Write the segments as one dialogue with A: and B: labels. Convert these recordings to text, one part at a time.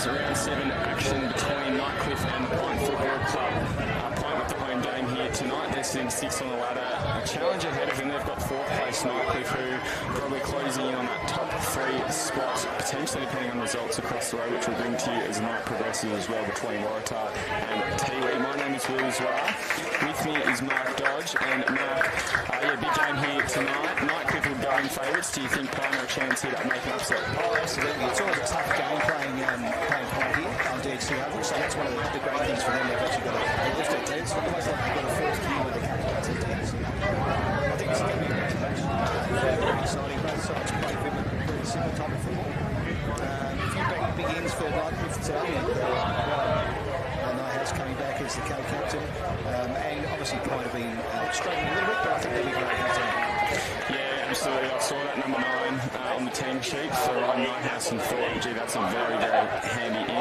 A: Round 7 action between Nightcliff and the PINT Football Club. PINT with the home game here tonight. They're sitting 6th on the ladder. A challenge ahead of them. They've got 4th place Nightcliff, who probably closing in on that top 3 spot, potentially depending on results across the road, which we'll bring to you as the night progresses as well between Waratah and Tiwi. My name is Will Zwar. With me is Mark Dodge. And Mark, big game here tonight. Nightcliff will go in favourites. Do you think PINT are a chance here to make an upset?
B: Oh, absolutely. It's always a tough game playing PINT here on DHC Oval, so that's one of the great things for them. They've actually got a lift their teams. It's almost like they've got a fourth year where they can't get to teams. I think it's going to be a great match. Very exciting. Both sides play very similar type of football. A few big ends for Nightcliff today. Nighthouse coming back as the co-captain. And obviously PINT have been struggling a little bit, but I think they'll be great here tonight.
A: Yeah, absolutely. I saw that number 9 on the team sheet for Nighthouse and thought, gee, that's a very, very handy in.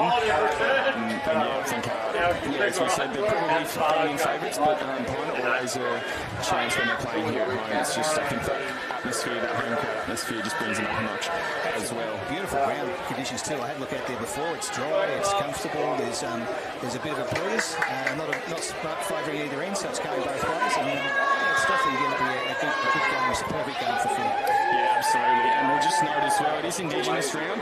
A: And I think, as we said, they're probably playing in favourites, but PINT always a chance when they're playing here at home. It's just, I think, that atmosphere, that home crowd atmosphere just brings them up a notch as well.
B: Beautiful ground conditions too. I had a look out there before. It's dry, it's comfortable. There's a bit of a breeze, not favouring either end, so it's going both ways. And it's definitely going to be a good game. It's a perfect game for Phil.
A: Yeah, absolutely. And we'll just note as well, it is Indigenous round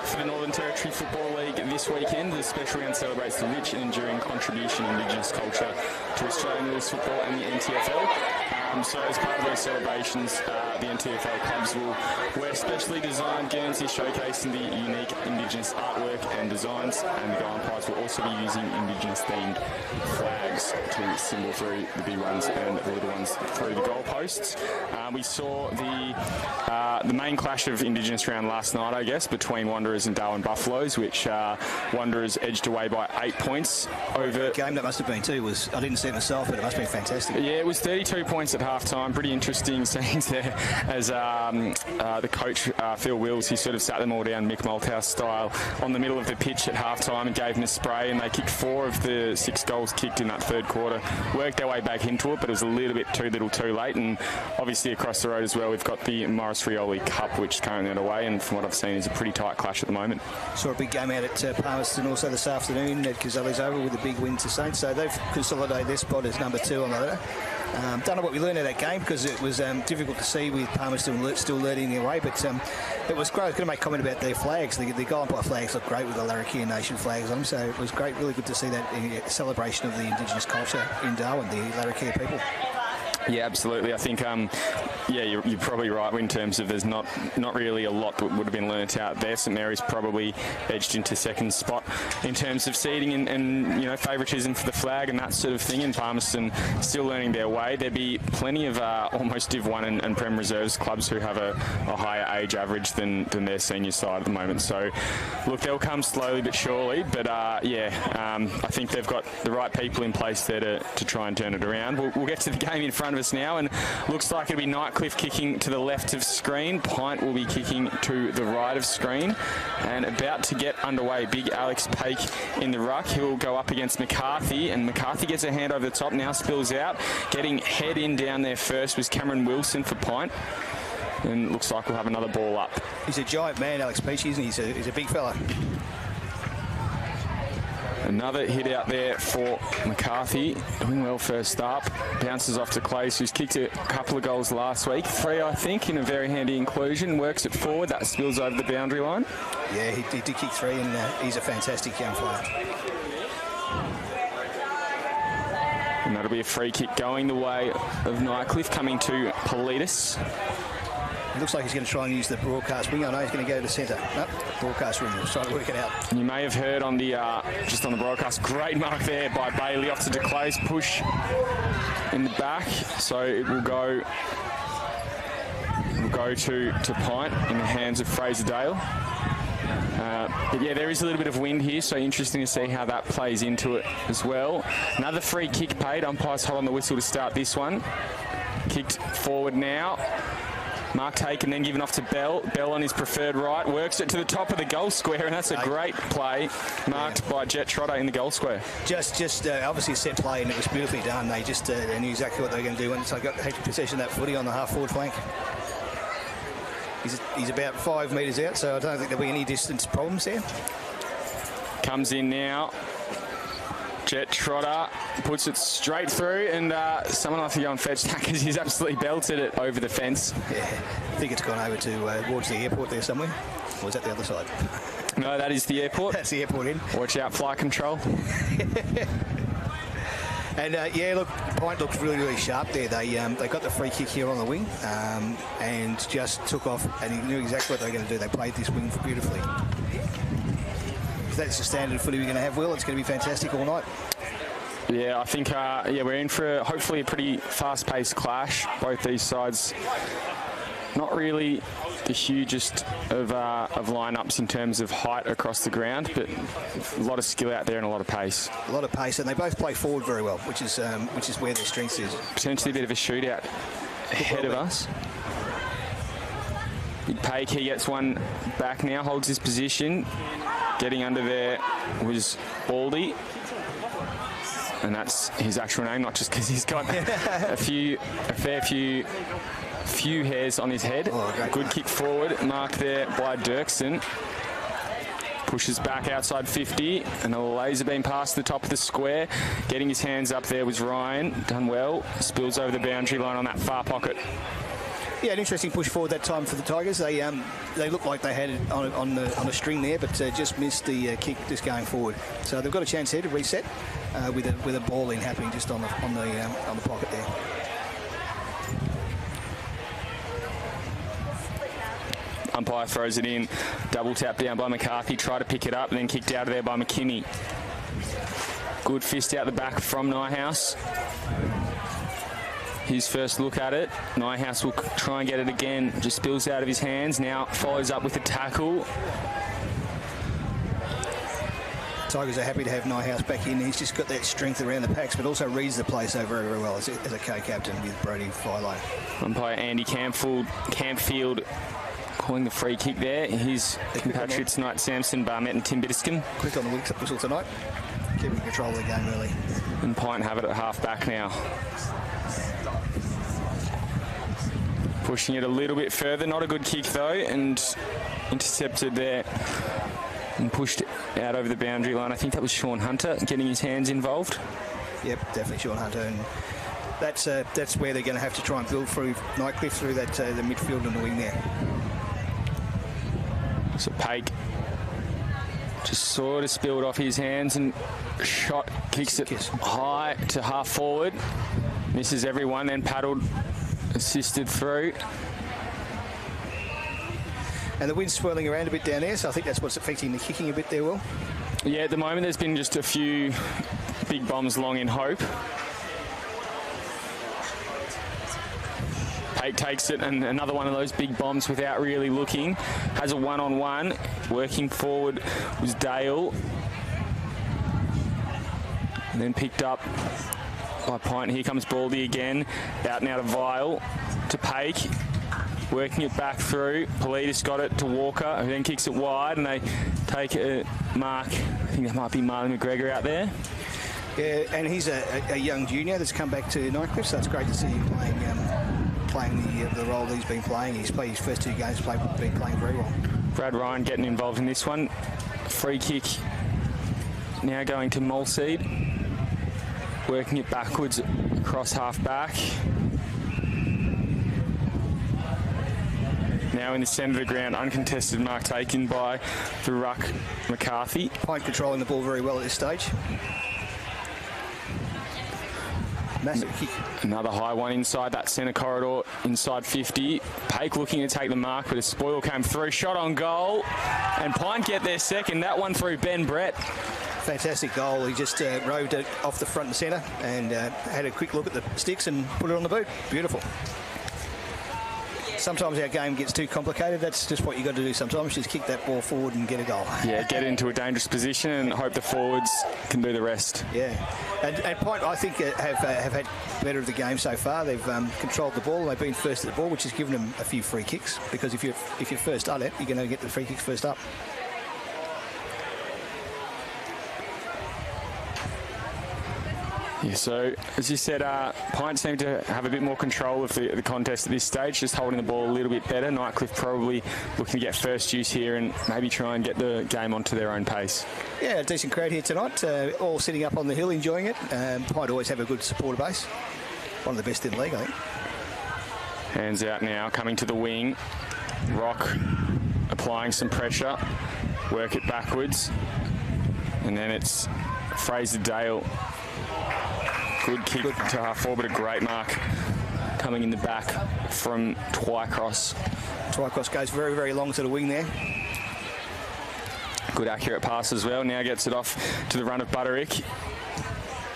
A: for the Northern Territory Football League this weekend. The special round celebrates the rich and enduring contribution of Indigenous culture to Australian rules football and the NTFL. So as part of those celebrations, the NTFL clubs will wear specially designed Guernsey showcasing the unique Indigenous artwork and designs, and the Goal umpires will also be using Indigenous themed flags to symbol through the big ones and the little ones through the goalposts. We saw the main clash of Indigenous round last night, I guess, between Wanderers and Darwin Buffaloes, which Wanderers edged away by 8 points over.
B: The game that must have been too was, I didn't see it myself, but it must have been fantastic.
A: Yeah, it was 32 points at half-time. Pretty interesting scenes there as the coach, Phil Wills, he sort of sat them all down Mick Malthouse style on the middle of the pitch at half-time and gave them a spray, and they kicked 4 of the 6 goals kicked in that third quarter. Worked their way back into it, but it was a little bit too little too late. And obviously across the road as well, we've got the Morris Rioli Cup, which is currently underway, and from what I've seen is a pretty tight clash at the moment.
B: Saw a big game out at Palmerston also this afternoon at Cazelli's Oval with a big win to Saints, so they've consolidated their spot as number 2 on the ladder. Don't know what we learned out of that game because it was difficult to see with Palmerston still leading their way, but it was great. I was going to make a comment about their flags. The goal umpire flags look great with the Larrakia Nation flags on them, so it was great, really good to see that celebration of the Indigenous culture in Darwin, the Larrakia people.
A: Yeah, absolutely. I think, yeah, you're probably right in terms of there's not really a lot that would have been learnt out there. St Mary's probably edged into second spot in terms of seeding and you know, favouritism for the flag and that sort of thing. And Palmerston still learning their way. There'd be plenty of almost Div 1 and Prem Reserves clubs who have a higher age average than their senior side at the moment. So, look, they'll come slowly but surely. But, I think they've got the right people in place there to try and turn it around. We'll get to the game in front of us now, and looks like it'll be Nightcliff kicking to the left of screen. Pint will be kicking to the right of screen, and about to get underway. Big Alex Pake in the ruck. He'll go up against McCarthy, and McCarthy gets a hand over the top, now spills out. Getting head in down there first was Cameron Wilson for Pint, and looks like we'll have another ball up.
B: He's a giant man, Alex Pake, isn't he? He's a big fella.
A: Another hit out there for McCarthy. Doing well first up. Bounces off to Clays, who's kicked a couple of goals last week. 3, I think, in a very handy inclusion. Works it forward. That spills over the boundary line. Yeah,
B: he did kick 3, and he's a fantastic young player.
A: And that'll be a free kick going the way of Nightcliff, coming to Politis.
B: It looks like he's going to try and use the broadcast wing. I know he's going to go to centre. Nope, broadcast wing. He's trying to work it out.
A: You may have heard on the just on the broadcast, great mark there by Bailey off to Declay's push in the back. So it will go to Pint in the hands of Fraser Dale. But yeah, there is a little bit of wind here, so interesting to see how that plays into it as well. Another free kick paid. Umpires hold on the whistle to start this one. Kicked forward now. Mark taken, then given off to Bell. Bell on his preferred right, works it to the top of the goal square, and that's a great play marked by Jet Trotter in the goal square.
B: Just obviously a set play, and it was beautifully done. They just they knew exactly what they were going to do, and so I got to possession of that footy on the half-forward flank. He's about 5 metres out, so I don't think there'll be any distance problems there.
A: Comes in now. Jet Trotter puts it straight through, and someone will have to go and fetch that because he's absolutely belted it over the fence.
B: Yeah, I think it's gone over towards the airport there somewhere. Or is that the other side?
A: No, that is the airport.
B: That's the airport in.
A: Watch out, flight control.
B: And yeah, look, Pint looks really, really sharp there. They got the free kick here on the wing and just took off, and he knew exactly what they were going to do. They played this wing beautifully. If that's the standard footy we're going to have, Will, it's going to be fantastic all night.
A: Yeah, I think we're in for hopefully a pretty fast-paced clash. Both these sides, not really the hugest of lineups in terms of height across the ground, but a lot of skill out there and a lot of pace. A
B: lot of pace, and they both play forward very well, which is where their strength is.
A: Potentially a bit of a shootout ahead of us. Big Pake, he gets one back now, holds his position. Getting under there was Baldy. And that's his actual name, not just because he's got a fair few hairs on his head. Good kick forward, marked there by Dirksen. Pushes back outside 50, and a laser beam past the top of the square. Getting his hands up there was Ryan, done well. Spills over the boundary line on that far pocket.
B: Yeah, an interesting push forward that time for the Tigers. They looked like they had it on a string there, but just missed the kick just going forward. So they've got a chance here to reset with a ball in happening just on the pocket there.
A: Umpire throws it in, double tap down by McCarthy, try to pick it up, and then kicked out of there by McKinney. Good fist out the back from Nyhouse. His first look at it. Nyhouse will try and get it again. Just spills out of his hands. Now follows up with a tackle.
B: Tigers are happy to have Nyhouse back in. He's just got that strength around the packs, but also reads the place so very, very well as a co-captain with Brody Philo.
A: Umpire Andy Campfield calling the free kick there. His compatriots tonight, Samson, Barnett and Tim Bitterscombe.
B: Quick on the whistle tonight. Keeping control of the game early.
A: And Pint have it at half back now. Pushing it a little bit further. Not a good kick though, and intercepted there and pushed out over the boundary line. I think that was Sean Hunter getting his hands involved.
B: Yep, definitely Sean Hunter, and that's where they're going to have to try and build through Nightcliff through that the midfield and the wing there.
A: So Pake just sort of spilled off his hands and shot, kicks it high to half forward. Misses everyone, then paddled, assisted through.
B: And the wind's swirling around a bit down there, so I think that's what's affecting the kicking a bit there, Will.
A: Yeah, at the moment there's been just a few big bombs long in hope. Pate takes it, and another one of those big bombs without really looking. Has a one-on-one. Working forward was Dale. And then picked up by Pint. Here comes Baldy again. Out now to Vile, to Pake. Working it back through. Politis got it to Walker, who then kicks it wide, and they take a mark. I think that might be Marlon McGregor out there.
B: Yeah, and he's a young junior that's come back to Nightcliff, so it's great to see him playing the role that he's been playing. He's played his first two games, been playing very well. Brad
A: Ryan getting involved in this one. Free kick now going to Mulseed. Working it backwards across half back. Now in the centre of the ground, uncontested mark taken by the ruck McCarthy.
B: Pint controlling the ball very well at this stage. Massive kick.
A: Another high one inside that centre corridor, inside 50. Pake looking to take the mark, but a spoil came through. Shot on goal, and Pint get their second. That one through Ben Brett.
B: Fantastic goal. He just roved it off the front and centre and had a quick look at the sticks and put it on the boot. Beautiful. Sometimes our game gets too complicated. That's just what you got to do sometimes. Just kick that ball forward and get a goal.
A: Yeah, get into a dangerous position and hope the forwards can do the rest.
B: Yeah, and Pint, I think, have had better of the game so far. They've controlled the ball. They've been first at the ball, which has given them a few free kicks. Because if you're first at it, you're going to get the free kicks first up.
A: Yeah, so as you said, Pint seemed to have a bit more control of the contest at this stage, just holding the ball a little bit better. Nightcliff probably looking to get first use here and maybe try and get the game onto their own pace.
B: Yeah, a decent crowd here tonight, all sitting up on the hill enjoying it. Pint always have a good supporter base. One of the best in the league, I think.
A: Hands out now, coming to the wing. Rock applying some pressure. Work it backwards. And then it's Fraser Dale. Good kick to half forward, but a great mark coming in the back from Twycross.
B: Twycross goes very, very long to the wing there.
A: Good accurate pass as well. Now gets it off to the run of Butterick.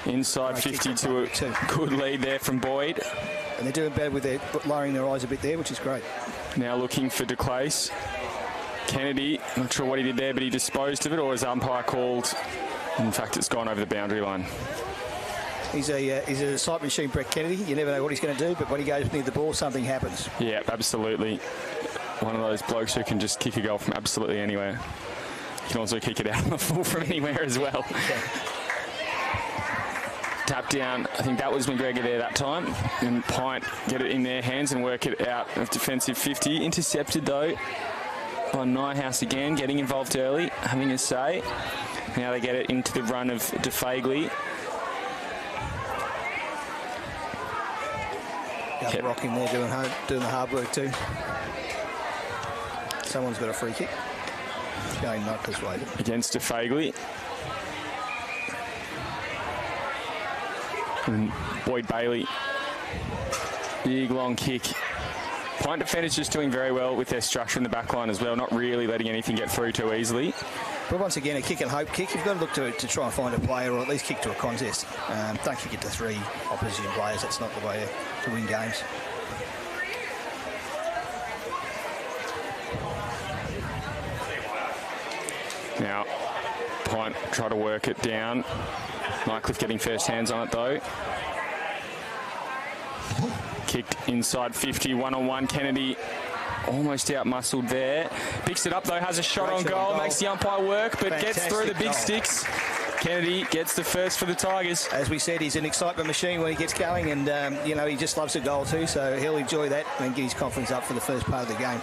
A: Inside 50 to a good lead there from Boyd.
B: And they're doing better with their lowering their eyes a bit there, which is great.
A: Now looking for De Clace. Kennedy, not sure what he did there, but he disposed of it, or his umpire called. In fact, it's gone over the boundary line.
B: He's a sight machine, Brett Kennedy. You never know what he's going to do, but when he goes near the ball, something happens.
A: Yeah, absolutely. One of those blokes who can just kick a goal from absolutely anywhere. He can also kick it out on the full from anywhere as well.
B: Yeah.
A: Tap down, I think that was McGregor there that time. And Pint get it in their hands and work it out of defensive 50. Intercepted though by Nyhouse again, getting involved early, having a say. Now they get it into the run of DeFagley.
B: Rock in there doing the hard work too. Someone's got a free kick. Going not persuaded.
A: Against DeFagley. And Boyd Bailey. Big long kick. Pint defenders just doing very well with their structure in the back line as well, not really letting anything get through too easily.
B: But once again, a kick and hope kick. You've got to look to try and find a player or at least kick to a contest. Don't kick it to three opposition players. That's not the way to win games.
A: Now, Pint try to work it down. Nightcliff getting first hands on it though. Kicked inside 50, one-on-one. Kennedy almost out-muscled there. Picks it up though, has a shot on goal, makes the umpire work, but
B: Fantastic
A: gets through the big
B: goal.
A: Sticks. Kennedy gets the first for the Tigers.
B: As we said, he's an excitement machine when he gets going, and he just loves a goal too, so he'll enjoy that and get his confidence up for the first part of the game.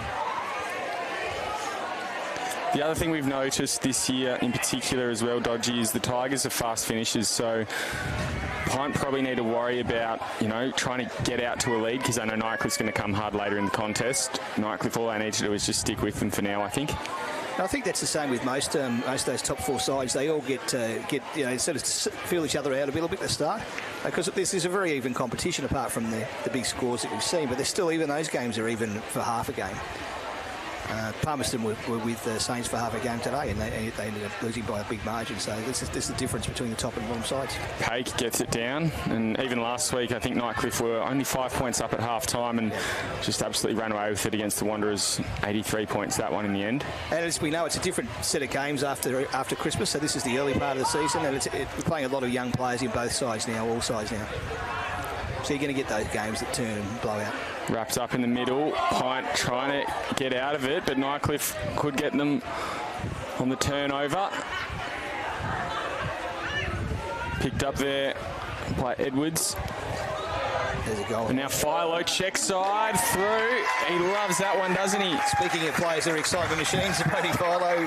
A: The other thing we've noticed this year in particular as well, Dodgy, is the Tigers are fast finishers, so Pint probably need to worry about, trying to get out to a lead, because I know Nightcliff's going to come hard later in the contest. Nightcliff, all they need to do is just stick with them for now, I think.
B: I think that's the same with most of those top 4 sides. They all get sort of feel each other out a little bit at the start, because this is a very even competition apart from the big scores that we've seen. But there's still, even those games are even for half a game. Palmerston were with the Saints for half a game today, and they ended up losing by a big margin. So this is the difference between the top and bottom sides.
A: Paik gets it down, and even last week I think Nightcliff were only 5 points up at half time and just absolutely ran away with it against the Wanderers. 83 points that one in the end. And
B: as we know, it's a different set of games after Christmas, so this is the early part of the season, and we're playing a lot of young players in both sides now, all sides now. So you're going to get those games that turn and blow out.
A: Wrapped up in the middle, Pint trying to get out of it, but Nightcliff could get them on the turnover. Picked up there by Edwards.
B: There's a goal.
A: And now Philo check side through. He loves that one, doesn't he?
B: Speaking of players that are excitement machines, Brody Philo,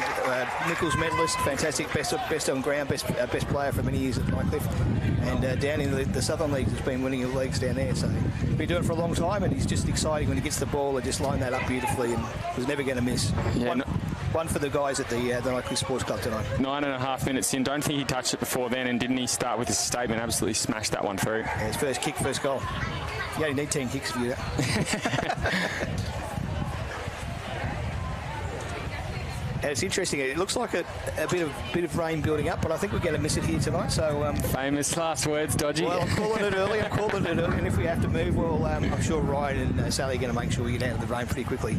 B: Nichols medalist, fantastic, best on ground, best player for many years at Nightcliff. And down in the Southern Leagues, has been winning the leagues down there. So he's been doing it for a long time, and he's just exciting when he gets the ball and just line that up beautifully, and was never going to miss.
A: Yeah,
B: one for the guys at the Nightcliff Sports Club tonight.
A: 9.5 minutes in. Don't think he touched it before then, and didn't he start with his statement? Absolutely smashed that one through.
B: Yeah, his first kick, first goal. You only need 10 kicks to do that. And it's interesting. It looks like a bit of rain building up, but I think we're going to miss it here tonight. So
A: famous last words, Dodgy.
B: Well, I'm calling it early. And if we have to move, well, I'm sure Ryan and Sally are going to make sure we get out of the rain pretty quickly.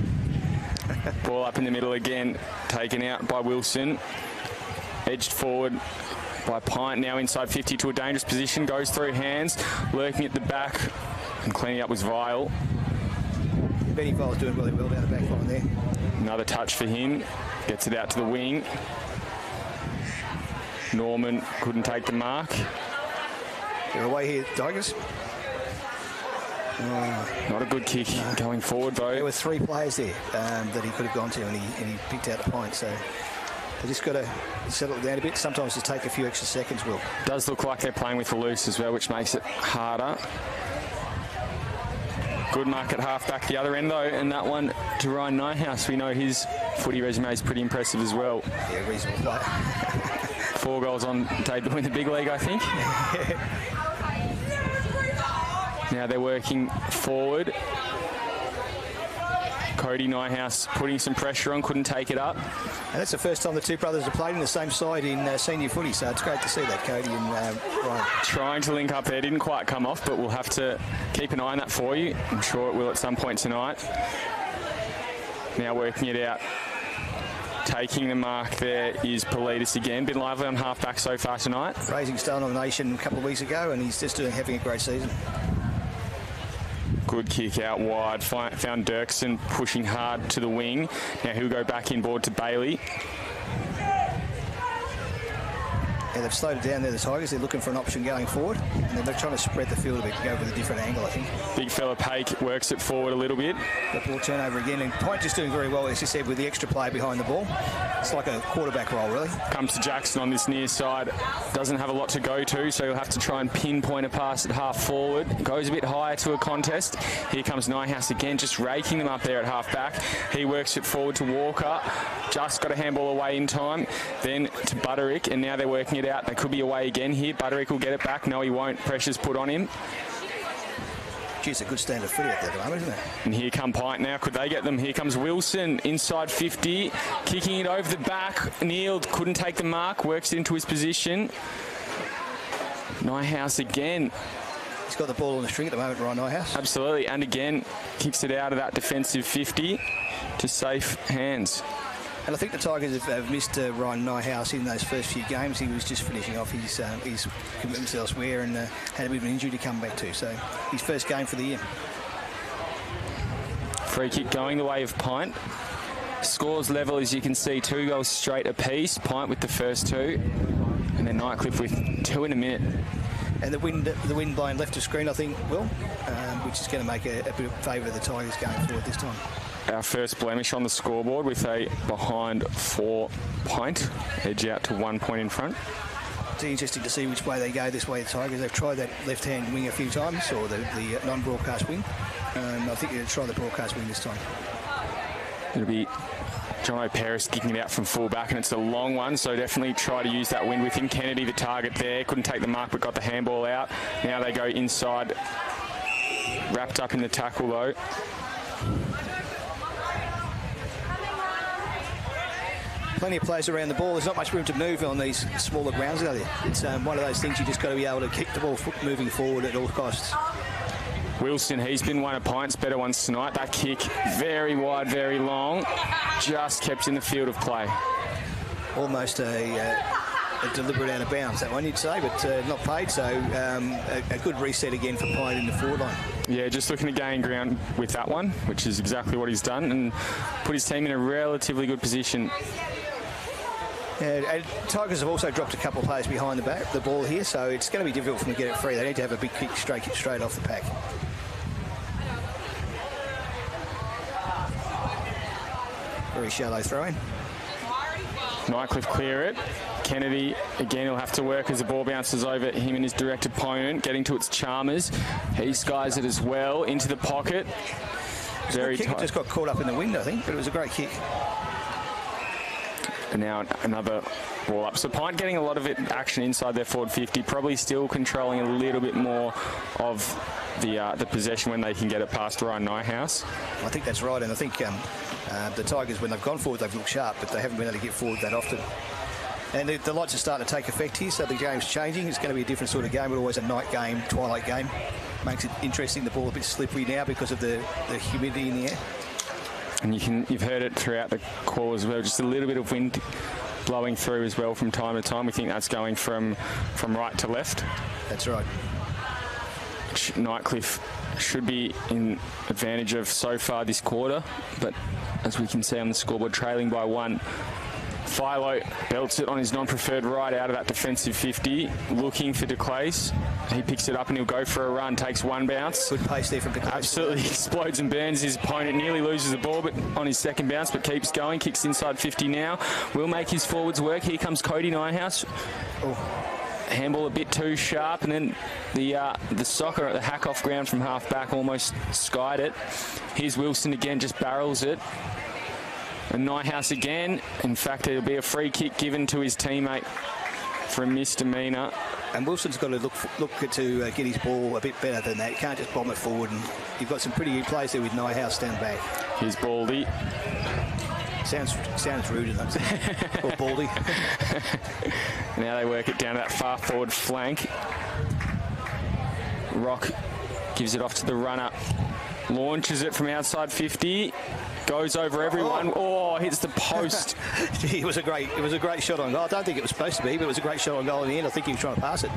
A: Ball up in the middle again, taken out by Wilson. Edged forward by Pint, now inside 50 to a dangerous position. Goes through hands, lurking at the back, and cleaning up was Vile.
B: Benny Vile's doing really well down the back line there.
A: Another touch for him. Gets it out to the wing. Norman couldn't take the mark.
B: They're away here, Tigers.
A: Not a good kick going forward, though.
B: There were 3 players there that he could have gone to, and he picked out the point. So they just got to settle it down a bit. Sometimes just take a few extra seconds, Will.
A: Does look like they're playing with the loose as well, which makes it harder. Good mark at half-back the other end, though, and that one to Ryan Nyhouse. We know his footy resume is pretty impressive as well.
B: Yeah, reasonable play.
A: 4 goals on debut in the big league, I think. Now they're working forward. Cody Nyhouse putting some pressure on, couldn't take it up.
B: And that's the first time the two brothers have played in the same side in senior footy, so it's great to see that, Cody and Ryan.
A: Trying to link up there, didn't quite come off, but we'll have to keep an eye on that for you. I'm sure it will at some point tonight. Now working it out. Taking the mark there is Politis again. Been lively on half-back so far tonight.
B: Raising Star nomination a couple of weeks ago, and he's just having a great season.
A: Good kick out wide. Found Dirksen pushing hard to the wing. Now he'll go back inboard to Bailey.
B: Yeah, they've slowed it down there, the Tigers. They're looking for an option going forward, and they're trying to spread the field a bit and go with a different angle, I think.
A: Big fella Paik works it forward a little bit.
B: The ball turnover again, and Pint just doing very well, as you said, with the extra player behind the ball. It's like a quarterback role, really.
A: Comes to Jackson on this near side. Doesn't have a lot to go to, so he'll have to try and pinpoint a pass at half forward. Goes a bit higher to a contest. Here comes Nyhouse again, just raking them up there at half back. He works it forward to Walker. Just got a handball away in time. Then to Butterick, and now they're working it out. They could be away again here. Butterick will get it back. No, he won't. Pressure's put on him.
B: Gee, it's a good standard footy out there at the moment, isn't it?
A: And here come Pint now. Could they get them? Here comes Wilson inside 50. Kicking it over the back. Neil couldn't take the mark. Works it into his position. Nyhouse again.
B: He's got the ball on the string at the moment, Ryan Nyhouse.
A: Absolutely. And again, kicks it out of that defensive 50 to safe hands.
B: And I think the Tigers have missed Ryan Nyhouse in those first few games. He was just finishing off his commitments elsewhere and had a bit of an injury to come back to. So his first game for the year. Free
A: kick going the way of Pint. Scores level, as you can see, 2 goals straight apiece. Pint with the first 2. And then Nightcliff with 2 in a minute.
B: And the wind blowing left of screen, I think, Will, which is going to make a bit of favour of the Tigers going forward this time.
A: Our first blemish on the scoreboard with a behind 4 Pint. Edge out to 1 point in front.
B: It's interesting to see which way they go this way, the Tigers. They've tried that left-hand wing a few times, or the non-broadcast wing. I think they'll try the broadcast wing this time.
A: It'll be John O'Paris kicking it out from full-back, and it's a long one, so definitely try to use that wind with him. Kennedy, the target there, couldn't take the mark, but got the handball out. Now they go inside, wrapped up in the tackle, though.
B: Plenty of players around the ball. There's not much room to move on these smaller grounds, are there? It's one of those things you just got to be able to keep the ball moving forward at all costs.
A: Wilson, he's been one of Pint's better ones tonight. That kick, very wide, very long, just kept in the field of play.
B: Almost a deliberate out of bounds, that one you'd say, but not paid, so a good reset again for Pint in the forward line.
A: Yeah, just looking to gain ground with that one, which is exactly what he's done, and put his team in a relatively good position.
B: And Tigers have also dropped a couple of players behind the ball here, so it's going to be difficult for them to get it free. They need to have a big kick straight off the pack. Very shallow throw-in.
A: Nightcliff clear it. Kennedy, again, he'll have to work as the ball bounces over him and his direct opponent, getting to its Chalmers. He skies it as well, into the pocket. Very tight.
B: It just got caught up in the wind, I think, but it was a great kick.
A: And now another ball up. So Pint getting a lot of action inside their forward 50, probably still controlling a little bit more of the possession when they can get it past Ryan Nyhouse.
B: I think that's right, and I think the Tigers, when they've gone forward, they've looked sharp, but they haven't been able to get forward that often. And the lights are starting to take effect here, so the game's changing. It's going to be a different sort of game, but always a night game, twilight game. Makes it interesting. The ball a bit slippery now because of the humidity in the air.
A: And you've heard it throughout the call as well, just a little bit of wind blowing through as well from time to time. We think that's going from right to left.
B: That's right.
A: Nightcliff should be in advantage of so far this quarter, but as we can see on the scoreboard, trailing by 1. Philo belts it on his non-preferred right out of that defensive 50, looking for DeClace. He picks it up and he'll go for a run, takes one bounce.
B: Good pace there from DeClace.
A: Absolutely explodes and burns his opponent, nearly loses the ball but on his second bounce, but keeps going, kicks inside 50 now. Will make his forwards work. Here comes Cody Nyhouse. Handball a bit too sharp, and then the soccer at the hack-off ground from half-back almost skied it. Here's Wilson again, just barrels it. And Nyhouse again. In fact, it'll be a free kick given to his teammate for a misdemeanor.
B: And Wilson's got to look to get his ball a bit better than that. You can't just bomb it forward. And you've got some pretty good plays there with Nyhouse down back.
A: Here's Baldy.
B: Sounds rude enough. Or Baldy.
A: Now they work it down that far forward flank. Rock gives it off to the runner. Launches it from outside 50. Goes over everyone. Oh, hits the post.
B: It was a great shot on goal. I don't think it was supposed to be, but it was a great shot on goal in the end. I think he was trying to pass it.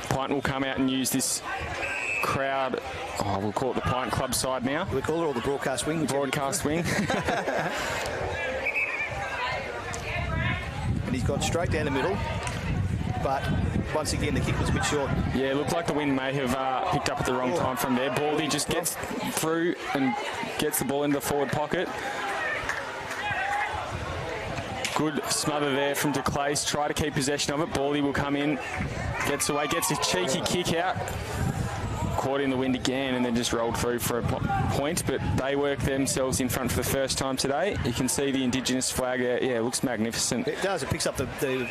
A: Pint will come out and use this crowd. Oh, we'll call it the Pint Club side now.
B: We call it all the broadcast wing.
A: Broadcast wing.
B: And he's gone straight down the middle. But once again, the kick was a bit short.
A: Yeah, it looked like the wind may have picked up at the wrong time from there. Baldy just gets through and gets the ball into the forward pocket. Good smother there from DeClace. Try to keep possession of it. Baldy will come in, gets away, gets a cheeky kick out. Caught in the wind again and then just rolled through for a point, but they work themselves in front for the first time today. You can see the Indigenous flag there. Yeah, it looks magnificent.
B: It does. It picks up the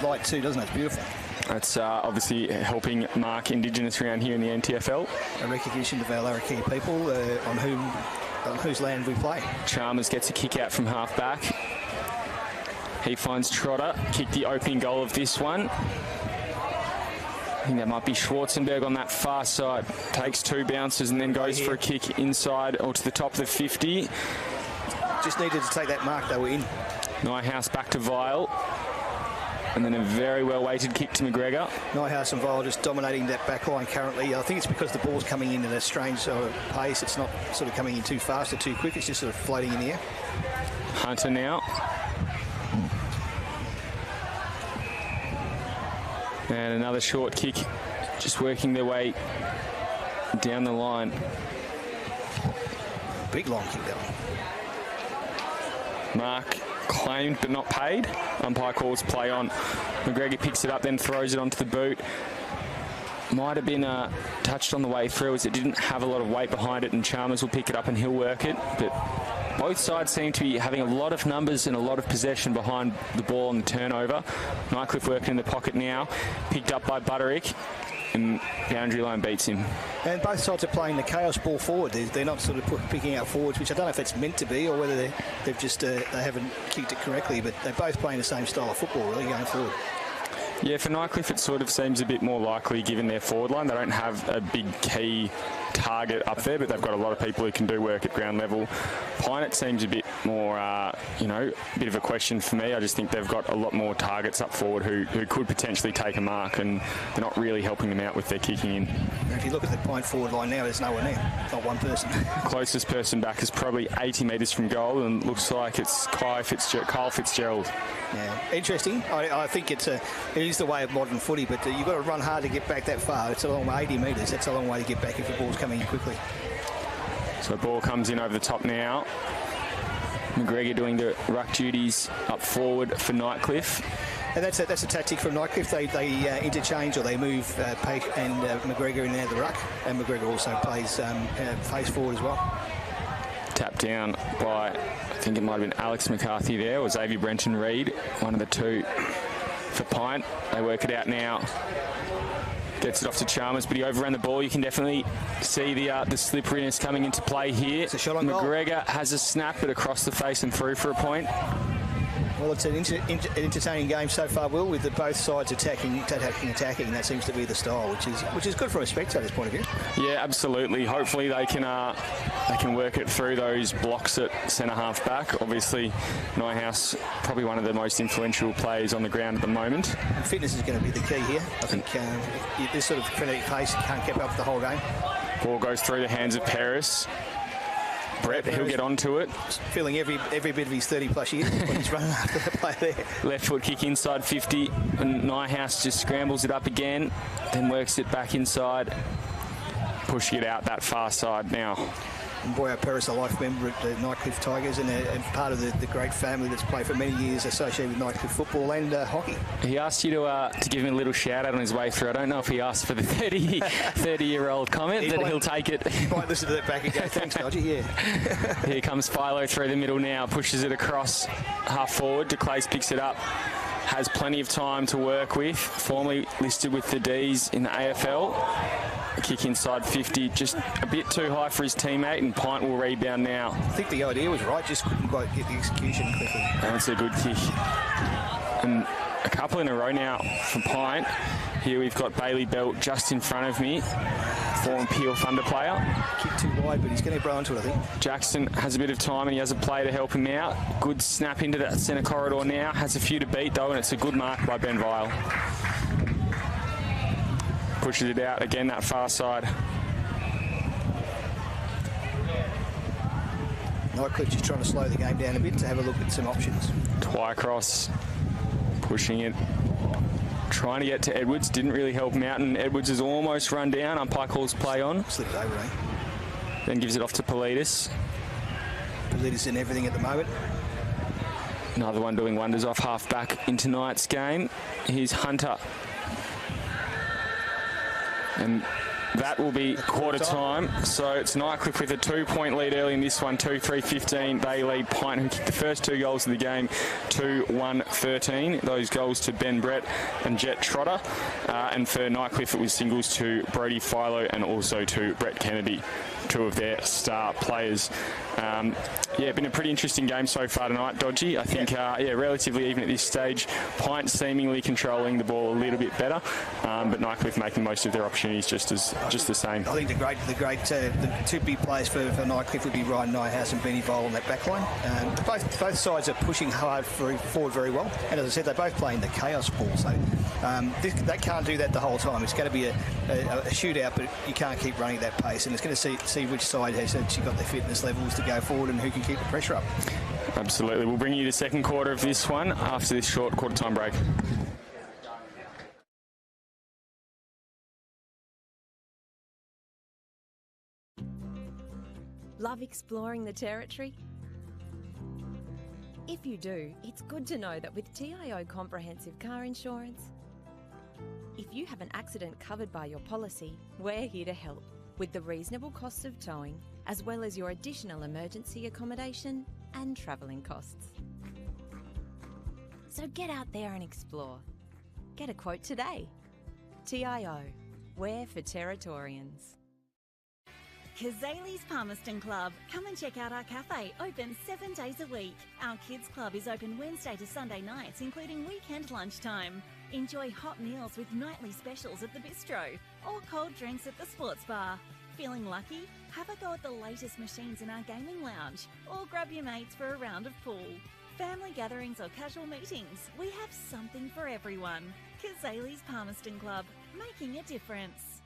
B: light too, doesn't it? It's beautiful.
A: That's obviously helping mark Indigenous around here in the NTFL.
B: A recognition of our Larrakia people on whose land we play.
A: Chalmers gets a kick out from half back. He finds Trotter, kicked the opening goal of this one. I think that might be Schwarzenberg on that far side. Takes 2 bounces and then goes for a kick inside or to the top of the 50.
B: Just needed to take that mark, they were in.
A: Nyhouse back to Vile. And then a very well-weighted kick to McGregor.
B: Nyhouse and Vile just dominating that back line currently. I think it's because the ball's coming in at a strange sort of pace. It's not sort of coming in too fast or too quick. It's just sort of floating in the air.
A: Hunter now. And another short kick, just working their way down the line.
B: Big long kick, that one.
A: Mark claimed but not paid. Umpire calls play on. McGregor picks it up, then throws it onto the boot. Might have been touched on the way through as it didn't have a lot of weight behind it, and Chalmers will pick it up and he'll work it. But both sides seem to be having a lot of numbers and a lot of possession behind the ball on the turnover. Nightcliff working in the pocket now, picked up by Butterick, and boundary line beats him.
B: And both sides are playing the chaos ball forward. They're not sort of picking out forwards, which I don't know if it's meant to be or whether they've just they haven't kicked it correctly, but they're both playing the same style of football, really, going forward.
A: Yeah, for Nightcliff, it sort of seems a bit more likely given their forward line. They don't have a big key target up there, but they've got a lot of people who can do work at ground level. PINT, it seems a bit more, a bit of a question for me. I just think they've got a lot more targets up forward who could potentially take a mark, and they're not really helping them out with their kicking in.
B: If you look at the PINT forward line now, there's no one there, not one person.
A: Closest person back is probably 80 metres from goal, and looks like it's Kyle Fitzgerald.
B: Yeah, interesting. I think it is the way of modern footy, but you've got to run hard to get back that far. It's a long way, 80 metres. That's a long way to get back if the ball's coming in quickly.
A: So ball comes in over the top now. McGregor doing the ruck duties up forward for Nightcliff.
B: And that's a tactic from Nightcliff. They interchange, or they move Pate and McGregor in there the ruck, and McGregor also plays face forward as well.
A: Tapped down by, I think it might have been Alex McCarthy there, or Xavier Brenton Reid, one of the two for PINT. They work it out now. Gets it off to Chalmers, but he overran the ball. You can definitely see the slipperiness coming into play here.
B: It's a shot on goal.
A: McGregor has a snap, but across the face and through for a point.
B: Well, it's an entertaining game so far, Will, with both sides attacking. That seems to be the style, which is good from a spectator's point of view.
A: Yeah, absolutely. Hopefully they can work it through those blocks at centre half back. Obviously, Nyhouse probably one of the most influential players on the ground at the moment.
B: And fitness is going to be the key here. I think this sort of frenetic pace can't keep up the whole game.
A: Ball goes through the hands of Paris. Brett, he'll get onto it.
B: Feeling every bit of his 30-plus years when he's running after that play there.
A: Left foot kick inside 50, and Nyhouse just scrambles it up again, then works it back inside, pushing it out that far side now.
B: And Boyo Perez, a life member at the Nightcliff Tigers, and part of the great family that's played for many years associated with Nightcliff football and hockey. He
A: asked you to give him a little shout out on his way through. I don't know if he asked for the 30-year-old comment, but he'll take it.
B: He might listen to that back and go, thanks, Dodgy, yeah.
A: Here comes Philo through the middle now, pushes it across half forward. DeClace picks it up, has plenty of time to work with, formerly listed with the D's in the AFL. A kick inside 50, just a bit too high for his teammate, and PINT will rebound now.
B: I think the idea was right, just couldn't quite get the execution quickly.
A: That's a good kick. And a couple in a row now from PINT. Here we've got Bailey Belt just in front of me, former Peel Thunder player.
B: Kick too wide, but he's going to blow into it, I think.
A: Jackson has a bit of time and he has a play to help him out. Good snap into that centre corridor now. Has a few to beat though, and it's a good mark by Ben Vile. Pushes it out again that far side.
B: Nightcliff just trying to slow the game down a bit to have a look at some options.
A: Twycross pushing it, trying to get to Edwards, didn't really help him out, and Edwards is almost run down. Umpire calls play on.
B: Slipped over, eh?
A: Then gives it off to Politis.
B: Politis in everything at the moment.
A: Another one doing wonders off half back in tonight's game. Here's Hunter. And that will be quarter time. So it's Nightcliff with a 2-point lead early in this one, 2-3-15. They lead PINT, who kicked the first 2 goals of the game, 2-1-13. Those goals to Ben Brett and Jet Trotter. And for Nightcliff, it was singles to Brody Philo and also to Brett Kennedy, 2 of their star players. Been a pretty interesting game so far tonight, Dodgy. I think, relatively even at this stage. PINT seemingly controlling the ball a little bit better, but Nightcliff making most of their opportunities just the same.
B: I think the 2 big players for Nightcliff would be Ryan Nyhouse and Benny Vole on that back line. Both sides are pushing hard forward very well, and as I said, they're both playing the chaos ball, so they can't do that the whole time. It's going to be a shootout, but you can't keep running at that pace, and it's going to see which side has actually got their fitness levels to go forward and who can keep the pressure up.
A: Absolutely. We'll bring you the second quarter of this one after this short quarter time break.
C: Love exploring the territory? If you do, it's good to know that with TIO Comprehensive Car Insurance, if you have an accident covered by your policy, we're here to help with the reasonable costs of towing, as well as your additional emergency accommodation and travelling costs. So get out there and explore. Get a quote today. TIO, we're for Territorians.
D: Kazali's Palmerston Club. Come and check out our cafe, open 7 days a week. Our kids club is open Wednesday to Sunday nights, including weekend lunchtime. Enjoy hot meals with nightly specials at the bistro or cold drinks at the sports bar. Feeling lucky? Have a go at the latest machines in our gaming lounge or grab your mates for a round of pool. Family gatherings or casual meetings, we have something for everyone. Kazali's Palmerston Club, making a difference.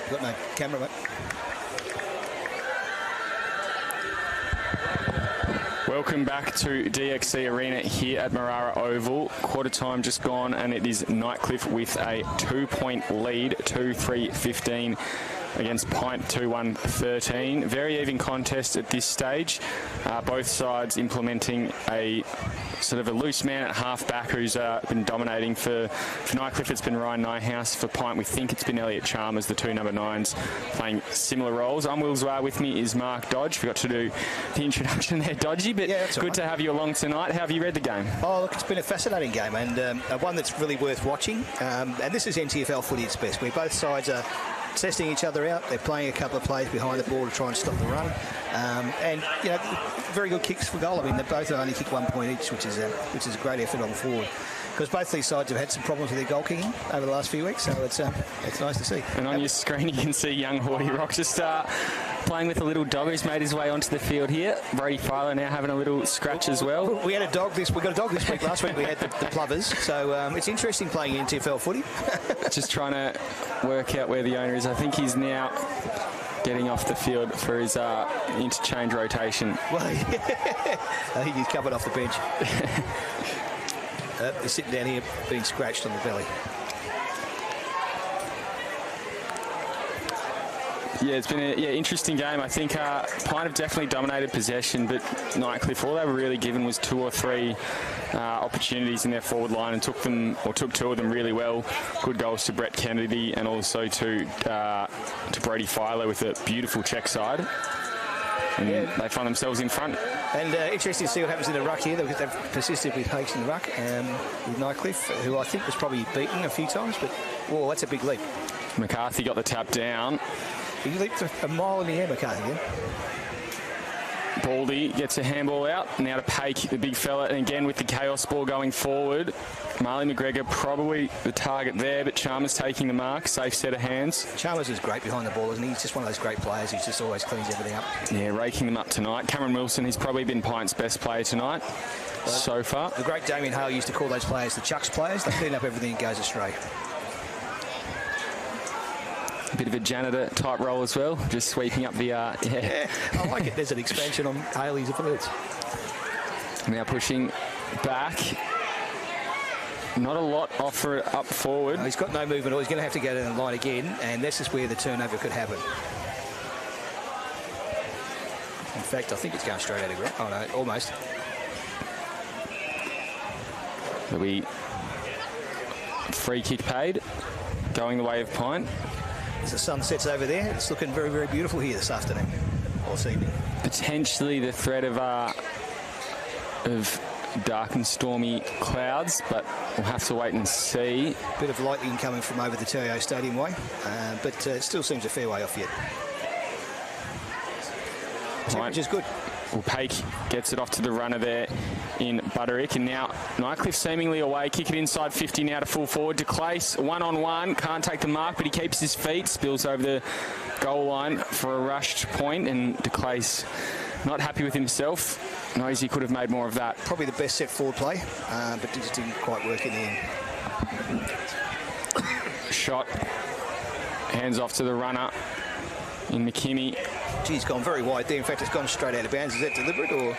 B: Got no camera, mate.
A: Welcome back to DXC Arena here at Marara Oval. Quarter time just gone, and it is Nightcliff with a 2-point lead, 2-3-15 against PINT 2-1-13. Very even contest at this stage. Both sides implementing a sort of a loose man at half-back who's been dominating for Nightcliff. It's been Ryan Nyhouse. For PINT, we think it's been Elliot Chalmers, the two number 9s, playing similar roles. I'm Will Zwar. With me is Mark Dodge. Forgot to do the introduction there, Dodgy, but yeah, good to have you along tonight. How have you read the game?
B: Oh, look, it's been a fascinating game, and one that's really worth watching. And this is NTFL footy at its best, where both sides are testing each other out. They're playing a couple of plays behind the ball to try and stop the run. And, you know, very good kicks for goal. I mean, they both only kicked 1 point each, which is a great effort on the forward. Because both these sides have had some problems with their goal kicking over the last few weeks, so it's nice to see.
A: And on your screen, you can see young Hawdy Rock. Just playing with a little dog who's made his way onto the field here. Brody Filer now having a little scratch as well.
B: We got a dog this week. Last week we had the plovers. So it's interesting playing NTFL footy.
A: Just trying to work out where the owner is. I think he's now getting off the field for his interchange rotation.
B: Well, I think he's covered off the bench. He's sitting down here being scratched on the belly.
A: Yeah, it's been an interesting game. I think PINT have definitely dominated possession, but Nightcliff, all they were really given was 2 or 3 opportunities in their forward line and took 2 of them really well. Good goals to Brett Kennedy and also to Brody Filer with a beautiful check side. And they find themselves in front.
B: And interesting to see what happens in the ruck here. They've persisted with Hakes in the ruck with Nightcliff, who I think was probably beaten a few times, but, whoa, that's a big leap.
A: McCarthy got the tap down.
B: He leaped a mile in the air, McCarthy, yeah?
A: Baldy gets a handball out. Now to Pake, the big fella, and again with the chaos ball going forward. Marley McGregor probably the target there, but Chalmers taking the mark. Safe set of hands.
B: Chalmers is great behind the ball, isn't he? He's just one of those great players. He just always cleans everything up.
A: Yeah, raking them up tonight. Cameron Wilson, he's probably been PINT's best player tonight so far.
B: The great Damien Hale used to call those players the Chucks players. They clean up everything that goes astray.
A: A bit of a janitor type role as well, just sweeping up the
B: Yeah, I like it. There's an expansion on Haley's abilities.
A: Now pushing back. Not a lot offer up forward.
B: No, he's got no movement, or he's going to have to go down the line again, and this is where the turnover could happen. In fact, I think it's going straight out of ground. Oh no, almost.
A: There'll be free kick paid, going the way of PINT.
B: As the sun sets over there, it's looking very, very beautiful here this afternoon, or this evening.
A: Potentially the threat of dark and stormy clouds, but we'll have to wait and see.
B: Bit of lightning coming from over the TIO Stadium way, but it still seems a fair way off yet. Temperature's good.
A: Well, Pake gets it off to the runner there in Butterick, and now Nightcliff seemingly away. Kick it inside 50 now to full forward. DeClace, 1-on-1, can't take the mark, but he keeps his feet, spills over the goal line for a rushed point, and DeClace not happy with himself. Knows he could have made more of that.
B: Probably the best set forward play, but it just didn't quite work in the end.
A: Shot, hands off to the runner in McKinney.
B: He's gone very wide there. In fact, it's gone straight out of bounds. Is that deliberate, or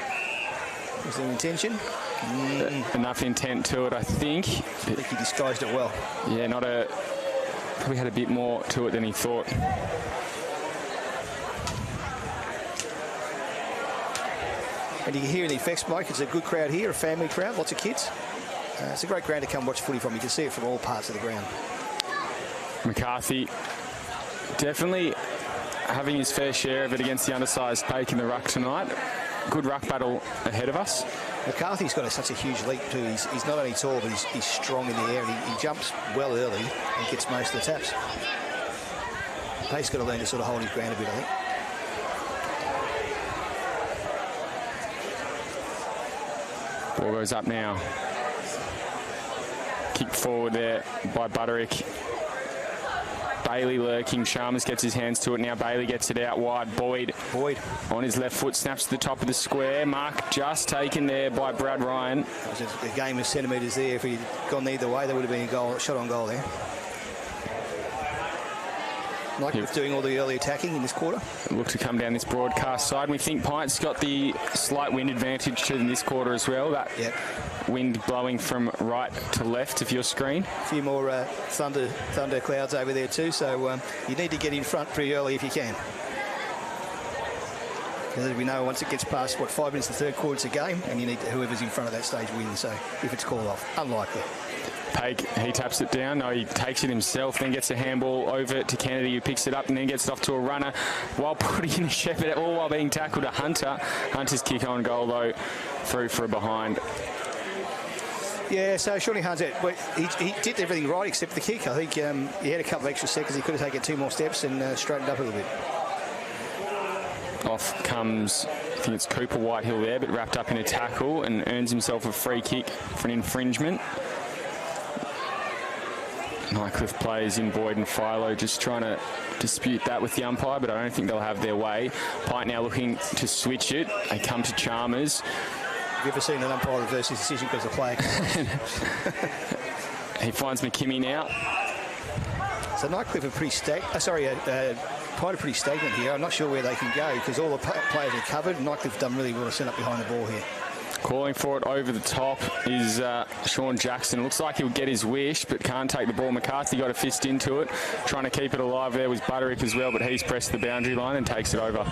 B: was there intention?
A: Enough intent to it, I think.
B: I think he disguised it well.
A: Yeah, probably had a bit more to it than he thought.
B: And you can hear the effects, Mike. It's a good crowd here, a family crowd, lots of kids. It's a great ground to come watch footy from. You can see it from all parts of the ground. McCarthy
A: definitely having his fair share of it against the undersized Pake in the ruck tonight. Good ruck battle ahead of us.
B: McCarthy's got such a huge leap too. He's not only tall, but he's strong in the air. And he jumps well early and gets most of the taps. Pake's got to learn to sort of hold his ground a bit, I think.
A: Ball goes up now. Kick forward there by Butterick. Bailey lurking. Chalmers gets his hands to it. Now Bailey gets it out wide. Boyd on his left foot, snaps to the top of the square. Mark just taken there by Brad Ryan.
B: It was a game of centimetres there. If he'd gone either way, there would have been a goal, shot on goal there. Nightcliff doing all the early attacking in this quarter.
A: Look to come down this broadcast side. We think Pint's got the slight wind advantage to this quarter as well. That wind blowing from right to left of your screen.
B: A few more thunder clouds over there too, so you need to get in front pretty early if you can. As we know, once it gets past, 5 minutes in the third quarter, it's a game, and you need whoever's in front of that stage wins. So if it's called off, unlikely.
A: Pake, he taps it down. No, he takes it himself, then gets a handball over to Kennedy, who picks it up and then gets it off to a runner while putting in a Shepherd, all while being tackled to Hunter. Hunter's kick on goal, though, through for a behind.
B: Yeah, so surely Hunter, he did everything right except the kick. I think he had a couple of extra seconds. He could have taken 2 more steps and straightened up a little bit.
A: Off comes, I think it's Cooper Whitehill there, but wrapped up in a tackle and earns himself a free kick for an infringement. Nightcliff players in Boyd and Philo just trying to dispute that with the umpire, but I don't think they'll have their way. PINT now looking to switch it. They come to Chalmers.
B: Have you ever seen an umpire reverse his decision because the player?
A: He finds McKimmie now.
B: So Nightcliff are pretty PINT are pretty stagnant here. I'm not sure where they can go because all the players are covered. Nightcliff have done really well to set up behind the ball here.
A: Calling for it over the top is Sean Jackson. Looks like he'll get his wish, but can't take the ball. McCarthy got a fist into it. Trying to keep it alive there was Butterick as well, but he's pressed the boundary line and takes it over.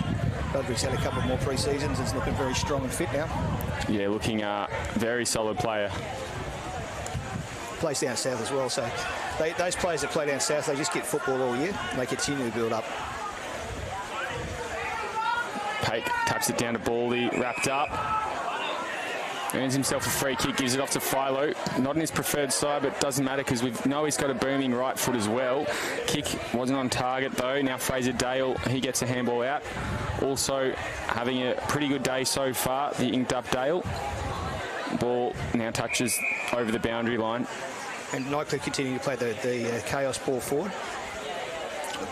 B: Butterick's had a couple more pre-seasons and is looking very strong and fit now.
A: Yeah, looking very solid player.
B: Plays down south as well, so those players that play down south, they just get football all year and they continue to build up.
A: Pate taps it down to Baldy, wrapped up. Earns himself a free kick, gives it off to Philo. Not in his preferred side, but doesn't matter because we know he's got a booming right foot as well. Kick wasn't on target though. Now Fraser Dale, he gets a handball out. Also having a pretty good day so far, the inked up Dale. Ball now touches over the boundary line.
B: And Nightcliff continue to play the chaos ball forward.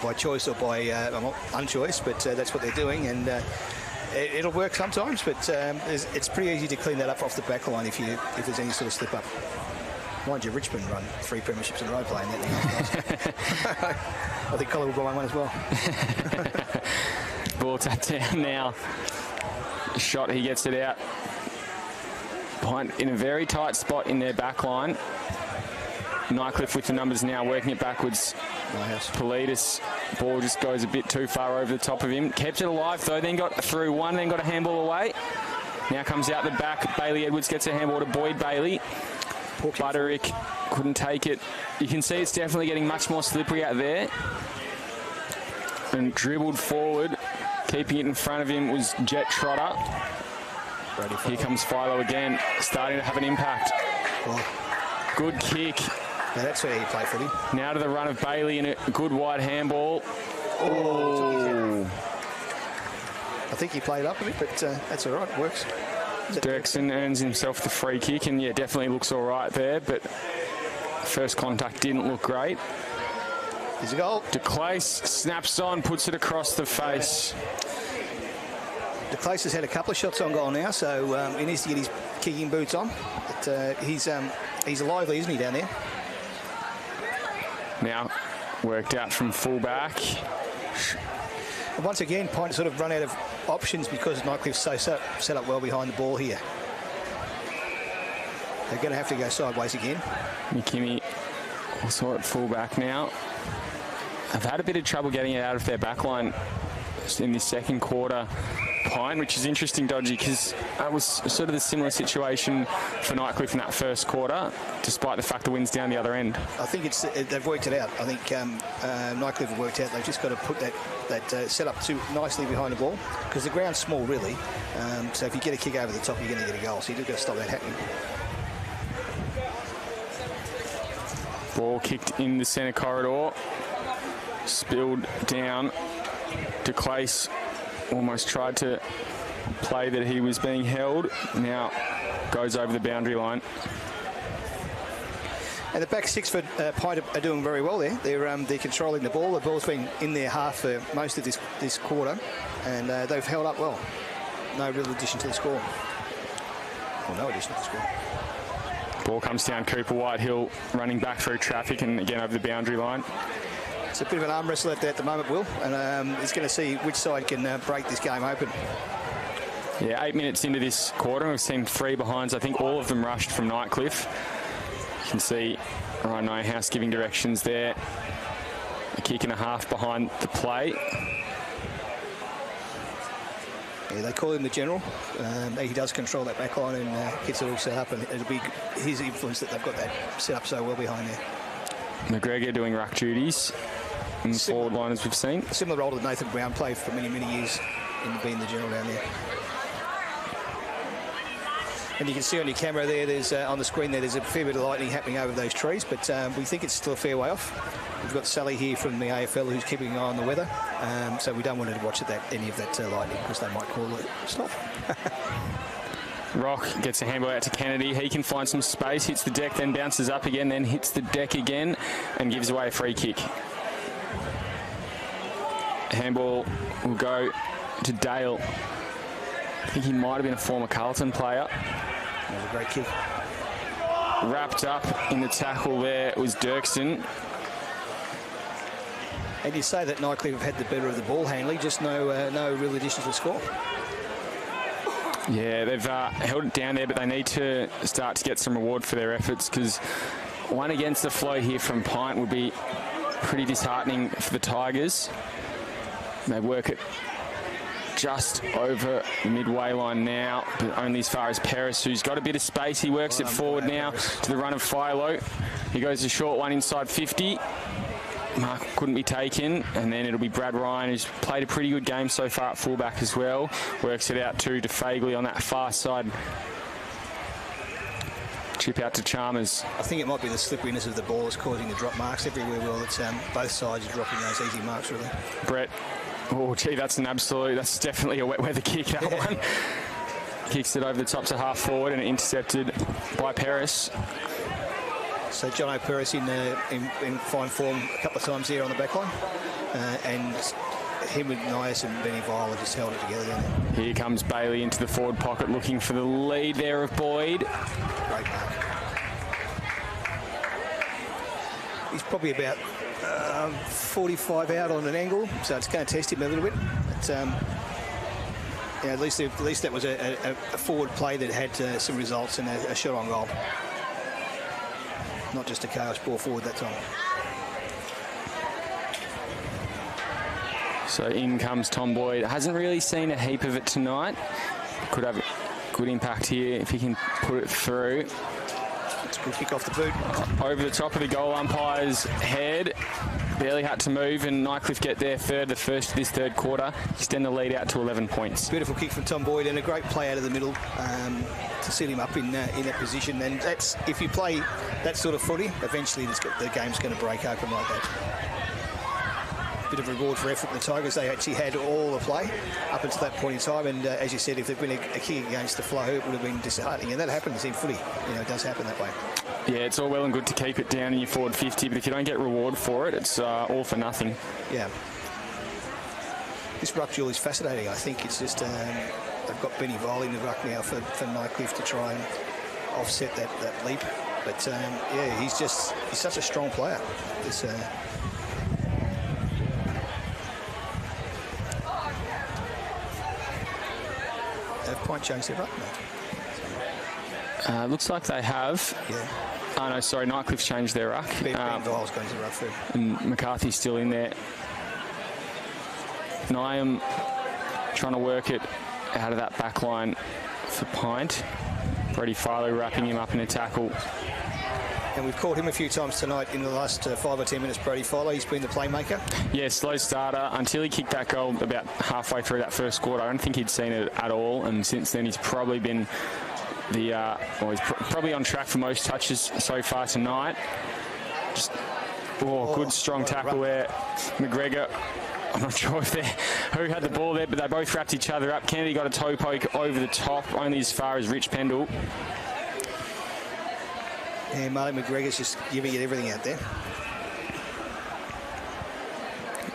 B: By choice or by unchoice, but that's what they're doing. And it'll work sometimes, but it's pretty easy to clean that up off the back line if there's any sort of slip up. Mind you, Richmond run 3 premierships in a row playing that. I think Collar will buy one as well.
A: Ball tapped down now. Shot, he gets it out. PINT in a very tight spot in their back line. Nightcliff with the numbers now, working it backwards.
B: Nice.
A: Politis, ball just goes a bit too far over the top of him. Kept it alive though, then got through one, then got a handball away. Now comes out the back. Bailey Edwards gets a handball to Boyd Bailey. Butterick couldn't take it. You can see it's definitely getting much more slippery out there. And dribbled forward. Keeping it in front of him was Jet Trotter. Here comes Philo again, starting to have an impact.
B: Oh.
A: Good kick.
B: Now that's where you play footy.
A: Now to the run of Bailey and a good wide handball. Oh.
B: I think he played up a bit, but that's all right. It works.
A: Dirksen earns himself the free kick, and yeah, definitely looks all right there, but first contact didn't look great.
B: Here's a goal.
A: DeClace snaps on, puts it across the face.
B: DeClace has had a couple of shots on goal now, so he needs to get his kicking boots on. But he's lively, isn't he, down there?
A: Now worked out from full-back.
B: Once again, PINT sort of run out of options because Nightcliff's so set up well behind the ball here. They're going to have to go sideways again.
A: McKimmie also at full-back now. I've had a bit of trouble getting it out of their backline in this second quarter. PINT, which is interesting, Dodgy, because that was sort of the similar situation for Nightcliff in that first quarter, despite the fact the wind's down the other end.
B: I think they've worked it out. I think Nightcliff have worked out. They've just got to put that set up too nicely behind the ball because the ground's small, really. So if you get a kick over the top, you're going to get a goal. So you've got to stop that happening.
A: Ball kicked in the centre corridor, spilled down. DeClace almost tried to play that he was being held. Now goes over the boundary line.
B: And the back six for PINT are doing very well there. They're controlling the ball. The ball's been in their half for most of this quarter, and they've held up well. No real addition to the score. Well, no addition to the score.
A: Ball comes down. Cooper Whitehill running back through traffic and again over the boundary line.
B: It's a bit of an arm wrestle out there at the moment, Will, and he's going to see which side can break this game open.
A: Yeah, 8 minutes into this quarter, we've seen 3 behinds. I think all of them rushed from Nightcliff. You can see Ryan Nyhouse giving directions there. A kick and a half behind the play.
B: Yeah, they call him the general. He does control that back line and gets it all set up, and it'll be his influence that they've got that set up so well behind there.
A: McGregor doing ruck duties in the forward line, as we've seen.
B: Similar role to Nathan Brown played for many, many years in being the general down there. And you can see on your camera there, there's on the screen there's a fair bit of lightning happening over those trees, but we think it's still a fair way off. We've got Sally here from the AFL who's keeping an eye on the weather, so we don't want her to watch any of that lightning because they might call it stop.
A: Rock gets a handball out to Kennedy. He can find some space, hits the deck, then bounces up again, then hits the deck again and gives away a free kick. Handball will go to Dale. I think he might have been a former Carlton player.
B: That was a great kick.
A: Wrapped up in the tackle there was Dirksen.
B: And you say that Nightcliff have had the better of the ball handling, just no real addition to the score.
A: Yeah, they've held it down there, but they need to start to get some reward for their efforts, because one against the flow here from PINT would be pretty disheartening for the Tigers. They work it just over the midway line now, but only as far as Peris, who's got a bit of space. He works it forward now to the run of Philo. He goes a short one inside 50. Mark couldn't be taken, and then it'll be Brad Ryan, who's played a pretty good game so far at fullback as well. Works it out to Fagley on that far side. Chip out to Chalmers.
B: I think it might be the slipperiness of the ball that's causing the drop marks everywhere. Well, it's both sides are dropping those easy marks, really.
A: Brett. Oh, gee, that's definitely a wet weather kick, that one. Kicks it over the top to half forward and intercepted by Peris.
B: So John O'Peris in fine form a couple of times there on the back line. And him with Nias and Benny Viola just held it together down there.
A: Here comes Bailey into the forward pocket looking for the lead there of Boyd.
B: Great mark. He's probably about 45 out on an angle, so it's going to test him a little bit. But, yeah, at least that was a forward play that had some results and a shot on goal. Not just a chaos ball forward that time.
A: So in comes Tom Boyd. Hasn't really seen a heap of it tonight. Could have good impact here if he can put it through.
B: It's a good kick off the boot.
A: Over the top of the goal umpire's head. Barely had to move, and Nightcliff get there the first of this third quarter. Extend the lead out to 11 points.
B: Beautiful kick from Tom Boyd and a great play out of the middle to set him up in that position. And that's, if you play that sort of footy, eventually the game's going to break open like that. Bit of reward for effort from the Tigers. They actually had all the play up until that point in time, and as you said, if there'd been a kick against the flow, it would have been disheartening, and that happens in footy. It does happen that way.
A: Yeah, it's all well and good to keep it down in your forward 50, but if you don't get reward for it, it's all for nothing.
B: Yeah. This ruck duel is fascinating. I think it's just they've got Benny Viola in the ruck now for Nightcliff to try and offset that leap. But yeah, he's such a strong player. Have PINT changed their ruck now?
A: Looks like they have.
B: Yeah.
A: Oh, no, sorry, Nightcliff's changed their ruck.
B: Ben Voil's going to the ruck through.
A: And McCarthy's still in there. Niam trying to work it out of that back line for PINT. Brady Philo wrapping him up in a tackle.
B: And we've called him a few times tonight in the last 5 or 10 minutes, Brady Philo. He's been the playmaker. Yeah,
A: slow starter until he kicked that goal about halfway through that first quarter. I don't think he'd seen it at all, and since then he's probably been he's probably on track for most touches so far tonight. Good strong tackle there. McGregor, I'm not sure who had the ball there, but they both wrapped each other up. Kennedy got a toe poke over the top, only as far as Rich Pendle.
B: Yeah, Marty McGregor's just giving it everything out there.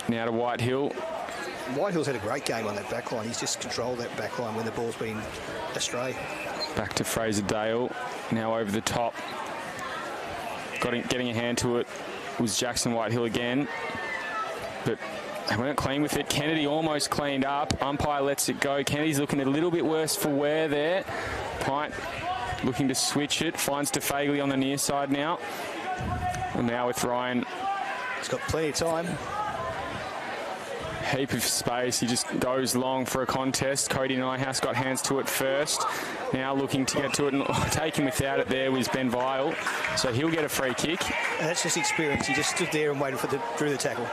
A: Now to Whitehill.
B: Whitehill's had a great game on that back line. He's just controlled that back line when the ball's been astray.
A: Back to Fraser Dale. Now over the top. Getting a hand to it was Jackson Whitehill again. But they weren't clean with it. Kennedy almost cleaned up. Umpire lets it go. Kennedy's looking a little bit worse for wear there. PINT looking to switch it. Finds DeFagley on the near side now. And now with Ryan.
B: He's got plenty of time.
A: Heap of space. He just goes long for a contest. Cody Nyhouse got hands to it first. Now looking to get to it and take him without it there was Ben Vile. So he'll get a free kick.
B: And that's just experience. He just stood there and waited for drew the tackle.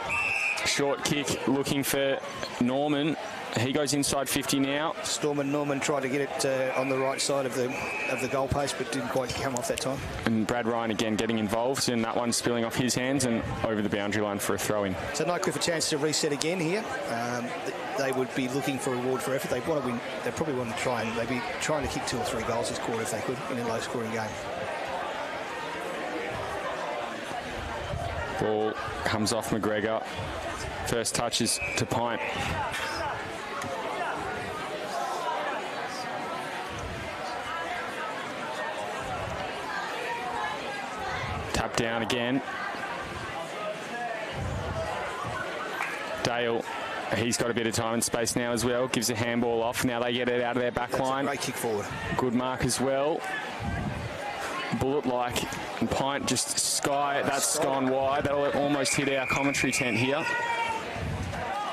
A: Short kick looking for Norman. He goes inside 50 now.
B: Norman tried to get it on the right side of the goalpost, but didn't quite come off that time.
A: And Brad Ryan again getting involved, and that one spilling off his hands and over the boundary line for a throw-in.
B: So Nightcliff a chance to reset again here. They would be looking for reward for effort. They want to win. They probably want to try and maybe trying to kick 2 or 3 goals this quarter if they could in a low-scoring game.
A: Ball comes off McGregor. First touches to Pint. Tap down again. Dale, he's got a bit of time and space now as well. Gives a handball off. Now they get it out of their back line.
B: Great kick forward.
A: Good mark as well. Bullet-like. And Pint just sky. That's gone wide. That'll almost hit our commentary tent here.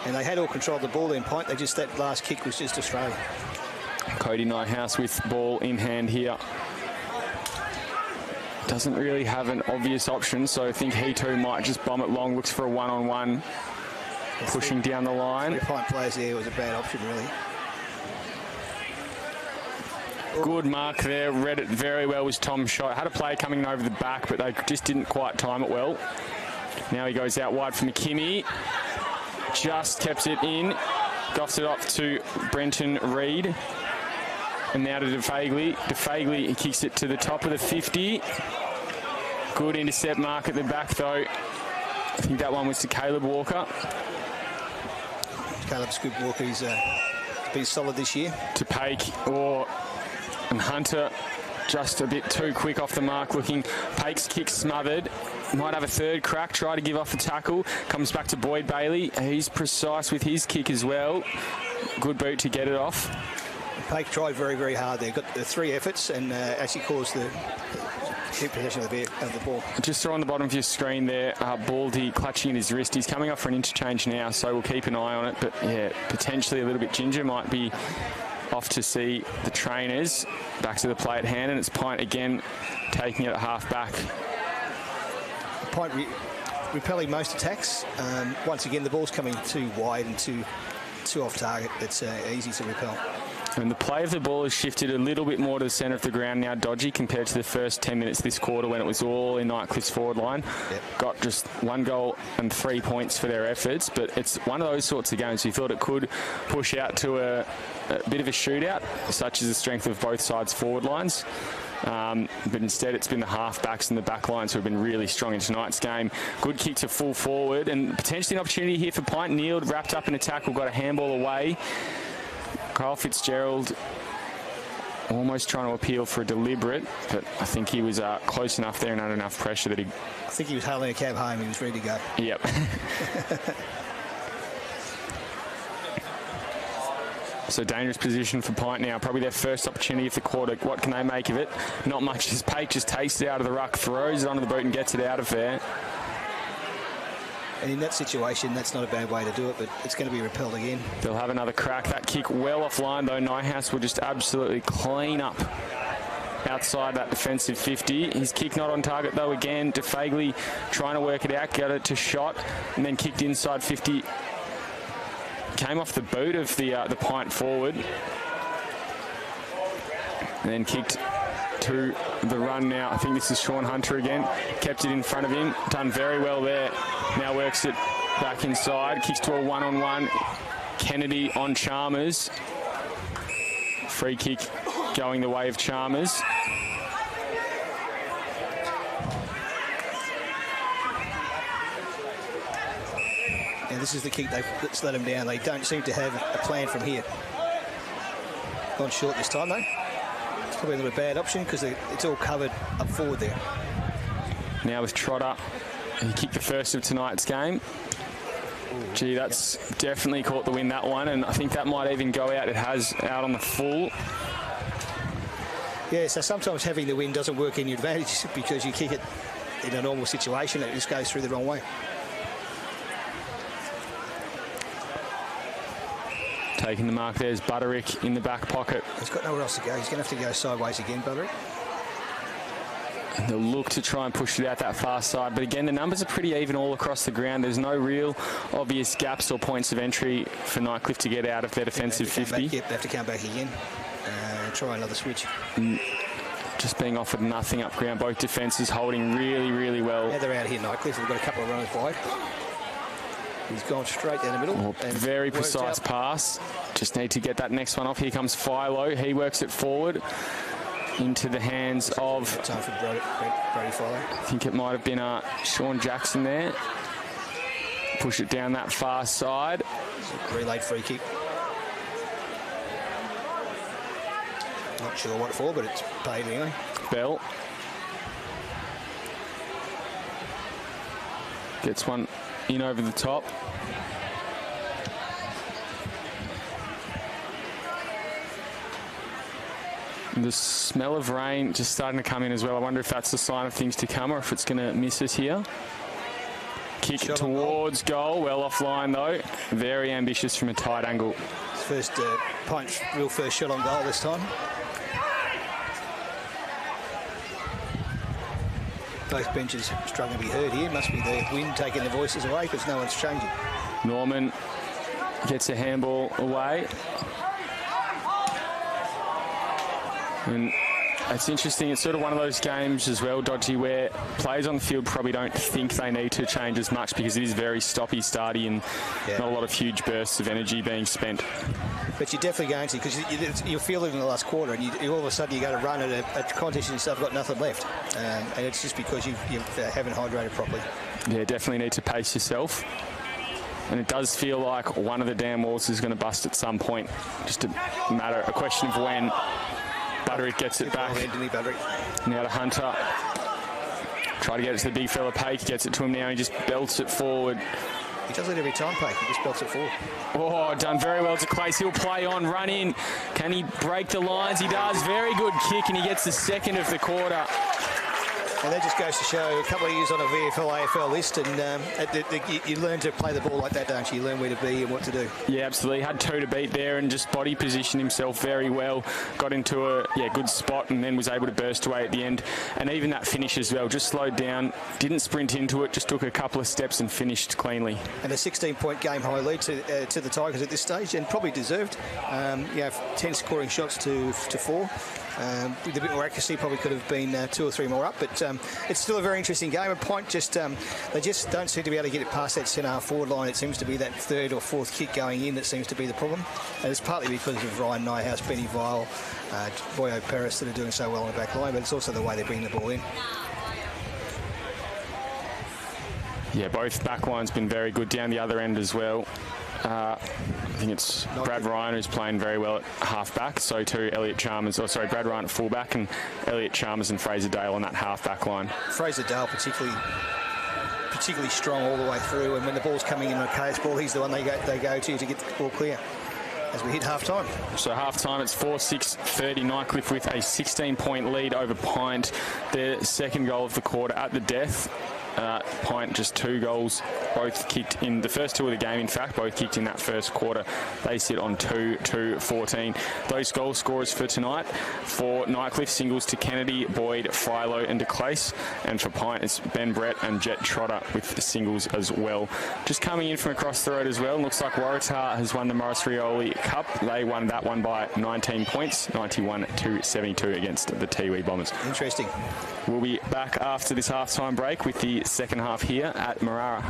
B: And they had all control of the ball then, Pint. That last kick was just Australia.
A: Cody Nighthouse with ball in hand here. Doesn't really have an obvious option, so I think he too might just bomb it long. Looks for a one-on-one. Pushing down the line.
B: 3 Pint players there was a bad option, really.
A: Good mark there. Read it very well was Tom Shot. Had a play coming over the back, but they just didn't quite time it well. Now he goes out wide for McKimmie. Just kept it in. Goffs it off to Brenton Reid. And now to DeFagley. DeFagley, he kicks it to the top of the 50. Good intercept mark at the back, though. I think that one was to Caleb Walker.
B: Caleb's good Walker. He's been solid this year.
A: To Paik and Hunter, just a bit too quick off the mark looking. Paik's kick smothered. Might have a third crack. Try to give off the tackle. Comes back to Boyd Bailey. He's precise with his kick as well. Good boot to get it off.
B: Paik tried very, very hard there. Got the 3 efforts and actually caused the keep possession of the ball.
A: Just saw on the bottom of your screen there, Baldy clutching at his wrist. He's coming up for an interchange now, so we'll keep an eye on it. But yeah, potentially a little bit ginger. Might be off to see the trainers. Back to the play at hand, and it's Pint again taking it at half back.
B: Pint repelling most attacks. Once again, the ball's coming too wide and too off target. It's easy to repel.
A: And the play of the ball has shifted a little bit more to the centre of the ground now, Dodgy, compared to the first 10 minutes this quarter when it was all in Nightcliff's forward line. Yep. Got just 1 goal and 3 points for their efforts, but it's one of those sorts of games you thought it could push out to a bit of a shootout, such as the strength of both sides' forward lines. But instead it's been the half-backs and the back lines who have been really strong in tonight's game. Good kick to full forward, and potentially an opportunity here for Pint. Kneeled, wrapped up in a tackle, got a handball away. Kyle Fitzgerald almost trying to appeal for a deliberate, but I think he was close enough there and under enough pressure that he...
B: I think he was hailing a cab home. He was ready to go.
A: Yep. So dangerous position for Pint now. Probably their first opportunity of the quarter. What can they make of it? Not much as Paik just takes it out of the ruck, throws it onto the boot and gets it out of there.
B: And in that situation, that's not a bad way to do it, but it's going to be repelled again.
A: They'll have another crack. That kick well offline, though. Nighthouse will just absolutely clean up outside that defensive 50. His kick not on target, though, again. DeFagley trying to work it out, got it to Shot, and then kicked inside 50. Came off the boot of the Pint forward. And then kicked to the run now. I think this is Sean Hunter again. Kept it in front of him. Done very well there. Now works it back inside. Kicks to a one-on-one. Kennedy on Chalmers. Free kick going the way of Chalmers.
B: And this is the kick that's let them down. They don't seem to have a plan from here. Gone short this time, though. It's probably a little bad option because it's all covered up forward there.
A: Now with Trotter. He kicked the first of tonight's game. Gee, that's definitely caught the wind, that one, and I think that might even go out. It has out on the full.
B: Yeah, so sometimes having the wind doesn't work in your advantage because you kick it in a normal situation, it just goes through the wrong way.
A: Taking the mark there is Butterick in the back pocket.
B: He's got nowhere else to go. He's going to have to go sideways again, Butterick.
A: And they'll look to try and push it out that far side. But again, the numbers are pretty even all across the ground. There's no real obvious gaps or points of entry for Nightcliff to get out of their defensive 50.
B: They have to come back again. Try another switch.
A: Just being offered nothing up ground. Both defences holding really, really well.
B: Now they're out here, Nightcliff. We've got a couple of runners wide. He's gone straight down the middle.
A: Very precise pass. Just need to get that next one off. Here comes Philo. He works it forward into the hands of...
B: Time for Brody Philo.
A: I think it might have been Sean Jackson there. Push it down that far side.
B: Relayed free kick. Not sure what for, but it's paid anyway.
A: Bell. Gets one in over the top. The smell of rain just starting to come in as well. I wonder if that's a sign of things to come or if it's going to miss us here. Kick it towards goal. Well offline though. Very ambitious from a tight angle.
B: First punch, real first shot on goal this time. Both benches struggling to be heard here. Must be the wind taking the voices away because no one's changing.
A: Norman gets a handball away. And it's interesting. It's sort of one of those games as well, Dodgy, where players on the field probably don't think they need to change as much because it is very stoppy-starty and not a lot of huge bursts of energy being spent.
B: But you're definitely going to, because you feel it in the last quarter, and you all of a sudden you go to run at a contest and stuff, got nothing left, and it's just because you haven't hydrated properly.
A: Yeah, definitely need to pace yourself. And it does feel like one of the damn walls is going to bust at some point. Just a question of when. Butterick gets it back. Now to Hunter. Try to get it to the big fella, Pake. Gets it to him now. He just belts it forward.
B: He does it every time, Pake. He just belts it forward.
A: Oh, done very well to Clace. He'll play on, run in. Can he break the lines? He does. Very good kick, and he gets the second of the quarter.
B: And that just goes to show a couple of years on a VFL, AFL list, and you learn to play the ball like that, don't you? You learn where to be and what to do. Yeah,
A: absolutely. Had two to beat there and just body positioned himself very well. Got into a good spot and then was able to burst away at the end. And even that finish as well, just slowed down, didn't sprint into it, just took a couple of steps and finished cleanly.
B: And a 16-point game high lead to the Tigers at this stage, and probably deserved. 10 scoring shots to 4. With a bit more accuracy, probably could have been 2 or 3 more up, but it's still a very interesting game. A point they just don't seem to be able to get it past that centre forward line. It seems to be that third or fourth kick going in that seems to be the problem, and it's partly because of Ryan Nyhouse, Benny Vile, Boyo Paris that are doing so well on the back line, but it's also the way they bring the ball in.
A: Yeah, both back lines been very good down the other end as well. I think it's Brad Ryan who's playing very well at half-back, so too Brad Ryan at full-back and Elliot Chalmers and Fraser Dale on that half-back line.
B: Fraser Dale particularly strong all the way through, and when the ball's coming in on a KS ball, he's the one they go to get the ball clear as we hit half-time.
A: So half-time, it's 4-6-30, Nightcliff with a 16-point lead over PINT. Their second goal of the quarter at the death. PINT just 2 goals, both kicked in the first 2 of the game, in fact, both kicked in that first quarter. They sit on 2-14. Those goal scorers for tonight, for Nightcliff, singles to Kennedy, Boyd, Philo and de Clace, and for PINT it's Ben Brett and Jet Trotter with singles as well. Just coming in from across the road as well, looks like Waratah has won the Morris Rioli Cup. They won that one by 19 points, 91-72 against the Tiwi Bombers.
B: Interesting.
A: We'll be back after this half-time break with the second half here at Marara.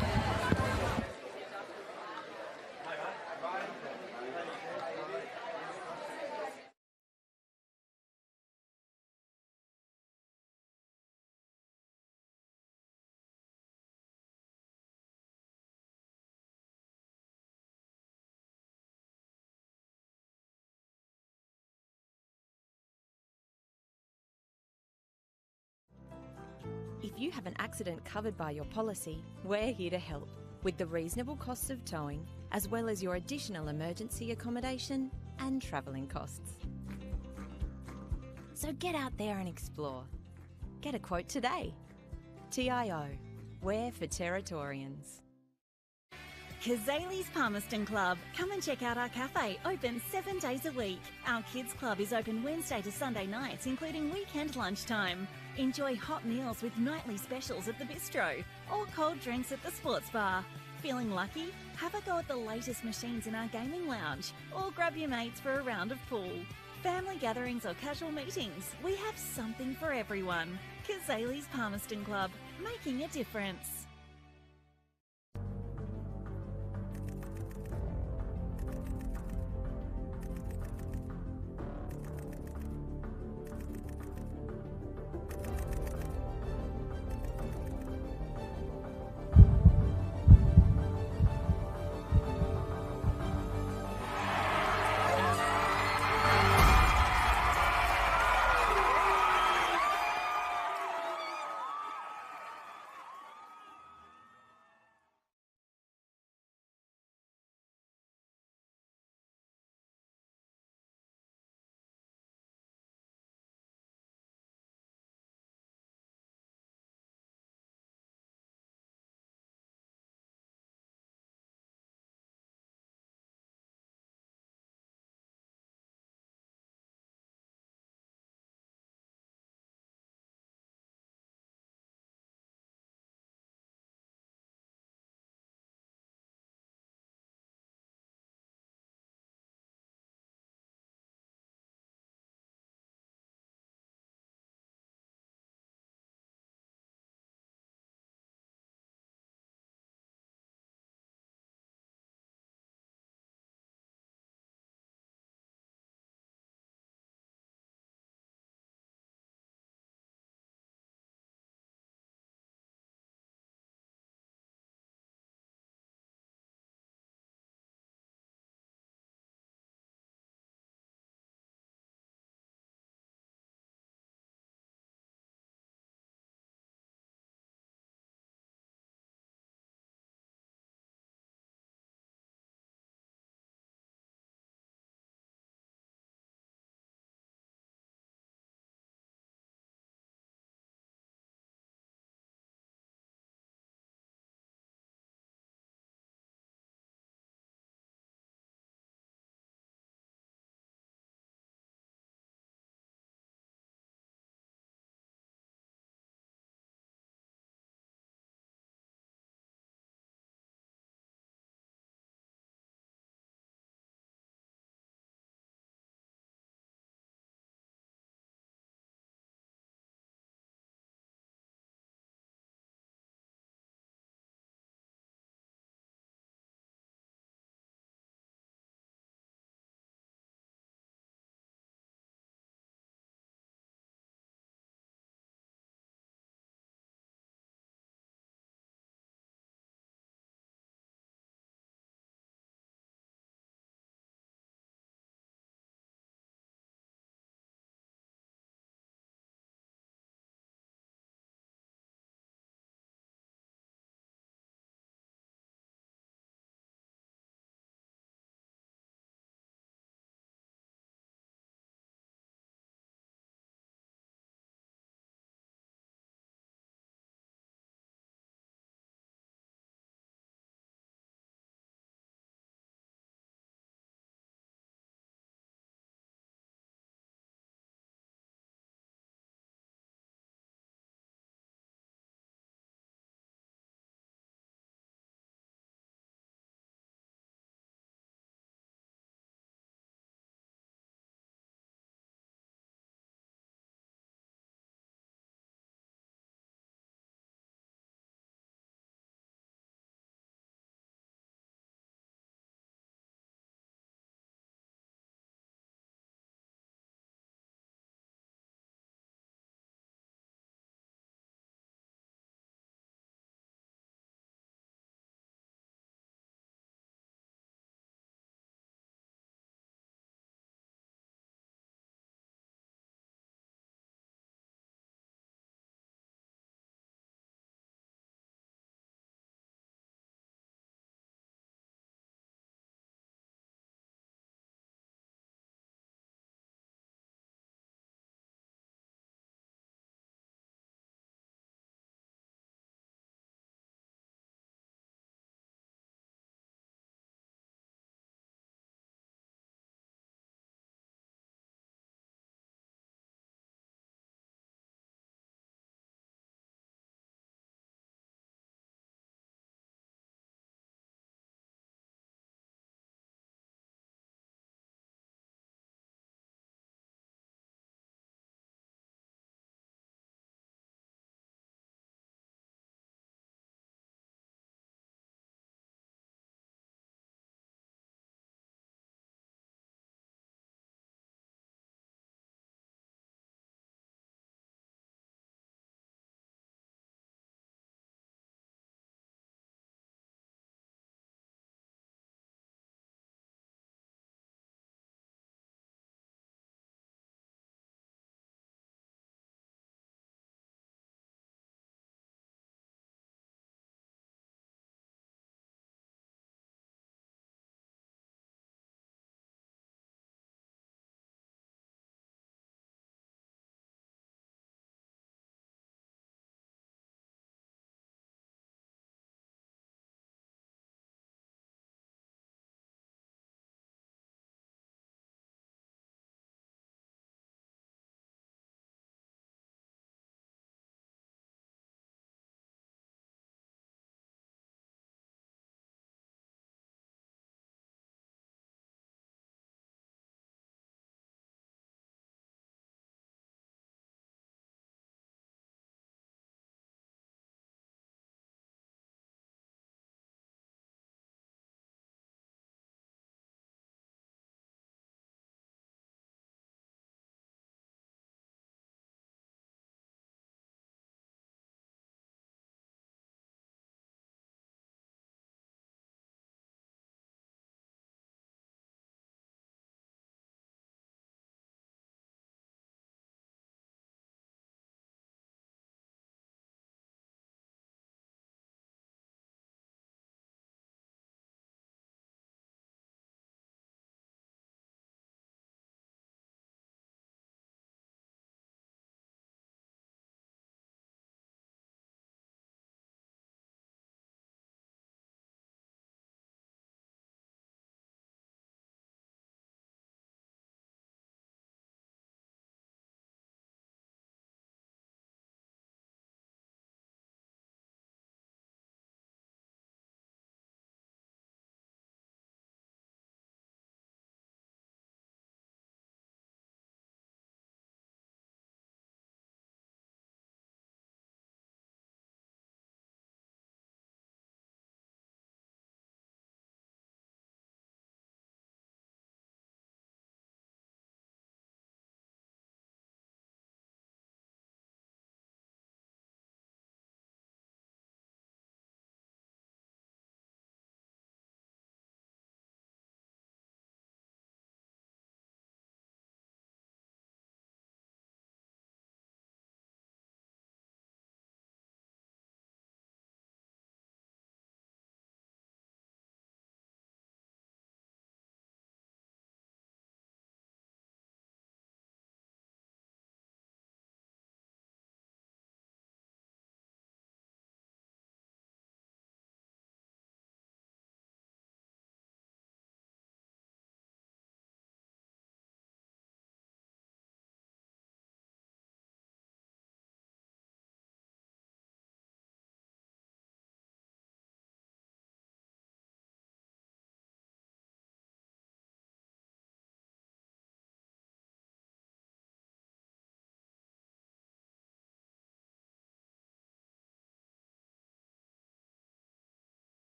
C: If you have an accident covered by your policy, we're here to help with the reasonable costs of towing, as well as your additional emergency accommodation and travelling costs. So get out there and explore. Get a quote today. TIO, we're for Territorians.
D: Kazali's Palmerston Club. Come and check out our cafe, open 7 days a week. Our kids club is open Wednesday to Sunday nights, including weekend lunchtime. Enjoy hot meals with nightly specials at the bistro or cold drinks at the sports bar. Feeling lucky? Have a go at the latest machines in our gaming lounge or grab your mates for a round of pool. Family gatherings or casual meetings, we have something for everyone. Kazali's Palmerston Club, making a difference.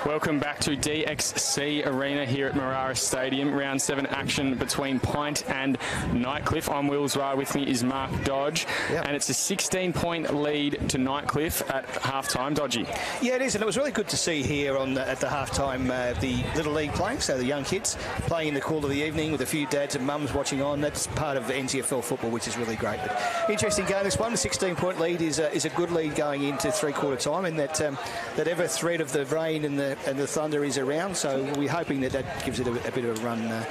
A: Welcome back to DXC Arena here at Marara Stadium. Round 7 action between PINT and Nightcliff. I'm Will Zwar, with me is Mark Dodge.
B: Yep.
A: And it's a 16-point lead to Nightcliff at half-time. Dodgy.
B: Yeah, it is, and it was really good to see here at the half-time the Little League playing, so the young kids playing in the cool of the evening with a few dads and mums watching on. That's part of NTFL football, which is really great. But interesting game, this one. The 16-point lead is a good lead going into three-quarter time, and that ever threat of the rain and the thunder is around, so we're hoping that gives it a bit of a run,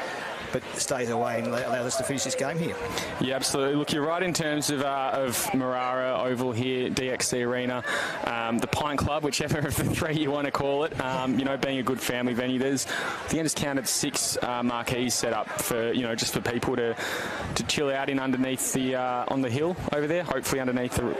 B: but stays away and allows us to finish this game here.
A: Yeah, absolutely. Look, you're right in terms of Marara Oval here, DXC Arena, the Pint Club, whichever of the three you want to call it. Being a good family venue. I think I just counted 6 marquees set up for just for people to chill out in underneath the on the hill over there. Hopefully underneath or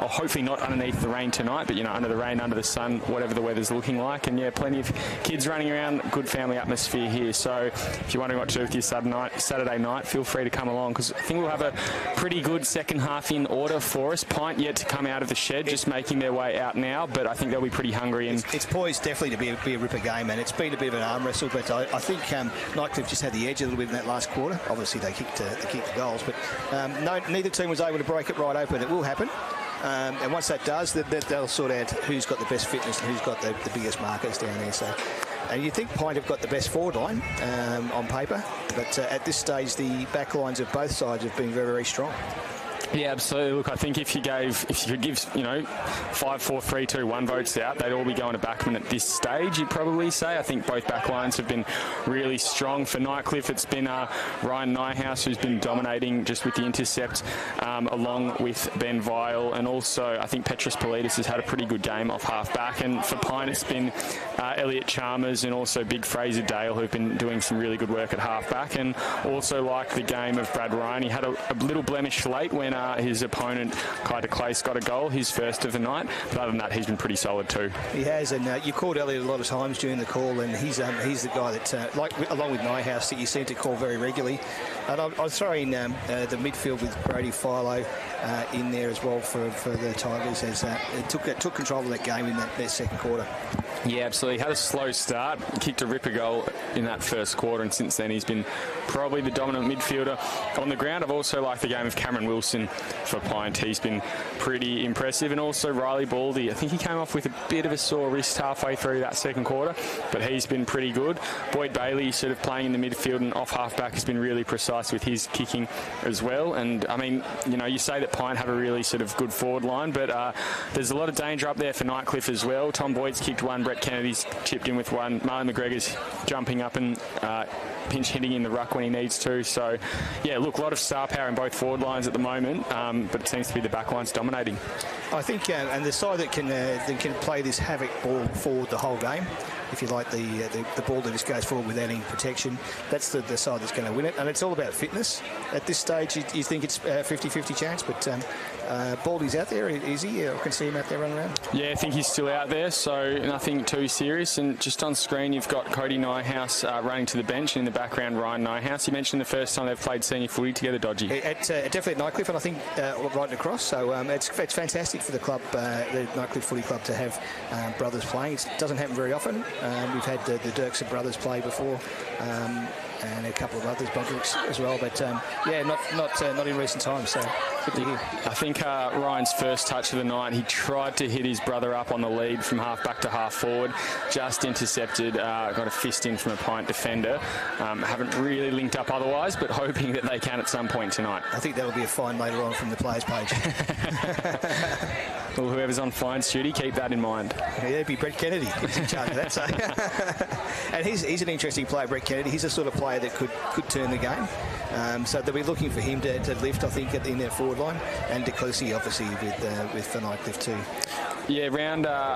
A: hopefully not underneath the rain tonight, but under the rain, under the sun, whatever the weather's looking like. And yeah, plenty of kids running around. Good family atmosphere here. So if you're wondering what to do with your Saturday night, feel free to come along, because I think we'll have a pretty good second half in order for us. Pint yet to come out of the shed, just making their way out now, but I think they'll be pretty hungry. And
B: it's poised definitely to be a ripper game, and it's been a bit of an arm wrestle, but I think Nightcliff just had the edge a little bit in that last quarter. Obviously they kicked the goals, but neither team was able to break it right open. It will happen. And once that does, they'll sort out who's got the best fitness and who's got the biggest markers down there. So, and you think Pint have got the best forward line on paper, but at this stage, the back lines of both sides have been very, very strong.
A: Yeah, absolutely. Look, I think if you could give 5, 4, 3, 2, 1 votes out, they'd all be going to backman at this stage, you'd probably say. I think both back lines have been really strong. For Nightcliff, it's been Ryan Nyhouse who's been dominating just with the intercept, along with Ben Vile, and also I think Petros Politis has had a pretty good game off half-back. And for Pine, it's been Elliot Chalmers and also Big Fraser Dale who've been doing some really good work at half-back. And also like the game of Brad Ryan, he had a little blemish late when his opponent, Kai de Clace, got a goal, his first of the night. But other than that, he's been pretty solid too. He
B: has, and you called Elliot a lot of times during the call, and he's the guy that, along with Nyhouse, that you seem to call very regularly. And I'll throw in the midfield with Brody Philo in there as well for the Tigers, as it took control of that game in that second quarter.
A: Yeah, absolutely. Had a slow start, kicked a ripper goal in that first quarter, and since then he's been probably the dominant midfielder on the ground. I've also liked the game of Cameron Wilson for Pint. He's been pretty impressive. And also Riley Baldy. I think he came off with a bit of a sore wrist halfway through that second quarter, but he's been pretty good. Boyd Bailey sort of playing in the midfield and off half-back has been really precise with his kicking as well. And, I mean, you say that Pint have a really sort of good forward line, but there's a lot of danger up there for Nightcliff as well. Tom Boyd's kicked one, Brett Kennedy's chipped in with one, Marlon McGregor's jumping up and pinch hitting in the ruck when he needs to. So, yeah, look, a lot of star power in both forward lines at the moment, but it seems to be the back lines dominating.
B: I think, and the side that can play this havoc ball forward the whole game, if you like, the ball that just goes forward without any protection, that's the side that's going to win it. And it's all about fitness. At this stage, you think it's a 50-50 chance, but Baldy's out there, is he? I can see him out there running around.
A: Yeah, I think he's still out there, so nothing too serious. And just on screen, you've got Cody Nyhouse running to the bench, and in the background, Ryan Nyhouse. You mentioned the first time they've played senior footy together, Dodgy.
B: Definitely at Nightcliff, and I think right across. So it's fantastic for the club, the Nightcliff Footy Club, to have brothers playing. It doesn't happen very often. We've had the Dirksen brothers play before, and a couple of others, Broderick's as well. But yeah, not in recent times. So good to hear.
A: I think Ryan's first touch of the night, he tried to hit his brother up on the lead from half back to half forward, just intercepted, got a fist in from a Pint defender. Haven't really linked up otherwise, but hoping that they can at some point tonight.
B: I think that'll be a fine later on from the players page.
A: Well, whoever's on fines duty, keep that in mind.
B: Yeah, it'd be Brett Kennedy who's in charge of that. So. And he's an interesting player, Brett Kennedy. He's the sort of player that could turn the game. So they'll be looking for him to lift, I think, in their forward line. And De Clousey, obviously, with Nightcliff too.
A: Yeah,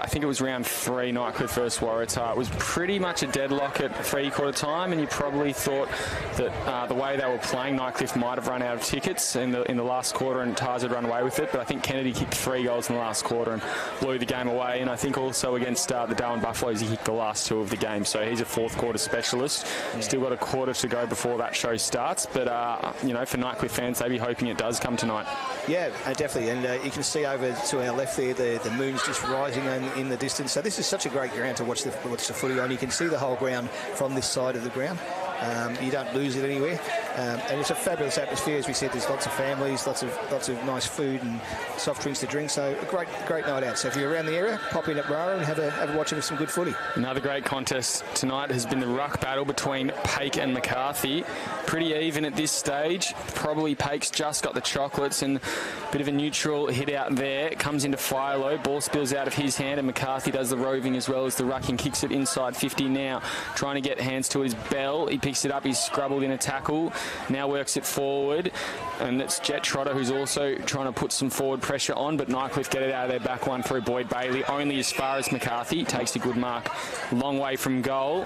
A: I think it was round 3, Nightcliff versus Waratah. It was pretty much a deadlock at three-quarter time, and you probably thought that the way they were playing, Nightcliff might have run out of tickets in the last quarter and Tars had run away with it. But I think Kennedy kicked 3 goals in the last quarter and blew the game away. And I think also against the Darwin Buffaloes, he kicked the last 2 of the game. So he's a fourth-quarter specialist. Yeah. Still got a quarter to go before that show starts. But, for Nightcliff fans, they'd be hoping it does come tonight.
B: Yeah, definitely. And you can see over to our left there the moon moon's just rising in the distance. So this is such a great ground to watch the footy on. You can see the whole ground from this side of the ground. You don't lose it anywhere, and it's a fabulous atmosphere. As we said, there's lots of families, lots of nice food and soft drinks to drink. So a great night out. So if you're around the area, pop in at Brara and have a watch of some good footy.
A: Another great contest tonight has been the ruck battle between Paik and McCarthy. Pretty even at this stage. Probably Paik's just got the chocolates, and a bit of a neutral hit out there. It comes into Philo. Ball spills out of his hand, and McCarthy does the roving as well as the rucking. Kicks it inside 50 now. Trying to get hands to his Bell. He picks it up. He's scrabbled in a tackle. Now works it forward. And it's Jet Trotter who's also trying to put some forward pressure on, but Nightcliff get it out of their back one through Boyd Bailey. Only as far as McCarthy. Takes a good mark. Long way from goal.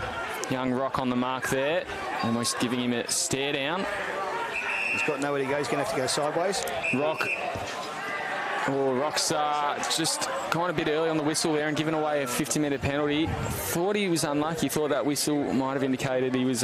A: Young Rock on the mark there. Almost giving him a stare down.
B: He's got nowhere to go. He's going to have to go sideways.
A: Rock's just gone a bit early on the whistle there and given away a 50-metre penalty. Thought he was unlucky. Thought that whistle might have indicated he was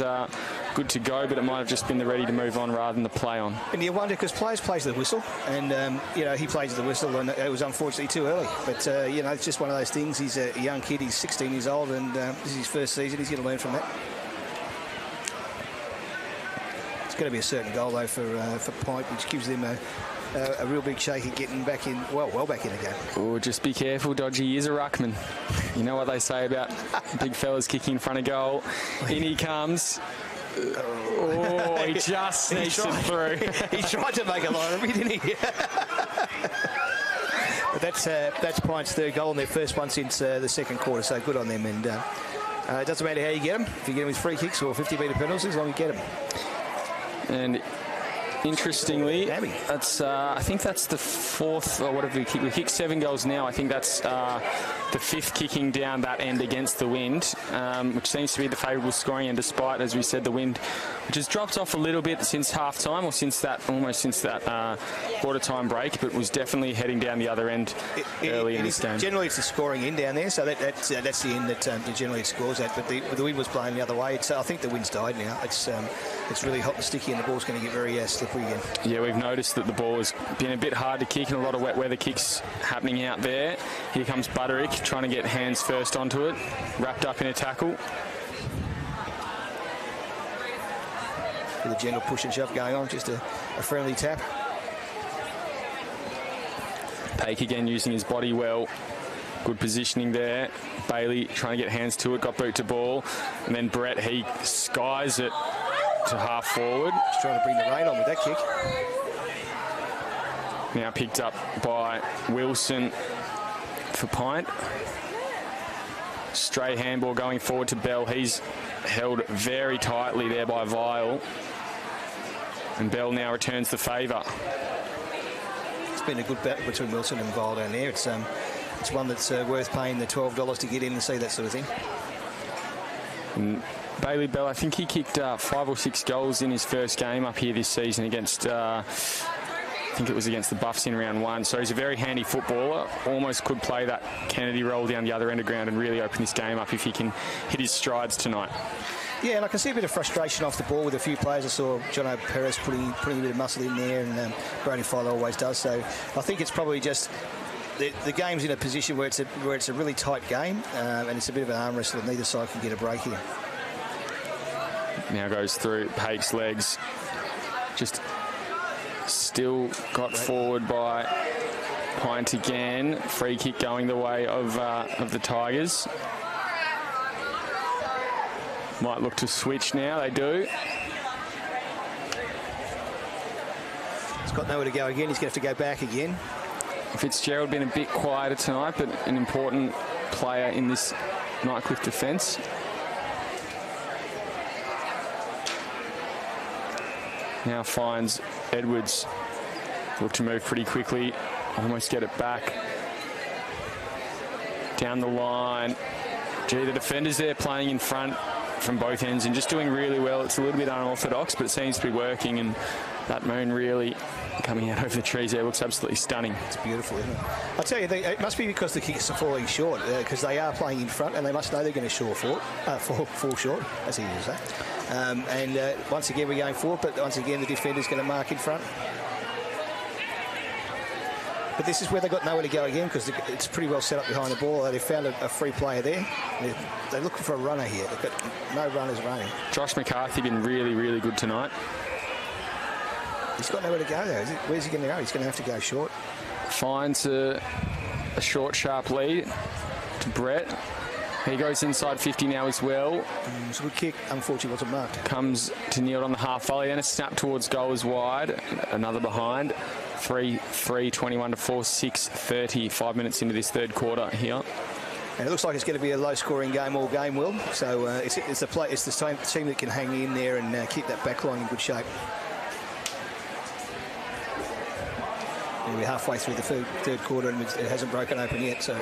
A: good to go, but it might have just been the ready to move on rather than the play on.
B: And you wonder, because players plays the whistle, and he plays the whistle, and it was unfortunately too early. But it's just one of those things. He's a young kid. He's 16 years old, and this is his first season. He's going to learn from that. It's going to be a certain goal though for PINT, which gives them a real big shake at getting back in, well back in again.
A: Oh, just be careful, Dodgy is a ruckman. You know what they say about big fellas kicking in front of goal. In he comes. Oh, he just sneaks it through.
B: He tried to make a line of me, didn't he? But that's PINT's third goal and their first one since the second quarter, so good on them. And it doesn't matter how you get them, if you get them with free kicks or 50-metre penalties, as long as you get them.
A: And interestingly, that's I think that's the fourth, or whatever we kick. We kicked 7 goals now. I think that's the 5th kicking down that end against the wind, which seems to be the favourable scoring end, despite, as we said, the wind, which has dropped off a little bit since half-time, or almost since that quarter-time break, but was definitely heading down the other end early in this game.
B: Generally, it's the scoring end down there, so that's the end that generally it scores at, but the wind was blowing the other way. I think the wind's died now. It's really hot and sticky, and the ball's going to get very slippery again.
A: Yeah, we've noticed that the ball has been a bit hard to kick, and a lot of wet weather kicks happening out there. Here comes Butterick trying to get hands first onto it, wrapped up in a tackle.
B: With a gentle push and shove going on, just a friendly tap.
A: Paik again using his body well. Good positioning there. Bailey trying to get hands to it, got boot to ball, and then Brett, he skies it to half forward.
B: Just trying to bring the rain on with that kick.
A: Now picked up by Wilson for PINT. Stray handball going forward to Bell. He's held very tightly there by Vile. And Bell now returns the favour.
B: It's been a good battle between Wilson and Vile down there. It's one that's worth paying the $12 to get in and see that sort of thing.
A: And Bailey Bell, I think he kicked 5 or 6 goals in his first game up here this season against, I think it was against the Buffs in round 1. So he's a very handy footballer. Almost could play that Kennedy role down the other end of ground and really open this game up if he can hit his strides tonight.
B: Yeah, and I can see a bit of frustration off the ball with a few players. I saw Jono Perez putting a bit of muscle in there, and Brody Fowler always does. So I think it's probably just the game's in a position where it's a really tight game, and it's a bit of an arm wrestle, and neither side can get a break here.
A: Now goes through Paik's legs. Just still got forward by PINT again. Free kick going the way of the Tigers. Might look to switch now. They do.
B: He's got nowhere to go again. He's going to have to go back again.
A: Fitzgerald been a bit quieter tonight, but an important player in this Nightcliff defence. Now finds Edwards. Look to move pretty quickly. Almost get it back. Down the line. Gee, the defenders there playing in front from both ends and just doing really well. It's a little bit unorthodox, but it seems to be working, and that moon really coming out over the trees there looks absolutely stunning.
B: It's beautiful, isn't it? I tell you, it must be because the kicks are falling short, because they are playing in front and they must know they're going to fall short, as he would say. And once again, we're going forward, but once again, the defender's going to mark in front. But this is where they got nowhere to go again, because it's pretty well set up behind the ball. They found a free player there. They're looking for a runner here. They've got no runners running.
A: Josh McCarthy been really, really good tonight.
B: He's got nowhere to go, though. Where's he going to go? He's going to have to go short.
A: Finds a short, sharp lead to Brett. He goes inside 50 now as well.
B: It's a good kick. Unfortunately, wasn't marked.
A: Comes to Neil on the half volley, and a snap towards goal is wide. Another behind. 3, 21 to 4, 6, 30. 5 minutes into this third quarter here.
B: And it looks like it's going to be a low-scoring game all game, Will. So it's the same team that can hang in there and keep that back line in good shape. And we're halfway through the third quarter, and it hasn't broken open yet, so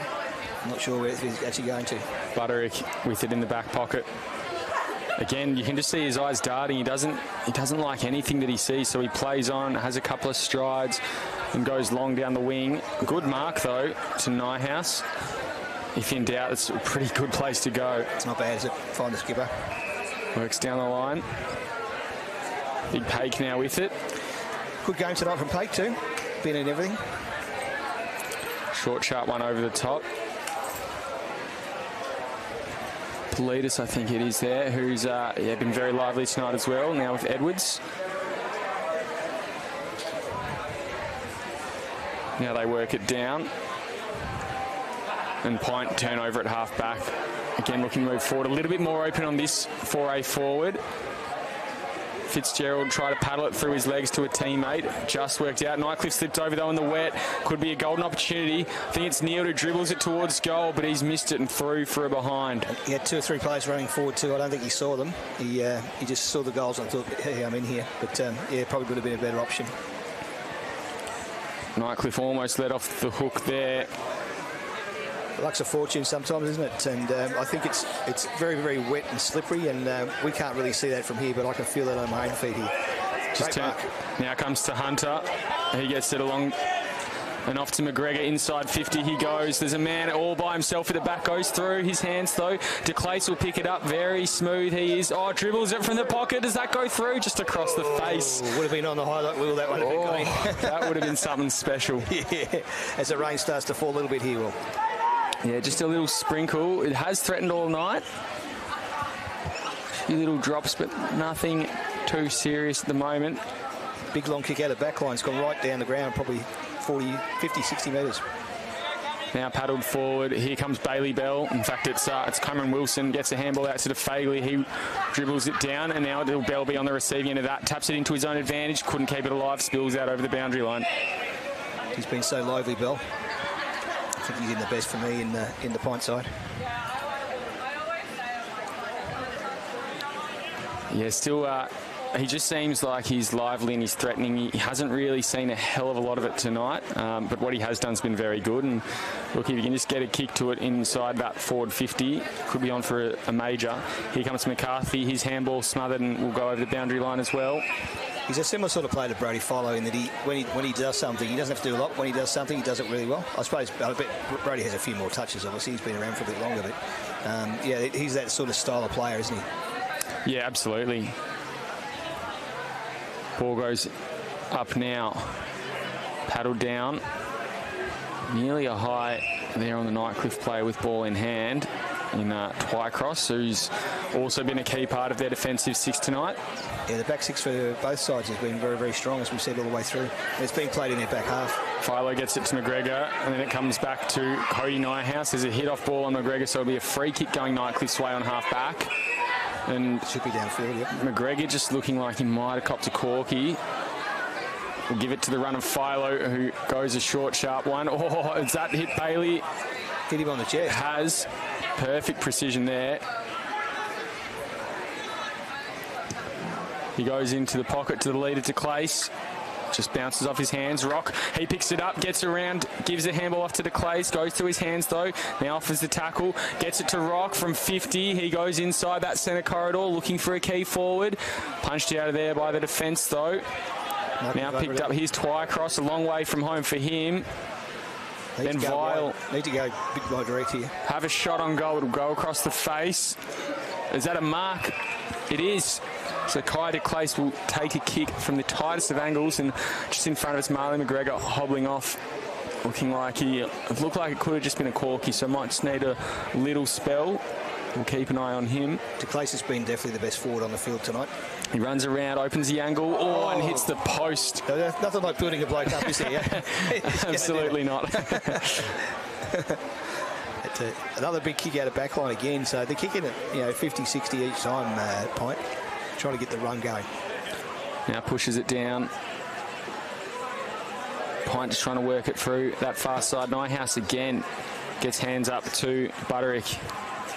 B: I'm not sure where it's actually going to.
A: Butterick with it in the back pocket. Again, you can just see his eyes darting. He doesn't like anything that he sees, so he plays on, has a couple of strides, and goes long down the wing. Good mark, though, to Nyhouse. If in doubt, it's a pretty good place to go.
B: It's not bad, is it? Find the skipper.
A: Works down the line. Big Paik now with it.
B: Good game tonight from Paik, too. Been in everything.
A: Short, sharp one over the top. Politis, I think it is there, who's been very lively tonight as well, now with Edwards. Now they work it down. And Pint turnover at half back. Again, looking to move forward. A little bit more open on this foray forward. Fitzgerald tried to paddle it through his legs to a teammate. Just worked out. Nightcliff slipped over, though, in the wet. Could be a golden opportunity. I think it's Neil who dribbles it towards goal, but he's missed it and through for a behind.
B: He had 2 or 3 players running forward, too. I don't think he saw them. He just saw the goals and thought, hey, I'm in here. But, probably would have been a better option.
A: Nightcliff almost let off the hook there.
B: Luck's a fortune sometimes, isn't it? And I think it's very, very wet and slippery, and we can't really see that from here, but I can feel that on my own feet here.
A: Now comes to Hunter. He gets it along and off to McGregor. Inside 50 he goes. There's a man all by himself at the back. Goes through his hands, though. DeClace will pick it up. Very smooth he is. Oh, dribbles it from the pocket. Does that go through? Just across the face.
B: Would have been on the highlight wheel, that one.
A: That would have been something special.
B: Yeah, as the rain starts to fall a little bit here, Will.
A: Yeah, just a little sprinkle. It has threatened all night. A few little drops, but nothing too serious at the moment.
B: Big long kick out of back line. It's gone right down the ground, probably 40, 50, 60 metres.
A: Now paddled forward. Here comes Bailey Bell. In fact, it's Cameron Wilson. Gets a handball out to DeFagley. He dribbles it down, and now it'll Bell be on the receiving end of that. Taps it into his own advantage. Couldn't keep it alive. Spills out over the boundary line.
B: He's been so lively, Bell. I think he's in the best for me in the Pint side.
A: Yeah, still, he just seems like he's lively and he's threatening. He hasn't really seen a hell of a lot of it tonight, but what he has done has been very good. And look, if you can just get a kick to it inside that forward 50, could be on for a major. Here comes McCarthy. His handball smothered and will go over the boundary line as well.
B: He's a similar sort of player to Brody Follow in that when he does something, he doesn't have to do a lot. When he does something, he does it really well. I bet Brody has a few more touches, obviously. He's been around for a bit longer, but he's that sort of style of player, isn't he?
A: Yeah, absolutely. Ball goes up now. Paddled down. Nearly a high there on the Nightcliff player with ball in hand in Twycross, who's also been a key part of their defensive 6 tonight.
B: Yeah, the back 6 for both sides has been very, very strong, as we've said all the way through. It's been played in their back half.
A: Philo gets it to McGregor, and then it comes back to Cody Nyhouse. There's a hit-off ball on McGregor, so it'll be a free kick going Nightcliff's way on half back. And
B: should be downfield, yep.
A: McGregor just looking like he might have copped a corky. We'll give it to the run of Philo, who goes a short, sharp one. Oh, has that hit Bailey?
B: Hit him on the chest.
A: Has. Perfect precision there. He goes into the pocket to the leader, to Clace. Just bounces off his hands. Rock, he picks it up, gets around, gives the handball off to the Clace, goes to his hands though, now offers the tackle, gets it to Rock from 50. He goes inside that centre corridor looking for a key forward. Punched out of there by the defence though. Now picked up his Twycross, a long way from home for him. Then Vile.
B: Need to go big wide direct here.
A: Have a shot on goal, it'll go across the face. Is that a mark? It is. So Kai de Clace will take a kick from the tightest of angles, and just in front of us, Marley McGregor hobbling off. looking like it looked like it could have just been a corky, so might just need a little spell. We'll keep an eye on him.
B: DeClace has been definitely the best forward on the field tonight.
A: He runs around, opens the angle, and hits the post.
B: Nothing like building a bloke up, is there? Yeah?
A: Absolutely not.
B: Another big kick out of backline again, so they're kicking it 50, 60 each time, Pint, trying to get the run going.
A: Now pushes it down. Pint just trying to work it through that far side. Nighthouse again gets hands up to Butterick.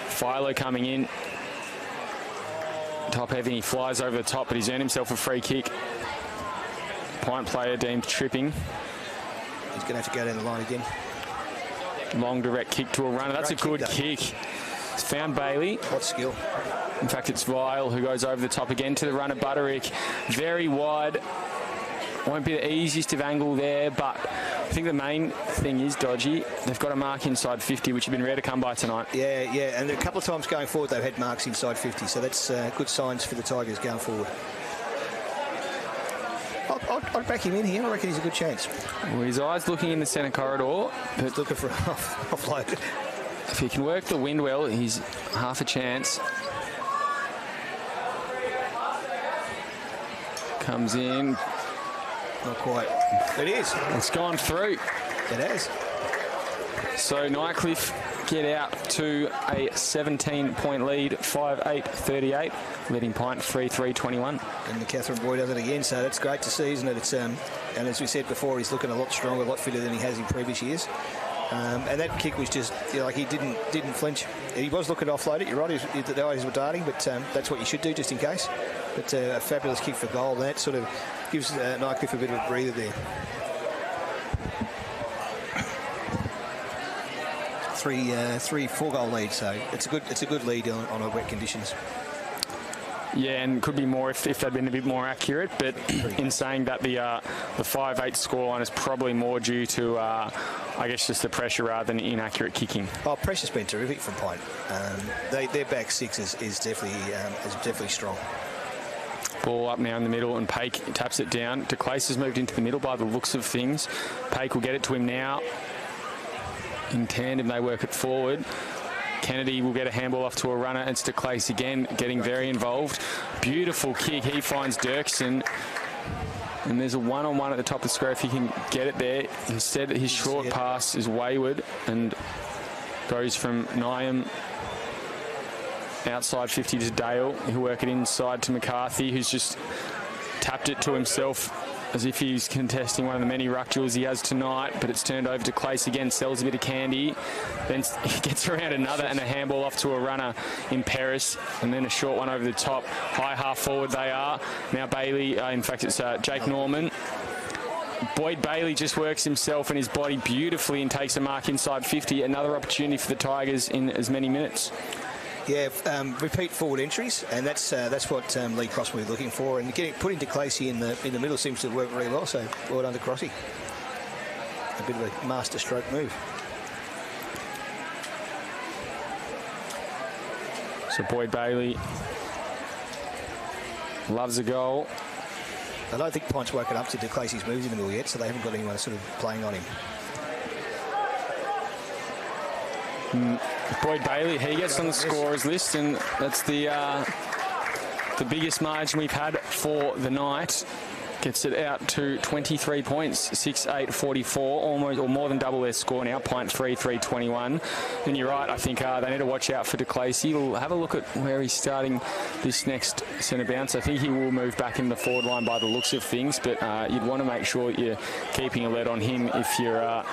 A: Philo coming in. Top heavy, he flies over the top, but he's earned himself a free kick. Pint player deemed tripping.
B: He's going to have to go down the line again.
A: Long direct kick to a runner. That's a good kick. It's found Bailey.
B: What skill.
A: In fact, it's Vile who goes over the top again to the runner, Butterick. Very wide. Won't be the easiest of angle there, but I think the main thing is dodgy. They've got a mark inside 50, which have been rare to come by tonight.
B: Yeah, and a couple of times going forward they've had marks inside 50, so that's good signs for the Tigers going forward. I'd back him in here. I reckon he's a good chance.
A: Well, his eye's looking in the centre corridor.
B: He's looking for offload.
A: If he can work the wind well, he's half a chance. Comes in.
B: Not quite. It is.
A: It's gone through.
B: It has.
A: So Nightcliff get out to a 17-point lead, 5-8-38, leading Pint 3-3-21.
B: And the Catherine Boy does it again, so that's great to see, isn't it? It's and as we said before, he's looking a lot stronger, a lot fitter than he has in previous years. And that kick was just like he didn't flinch. He was looking to offload it. You're right, the eyes were darting, but that's what you should do just in case. But a fabulous kick for goal. And that sort of gives Nightcliff a bit of a breather there. 4-goal lead, so it's a good lead on our wet conditions.
A: Yeah, and could be more if they'd been a bit more accurate. But in saying that, the 5-8 scoreline is probably more due to, I guess, just the pressure rather than inaccurate kicking.
B: Oh, pressure's been terrific from Pint. Their back six is definitely strong.
A: Ball up now in the middle, and Paik taps it down. DeClace has moved into the middle by the looks of things. Paik will get it to him now. In tandem, they work it forward. Kennedy will get a handball off to a runner. It's DeClace again, getting very involved. Beautiful kick. He finds Dirksen. And there's a one-on-one at the top of the square if he can get it there. Instead, his short pass is wayward and goes from Nyam outside 50 to Dale. He'll work it inside to McCarthy, who's just tapped it to himself as if he's contesting one of the many ruck duels he has tonight, but it's turned over to Clace again, sells a bit of candy, then he gets around another and a handball off to a runner in Paris, and then a short one over the top. High half forward they are. Now Bailey, in fact it's Jake Norman. Boyd Bailey just works himself and his body beautifully and takes a mark inside 50. Another opportunity for the Tigers in as many minutes.
B: Yeah, repeat forward entries, and that's what Lee Cross will be looking for. And putting DeClacy in the middle seems to work very well. So well done to Crossy. A bit of a master stroke move.
A: So Boyd Bailey loves a goal.
B: I don't think Pint's woken up to DeClacy's moves in the middle yet, so they haven't got anyone sort of playing on him.
A: Boyd Bailey, he gets on the scorers list, and that's the biggest margin we've had for the night. Gets it out to 23 points, 6-8-44, almost or more than double their score now. Pint 3-3-21. And you're right, I think they need to watch out for DeClacy. We'll have a look at where he's starting this next centre bounce. I think he will move back in the forward line by the looks of things, but you'd want to make sure that you're keeping a lid on him if you're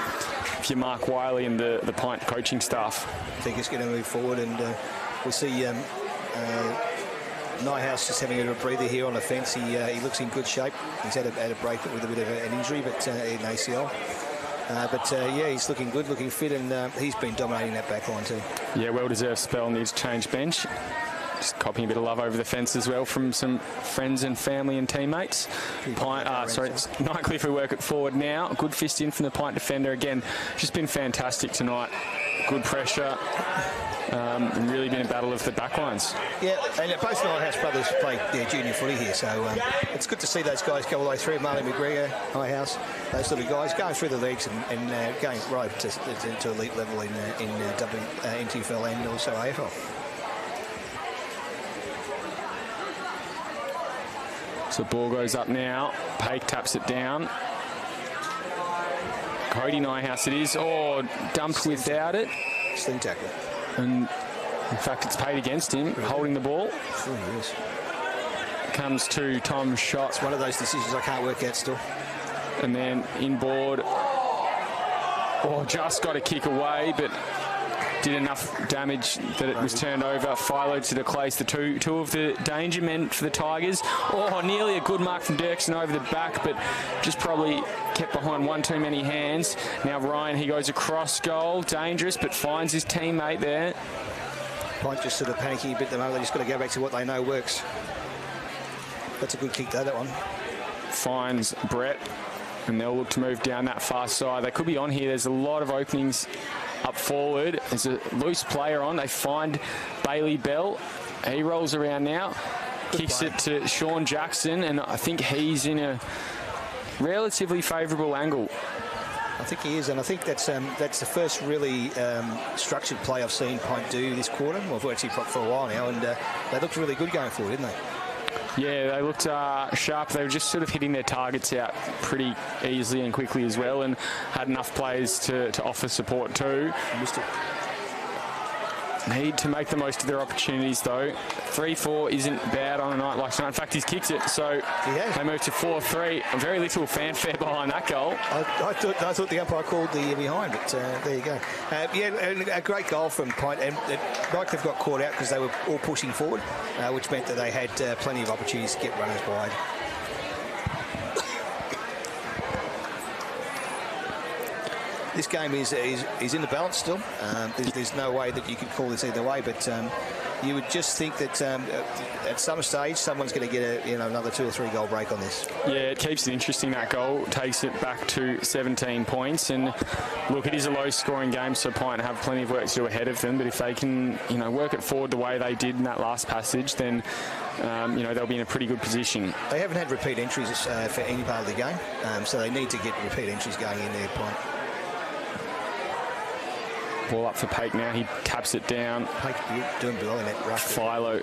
A: Mark Wiley and the Pint coaching staff.
B: I think he's going to move forward, and we'll see Nighthouse just having a breather here on the fence. He looks in good shape. He's had a break with a bit of an injury, but an ACL. Yeah, he's looking good, looking fit, and he's been dominating that back line too. Yeah,
A: well-deserved spell, needs to change bench. Just copying a bit of love over the fence as well from some friends and family and teammates. Nightcliff who work it forward now. Good fist in from the Pint defender again. Just been fantastic tonight. good pressure, and really been a battle of the backlines.
B: Yeah, and both Nighthouse brothers play junior footy here, so it's good to see those guys go all the way through. Marley McGregor, Nighthouse, those sort of guys going through the leagues and going right to elite level in NTFL and also AFL.
A: So ball goes up now. Paik taps it down. Cody Nighthouse it is. Oh, dumped without it.
B: Sling tackle.
A: And in fact, it's paid against him, holding the ball.
B: Sure he is.
A: Comes to Tom's shot.
B: It's one of those decisions I can't work out still.
A: And then inboard. Oh, just got a kick away, but did enough damage that it was turned over. Philo to declace the two of the danger men for the Tigers. Oh, nearly a good mark from Dirksen over the back, but just probably kept behind one too many hands. Now Ryan, he goes across goal. Dangerous, but finds his teammate there.
B: PINT just sort of panicking a bit at the moment. They just got to go back to what they know works. That's a good kick though, that one.
A: Finds Brett, and they'll look to move down that far side. They could be on here. There's a lot of openings up forward. There's a loose player on. They find Bailey Bell. He rolls around now. Kicks it to Sean Jackson, and I think he's in a relatively favourable angle.
B: I think he is, and I think that's the first really structured play I've seen PINT do this quarter. Well, actually for a while now, and they looked really good going forward, didn't they?
A: Yeah, they looked sharp. They were just sort of hitting their targets out pretty easily and quickly as well, and had enough players to offer support too.
B: Missed it.
A: Need to make the most of their opportunities though. 3-4 isn't bad on a night like tonight. In fact, he's kicked it, so they move to 4-3. Very little fanfare behind that goal.
B: I thought the umpire called the behind, but there you go. A great goal from PINT, and Nightcliff got caught out because they were all pushing forward, which meant that they had plenty of opportunities to get runners wide. This game is in the balance still. There's no way that you could call this either way, but you would just think that at some stage someone's going to get another 2 or 3 goal break on this.
A: Yeah, it keeps it interesting. That goal takes it back to 17 points, and look, it is a low-scoring game, so PINT have plenty of work to do ahead of them. But if they can, work it forward the way they did in that last passage, then they'll be in a pretty good position.
B: They haven't had repeat entries for any part of the game, so they need to get repeat entries going in there, PINT.
A: Ball up for Paik now. He taps it down.
B: Paik doing below in that rush.
A: Philo,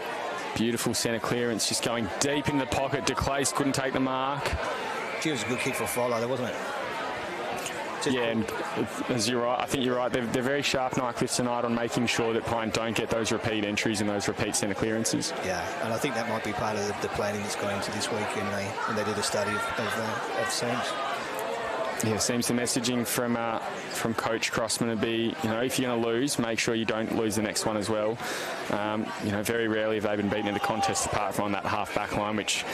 A: beautiful centre clearance, just going deep in the pocket. DeClace couldn't take the mark.
B: Gee, it was a good kick for Philo, though, wasn't it?
A: Yeah, and as you're right, I think you're right. They're very sharp, Nightcliff, tonight on making sure that PINT don't get those repeat entries and those repeat centre clearances.
B: Yeah, and I think that might be part of the planning that's gone into this week, and they did a study of seams.
A: Yeah, seems the messaging from Coach Crossman would be, if you're going to lose, make sure you don't lose the next one as well. Very rarely have they been beaten in the contest apart from on that half-back line, which,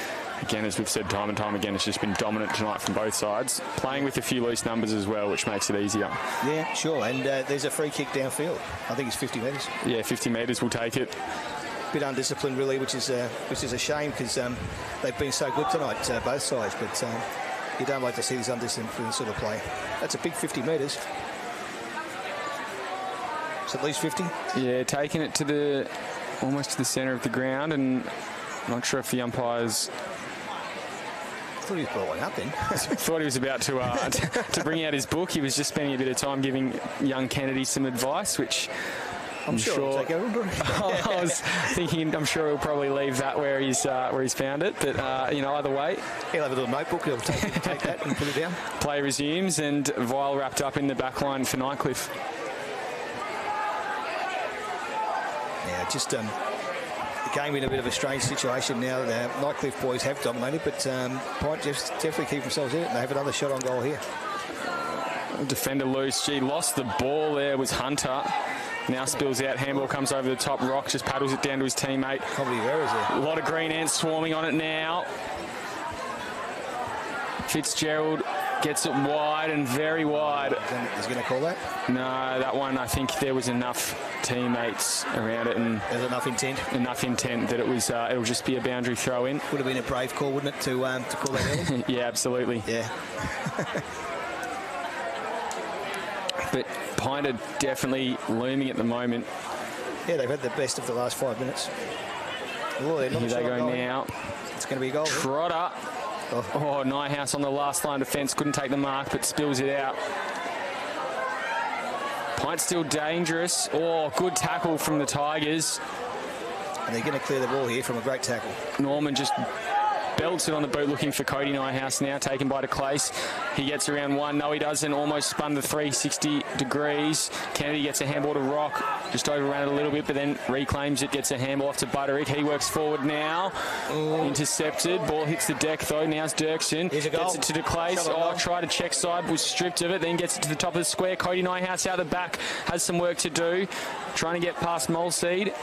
A: again, as we've said time and time again, has just been dominant tonight from both sides. Playing with a few loose numbers as well, which makes it easier.
B: Yeah, sure, and there's a free kick downfield. I think it's 50 metres.
A: Yeah, 50 metres will take it.
B: Bit undisciplined, really, which is a shame because they've been so good tonight, both sides, but... you don't like to see this undisciplined sort of play. That's a big 50 metres. It's at least 50.
A: Yeah, taking it to almost to the centre of the ground, and I'm not sure if the umpires...
B: I thought he was blowing up then.
A: Thought he was about to bring out his book. He was just spending a bit of time giving young Kennedy some advice, which... I'm sure I was thinking, I'm sure he'll probably leave that where he's found it. But, either way.
B: He'll have a little notebook. He'll take that and put it down.
A: Play resumes, and Vile wrapped up in the back line for Nightcliff.
B: Yeah, just the game in a bit of a strange situation now. The Nightcliff boys have dominated, but PINT just definitely keep themselves in it, and they have another shot on goal here.
A: Defender loose. Gee, lost the ball there was Hunter. Now spills out, handball comes over the top, Rock just paddles it down to his teammate. A lot of green ants swarming on it now. Fitzgerald gets it wide and very wide.
B: Is he going to call that?
A: No, that one, I think there was enough teammates around it. And
B: there's enough intent
A: that it was. It'll just be a boundary throw in.
B: Would have been a brave call, wouldn't it, to call that early?
A: Yeah, absolutely.
B: Yeah.
A: But Pint are definitely looming at the moment.
B: Yeah, they've had the best of the last 5 minutes. Oh, here
A: they go now.
B: It's going to be a goal.
A: Trotter. Oh, Nyhouse on the last line of defence. Couldn't take the mark, but spills it out. Pint still dangerous. Oh, good tackle from the Tigers.
B: And they're going to clear the ball here from a great tackle.
A: Norman just belts it on the boot, looking for Cody Nyhouse now, taken by DeClace. He gets around one. No, he doesn't. Almost spun the 360 degrees. Kennedy gets a handball to Rock. Just overran it a little bit, but then reclaims it. Gets a handball off to Butterick. He works forward now. Ooh. Intercepted. Ball hits the deck, though. Now's Dirksen.
B: Here's a goal.
A: Gets it to DeClace. Oh, tried to check side. Was stripped of it. Then gets it to the top of the square. Cody Nyhouse out the back. Has some work to do. Trying to get past Molseed.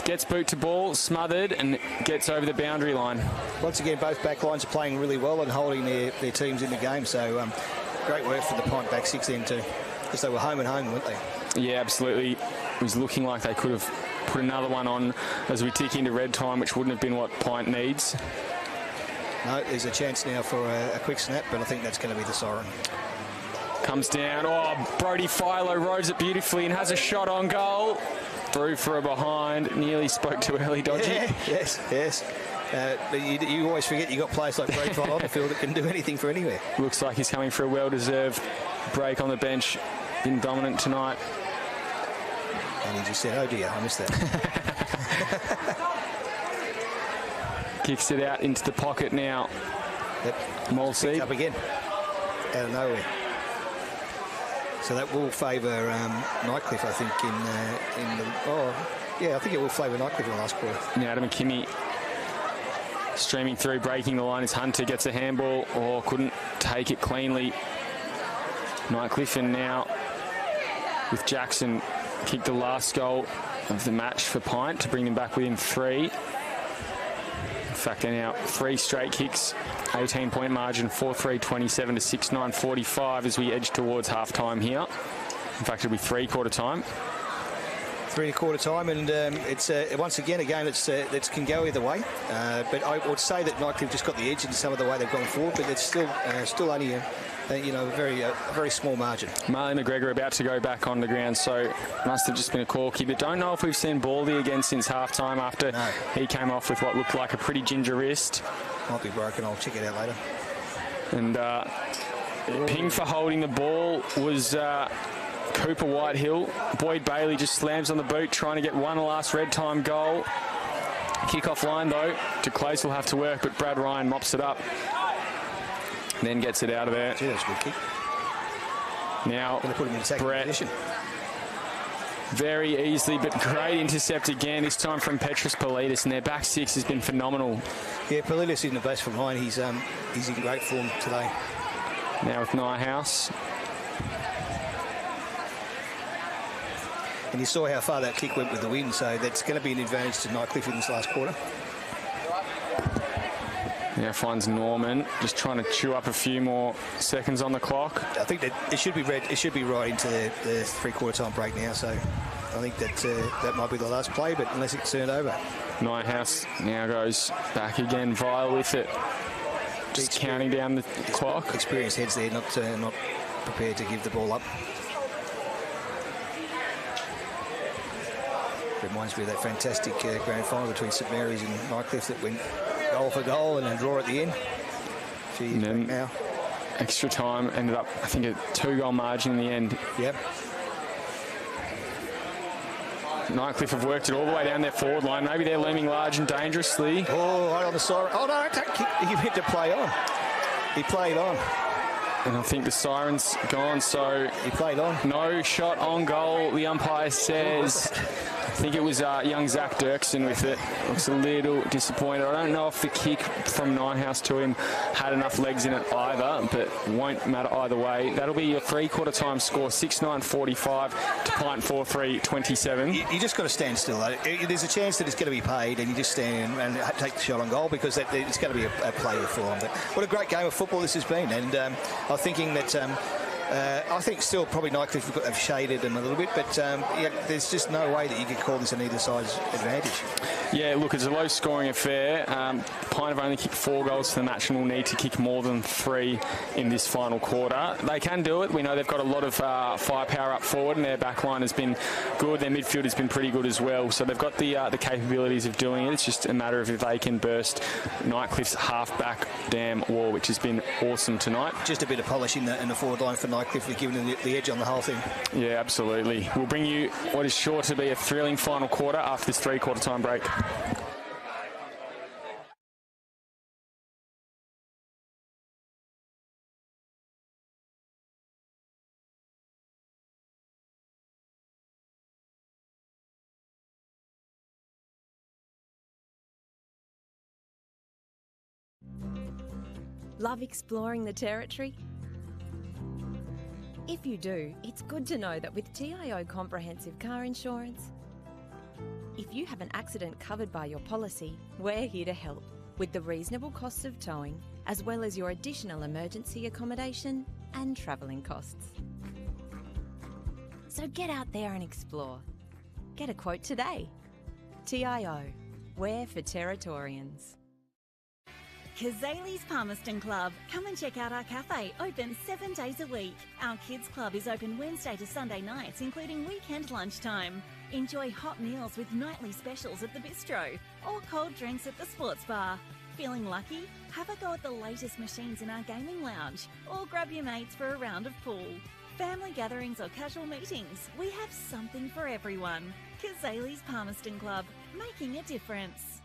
A: Gets boot to ball, smothered, and gets over the boundary line.
B: Once again, both back lines are playing really well and holding their teams in the game. So great work for the Pint back six then too, because they were home and home, weren't they?
A: Yeah, absolutely. It was looking like they could have put another one on as we tick into red time, which wouldn't have been what Pint needs.
B: No, there's a chance now for a quick snap, but I think that's going to be the siren.
A: Comes down. Oh, Brody Philo rows it beautifully and has a shot on goal. Through for a behind. Nearly spoke too early, Dodgy.
B: Yeah, yes. But you always forget you got players like Brody Philo on the field that can do anything for anywhere.
A: Looks like he's coming for a well-deserved break on the bench. Been dominant tonight.
B: And he just said, oh dear, I missed that.
A: Kicks it out into the pocket now.
B: Yep.
A: Molseed.
B: Up again. Out of nowhere. So that will favour Nightcliff, I think, I think it will favour Nightcliff in the last quarter.
A: Now Adam McKimmie streaming through, breaking the line as Hunter gets a handball, or couldn't take it cleanly. Nightcliff, and now with Jackson, kicked the last goal of the match for Pint to bring them back within 3. In fact, they're now 3 straight kicks. 18-point margin, 4-3, 27 to 6-9, 45 as we edge towards half-time here. In fact, it'll be 3-quarter time.
B: 3-quarter time, and it's once again a game that can go either way. But I would say that Nightcliff just got the edge in some of the way they've gone forward, but it's still only a very small margin.
A: Marley McGregor about to go back on the ground, so must have just been a corky. But don't know if we've seen Baldy again since half-time after he came off with what looked like a pretty ginger wrist.
B: Might be broken. I'll check it out later.
A: And ping for holding the ball was Cooper Whitehill. Boyd Bailey just slams on the boot, trying to get one last red time goal. Kick-off line, though. DeClace will have to work, but Brad Ryan mops it up. Then gets it out of there.
B: Gee, that's a good kick.
A: Now,
B: going to put him in second position.
A: Very easily, but great intercept again, this time from Petros Politis, and their back six has been phenomenal.
B: Yeah, Politis in the base from line. He's in great form today.
A: Now with Nyhouse.
B: And you saw how far that kick went with the wind, so that's going to be an advantage to Nightcliff in this last quarter.
A: Now finds Norman, just trying to chew up a few more seconds on the clock.
B: I think that it should be right into the 3-quarter time break now, so I think that might be the last play, but unless it's turned over.
A: Nyhouse now goes back again, Vile with it. Just counting down the clock.
B: Experienced heads there, not prepared to give the ball up. Reminds me of that fantastic grand final between St Mary's and Nightcliff that went goal for goal and a draw at the end. And then now.
A: Extra time ended up, I think, a 2-goal margin in the end.
B: Yep.
A: Nightcliff have worked it all the way down their forward line. Maybe they're looming large and dangerously.
B: Oh, right on the siren. Oh, no, he meant to play on. He played on.
A: And I think the siren's gone, so...
B: He played on.
A: No shot on goal, the umpire says. I think it was young Zach Dirksen with it. Looks a little disappointed. I don't know if the kick from Nyhouse to him had enough legs in it either, but won't matter either way. That'll be your 3-quarter time score, 6-9-45 to Pint 4-3, 27.
B: You just got to stand still. There's a chance that it's going to be paid, and you just stand and take the shot on goal because it's going to be a play for them. But what a great game of football this has been, and I'm thinking that... I think still probably Nightcliff have shaded them a little bit, but there's just no way that you could call this an either side's advantage.
A: Yeah, look, it's a low-scoring affair. PINT have only kicked 4 goals to the match and will need to kick more than 3 in this final quarter. They can do it. We know they've got a lot of firepower up forward, and their back line has been good. Their midfield has been pretty good as well. So they've got the capabilities of doing it. It's just a matter of if they can burst Nightcliff's half-back dam wall, which has been awesome tonight.
B: Just a bit of polish in the forward line for Nightcliff. We're giving them the edge on the whole thing.
A: Yeah, absolutely. We'll bring you what is sure to be a thrilling final quarter after this 3-quarter time break.
C: Love exploring the territory? If you do, it's good to know that with TIO Comprehensive Car Insurance, if you have an accident covered by your policy, we're here to help with the reasonable costs of towing, as well as your additional emergency accommodation and travelling costs. So get out there and explore. Get a quote today. TIO, we're for Territorians.
D: Kazali's Palmerston Club. Come and check out our cafe, open 7 days a week. Our kids club is open Wednesday to Sunday nights, including weekend lunchtime. Enjoy hot meals with nightly specials at the bistro or cold drinks at the sports bar. Feeling lucky? Have a go at the latest machines in our gaming lounge or grab your mates for a round of pool. Family gatherings or casual meetings, we have something for everyone. Kazali's Palmerston Club, making a difference.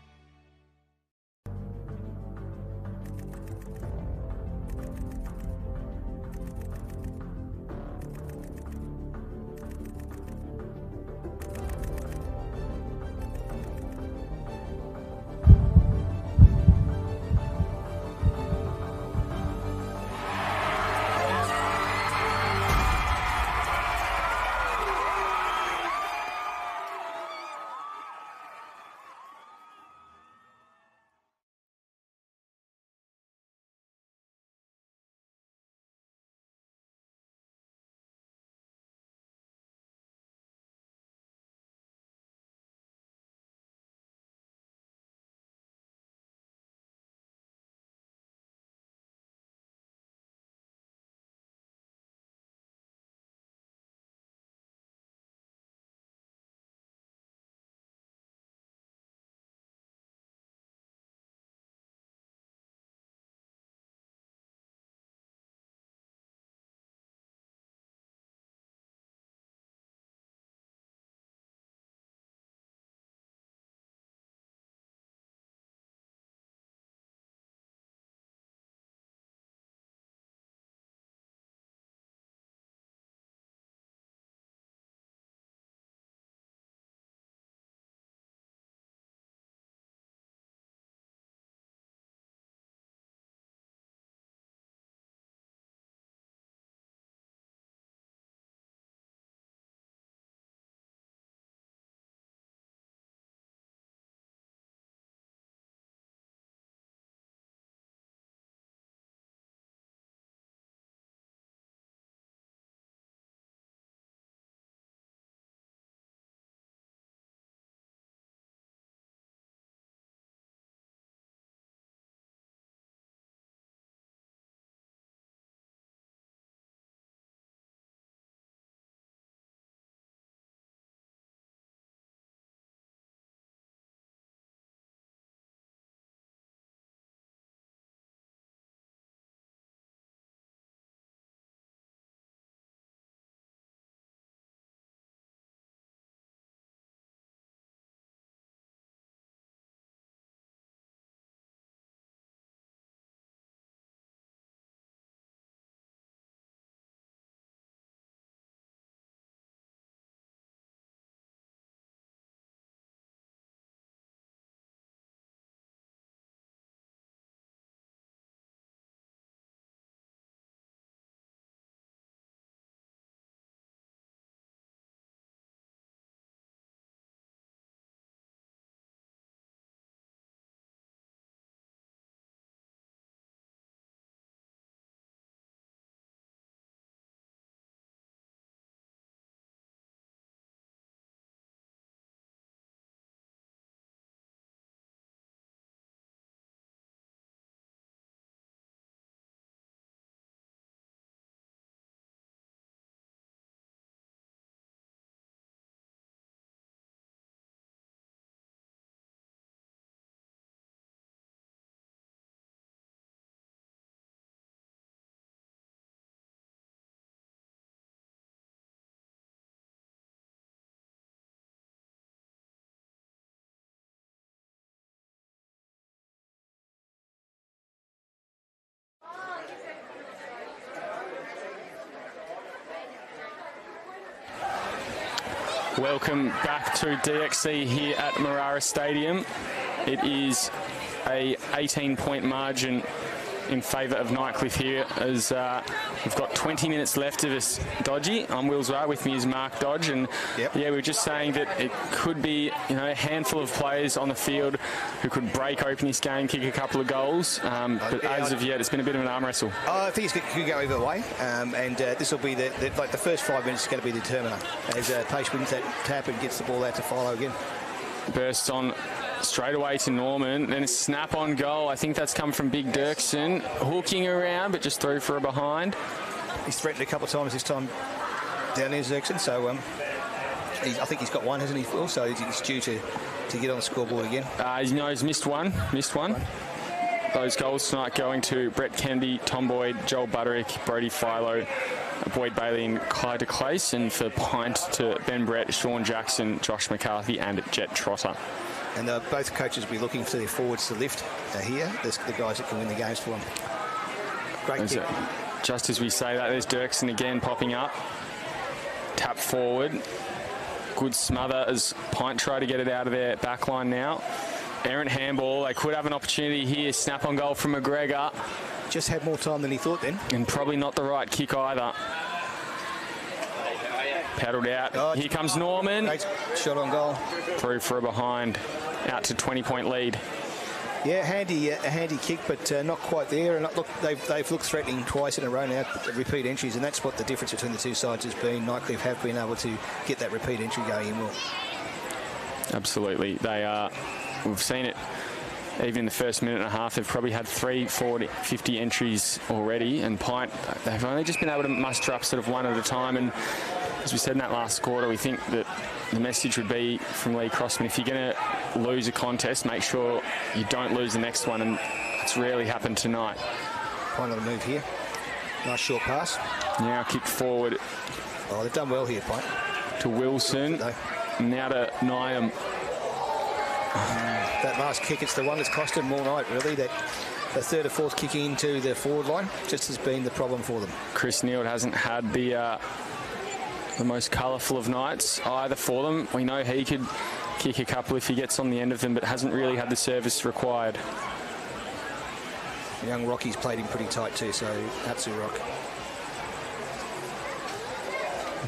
A: Welcome back to DXC here at Marara Stadium. It is a 18-point margin in favour of Nightcliff here, as we've got 20 minutes left of us. Dodgy, I'm Will Zwar, with me is Mark Dodge, and yeah, we were just saying that it could be, a handful of players on the field who could break open this game, kick a couple of goals, but as of yet, it's been a bit of an arm wrestle.
B: I think it could go either way, and this will be the first 5 minutes is going to be the determiner, as Pace wins that tap and gets the ball out to follow again.
A: Bursts on straight away to Norman, then a snap on goal. I think that's come from Big Dirksen, hooking around, but just through for a behind.
B: He's threatened a couple of times this time down there, Dirksen, so I think he's got one, hasn't he, Phil? So he's due to get on the scoreboard again.
A: He's missed one. Those goals tonight going to Brett Kennedy, Tom Boyd, Joel Butterick, Brody Philo, Boyd Bailey and Clyde DeClace, and for PINT to Ben Brett, Sean Jackson, Josh McCarthy and Jet Trotter.
B: And both coaches will be looking for their forwards to lift here. There's the guys that can win the games for them. Great kick.
A: Just as we say that, there's Dirksen again popping up. Tap forward. Good smother as PINT try to get it out of their back line now. Errant handball. They could have an opportunity here. Snap on goal from McGregor.
B: Just had more time than he thought then.
A: And probably not the right kick either. Paddled out. Here comes Norman.
B: Great shot on goal.
A: Through for a behind. Out to 20-point lead.
B: Yeah, a handy kick, but not quite there. And look, they've looked threatening twice in a row now, repeat entries, and that's what the difference between the two sides has been. Nightcliff have been able to get that repeat entry going in well.
A: Absolutely. They are. We've seen it even in the first minute and a half. They've probably had 50 entries already, and PINT, they've only just been able to muster up sort of one at a time. And as we said in that last quarter, we think that the message would be from Lee Crossman, if you're going to lose a contest, make sure you don't lose the next one, and it's rarely happened tonight.
B: PINT on the move here. Nice short pass.
A: Now kick forward.
B: Oh, they've done well here, PINT.
A: To Wilson. Now to Nyam.
B: That last kick, it's the one that's cost them all night, really. The third or fourth kick into the forward line just has been the problem for them.
A: Chris Neal hasn't had the most colourful of nights either for them. We know he could kick a couple if he gets on the end of them, but hasn't really had the service required.
B: Young Rocky's played him pretty tight too, so Hatsu Rock.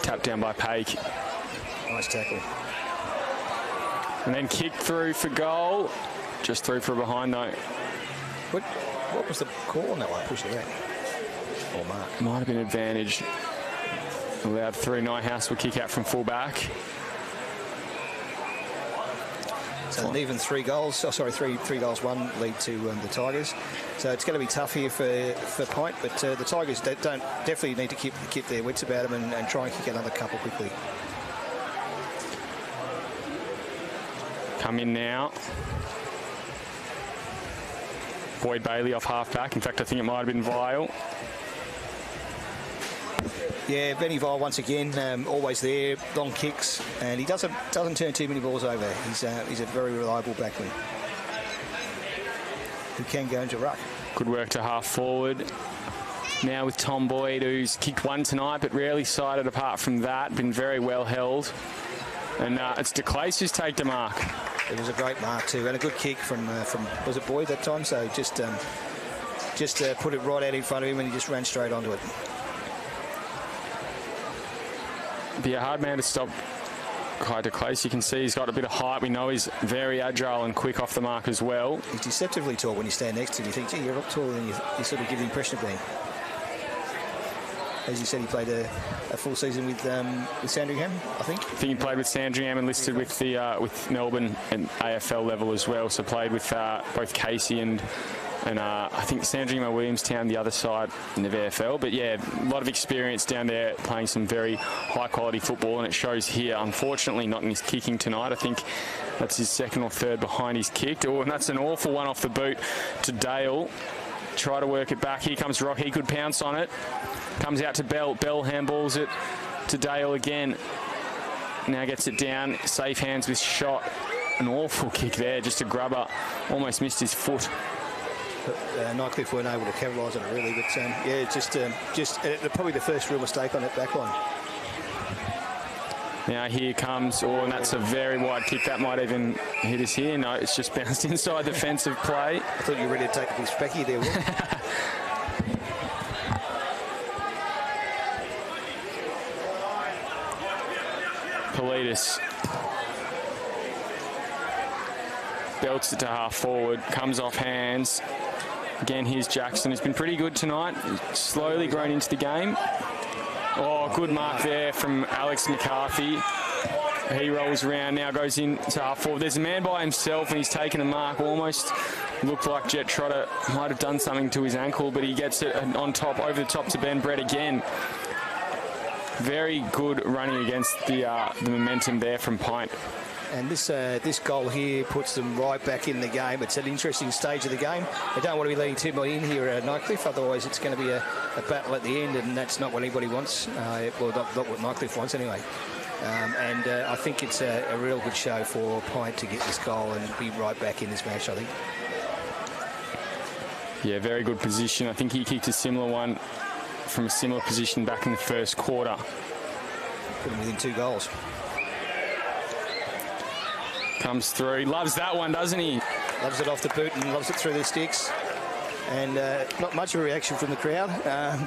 A: Tapped down by Paik.
B: Nice tackle.
A: And then kick through for goal. Just through for a behind though.
B: What was the call on that one? Push it out. Or mark.
A: Might have been advantage. Allowed through. Nyhouse will kick out from full back.
B: So an even 3 goals. Oh, sorry, three goals, 1 lead to the Tigers. So it's going to be tough here for PINT, but the Tigers definitely need to keep their wits about them and try and kick another couple quickly.
A: Come in now. Boyd Bailey off half-back. In fact, I think it might have been Vile.
B: Yeah, Benny Vile once again, always there, long kicks, and he doesn't turn too many balls over. He's a very reliable backman who can go into ruck. Good
A: work to half forward. Now with Tom Boyd, who's kicked one tonight, but rarely sighted apart from that. Been very well held. And it's DeClace who's taken the mark.
B: It was a great mark too, and a good kick from was it Boyd that time? So just put it right out in front of him, and he just ran straight onto it.
A: Be a hard man to stop. Clyde DeClace, you can see he's got a bit of height. We know he's very agile and quick off the mark as well.
B: He's deceptively tall when you stand next to him. You think, gee, you're up taller than you sort of give the impression of being. As you said, he played a full season with Sandringham, I think.
A: I think he played with Sandringham and listed with with Melbourne and AFL level as well. So played with both Casey and I think Sandringham and Williamstown the other side in the VFL. But yeah, a lot of experience down there playing some very high quality football, and it shows here. Unfortunately, not in his kicking tonight. I think that's his second or third behind his kicked. Oh, and that's an awful one off the boot to Dale. Try to work it back. Here comes Rock. He could pounce on it. Comes out to Bell. Bell handballs it to Dale again. Now gets it down. Safe hands with shot. An awful kick there. Just a grubber. Almost missed his foot.
B: But Nightcliff weren't able to capitalise on it really. But yeah, just probably the first real mistake on that back line.
A: Now here comes, and that's a very wide kick. That might even hit us here. No, it's just bounced inside defensive play.
B: I thought you were ready to take a big specky there, Will.
A: Politis belts it to half forward, comes off hands. Again, here's Jackson, who's been pretty good tonight. Slowly grown into the game. Oh, good mark there from Alex McCarthy. He rolls around now, goes in to half forward. There's a man by himself and he's taken a mark. Almost looked like Jet Trotter might have done something to his ankle, but he gets it on top, over the top to Ben Brett again. Very good running against the momentum there from PINT.
B: And this goal here puts them right back in the game. It's an interesting stage of the game. They don't want to be letting too much in here at Nightcliff, otherwise it's going to be a battle at the end, and that's not what anybody wants. Well, not what Nightcliff wants anyway. I think it's a real good show for PINT to get this goal and be right back in this match, I think.
A: Yeah, very good position. I think he kicked a similar one from a similar position back in the first quarter.
B: Put him within 2 goals.
A: Comes through. Loves that one, doesn't he?
B: Loves it off the boot and loves it through the sticks. And not much of a reaction from the crowd,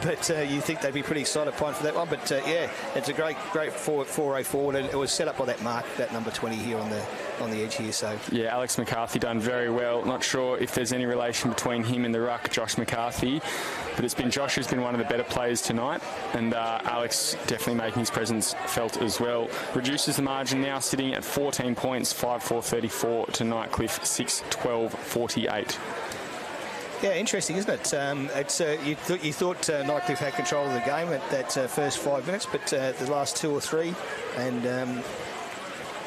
B: but you think they'd be pretty excited PINT for that one. But yeah, it's a great foray forward, and it was set up by that mark, that number 20 here on the edge here. So
A: yeah, Alex McCarthy done very well. Not sure if there's any relation between him and the ruck, Josh McCarthy, but it's been Josh who's been one of the better players tonight, and Alex definitely making his presence felt as well. Reduces the margin now, sitting at 14 points, 5-4-34 to Nightcliff, 6-12-48.
B: Yeah, interesting, isn't it? You thought Nightcliff had control of the game at that first 5 minutes, but the last 2 or 3, and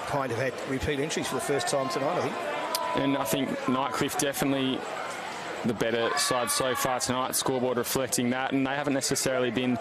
B: PINT have had repeat entries for the first time tonight, I think.
A: And I think Nightcliff definitely the better side so far tonight, scoreboard reflecting that, and they haven't necessarily been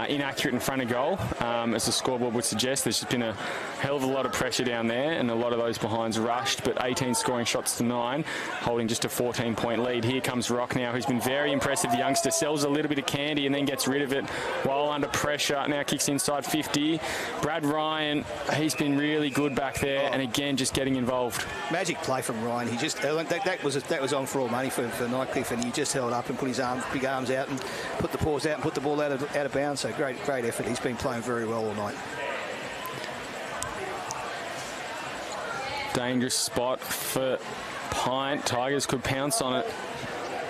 A: inaccurate in front of goal, as the scoreboard would suggest. There's just been a hell of a lot of pressure down there, and a lot of those behinds rushed, but 18 scoring shots to 9, holding just a 14-point lead. Here comes Rock now, who's been very impressive. The youngster sells a little bit of candy and then gets rid of it while under pressure. Now kicks inside 50. Brad Ryan, he's been really good back there, and again just getting involved.
B: Magic play from Ryan. He just that was on for all money for Nightcliff, and he just held up and put his big arms out and put the paws out and put the ball out of bounds. So great effort. He's been playing very well all night.
A: Dangerous spot for PINT. Tigers could pounce on it.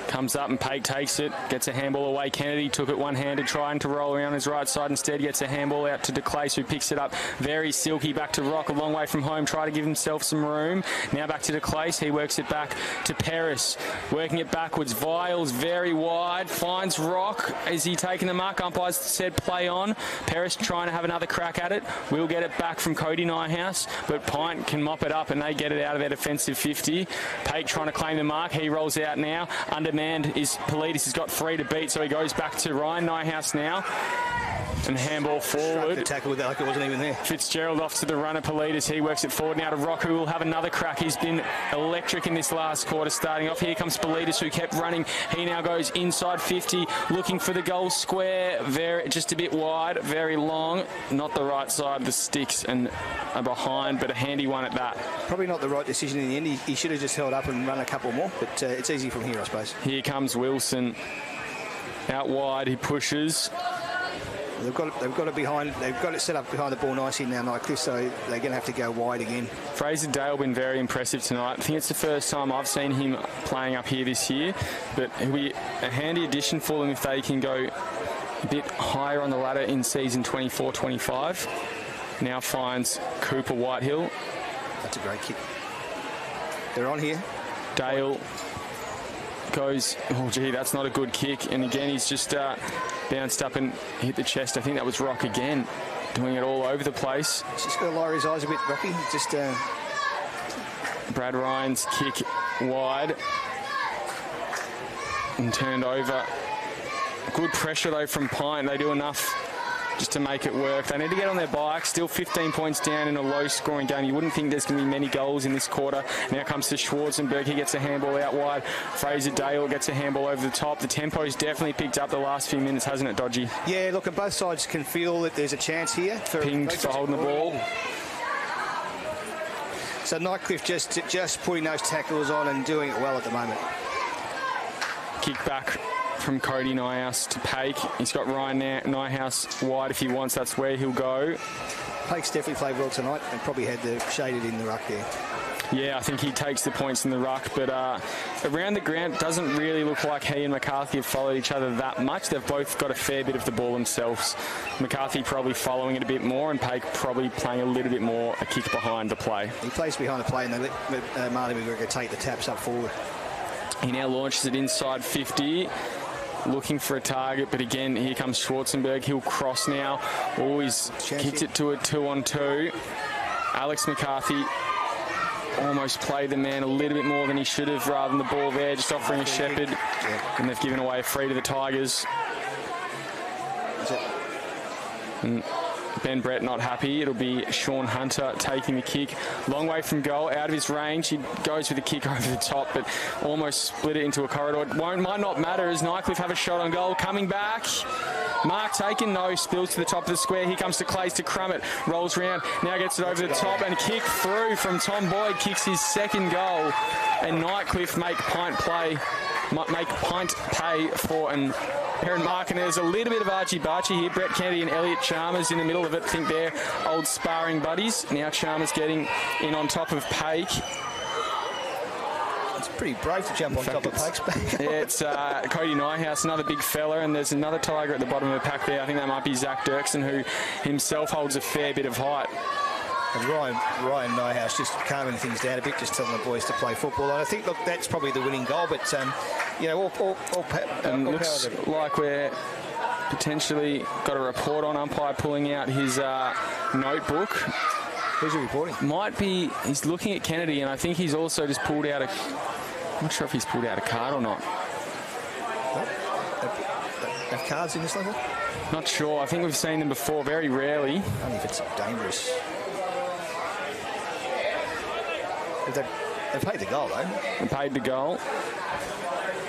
A: Comes up and Pate takes it, gets a handball away. Kennedy took it one-handed, trying to roll around his right side. Instead gets a handball out to DeClace, who picks it up very silky. Back to Rock, a long way from home, try to give himself some room. Now back to DeClace, he works it back to Paris, working it backwards. Viles very wide, finds Rock. Is he taking the mark? Umpires said play on. Paris trying to have another crack at it. We'll get it back from Cody Nyhouse, but PINT can mop it up and they get it out of their defensive 50. Pate trying to claim the mark. He rolls out now. Underman is Politis. He's got 3 to beat, so he goes back to Ryan Nyhouse now. And handball forward.
B: The tackle with that like it wasn't even there.
A: Fitzgerald off to the runner, Politis. He works it forward now to Rock, who will have another crack. He's been electric in this last quarter starting off. Here comes Politis, who kept running. He now goes inside 50, looking for the goal square. Just a bit wide, very long. Not the right side of the sticks and behind, but a handy one at that.
B: Probably not the right decision in the end. He should have just held up and run a couple more, but it's easy from here, I suppose.
A: Here comes Wilson. Out wide, he pushes.
B: They've got it set up behind the ball nicely now, Nightcliff, so they're going to have to go wide again.
A: Fraser Dale been very impressive tonight. I think it's the first time I've seen him playing up here this year, but he'll be a handy addition for them if they can go a bit higher on the ladder in season 24-25. Now finds Cooper Whitehill.
B: That's a great kick. They're on here.
A: Dale goes, oh gee, that's not a good kick, and again he's just bounced up and hit the chest. I think that was Rock again, doing it all over the place.
B: He's just got to lower his eyes a bit, Rocky. Just
A: Brad Ryan's kick wide and turned over. Good pressure though from PINT. They do enough just to make it work. They need to get on their bike. Still 15 points down in a low-scoring game. You wouldn't think there's going to be many goals in this quarter. Now comes to Schwarzenberg. He gets a handball out wide. Fraser Dale gets a handball over the top. The tempo's definitely picked up the last few minutes, hasn't it, Dodgy?
B: Yeah, look, and both sides can feel that there's a chance here.
A: Pinged for holding the ball.
B: So Nightcliff just putting those tackles on and doing it well at the moment.
A: Kick back from Cody Nyhouse to Paik. He's got Ryan Nyhouse wide if he wants. That's where he'll go.
B: Paik's definitely played well tonight and probably had the shaded in the ruck there.
A: Yeah, I think he takes the points in the ruck, but around the ground, doesn't really look like he and McCarthy have followed each other that much. They've both got a fair bit of the ball themselves. McCarthy probably following it a bit more, and Paik probably playing a little bit more a kick behind the play.
B: He plays behind the play, and they let Marley McGregor take the taps up forward.
A: He now launches it inside 50. Looking for a target, but again, here comes Schwarzenberg. He'll cross now. Always kicked it to a 2-on-2. Alex McCarthy almost played the man a little bit more than he should have, rather than the ball there, just offering a shepherd. Yeah. And they've given away a free to the Tigers. Ben Brett not happy. It'll be Sean Hunter taking the kick. Long way from goal, out of his range. He goes with a kick over the top, but almost split it into a corridor. Might not matter as Nightcliff have a shot on goal. Coming back. Mark taken, no, spills to the top of the square. Here comes to Clays to crumb it. Rolls round, now gets it over the top and kick through from Tom Boyd. Kicks his second goal. And Nightcliff make Pint pay for an Aaron Mark, and there's a little bit of Archie-Barchie here. Brett Kennedy and Elliot Chalmers in the middle of it. I think they're old sparring buddies. Now Chalmers getting in on top of Paik.
B: It's pretty brave to jump on top of Paik's back.
A: Yeah, it's Cody Nyhouse, another big fella, and there's another Tiger at the bottom of the pack there. I think that might be Zach Dirksen, who himself holds a fair bit of height.
B: And Ryan Nyhouse just calming things down a bit, just telling the boys to play football. And I think, look, that's probably the winning goal, but, all
A: looks like we're potentially got a report on umpire pulling out his notebook.
B: Who's he reporting?
A: Might be, he's looking at Kennedy, and I think he's also just pulled out I'm not sure if he's pulled out a card or not.
B: Have cards in this level?
A: Not sure. I think we've seen them before, very rarely.
B: Only if it's dangerous. They paid the goal, though.
A: They paid the goal.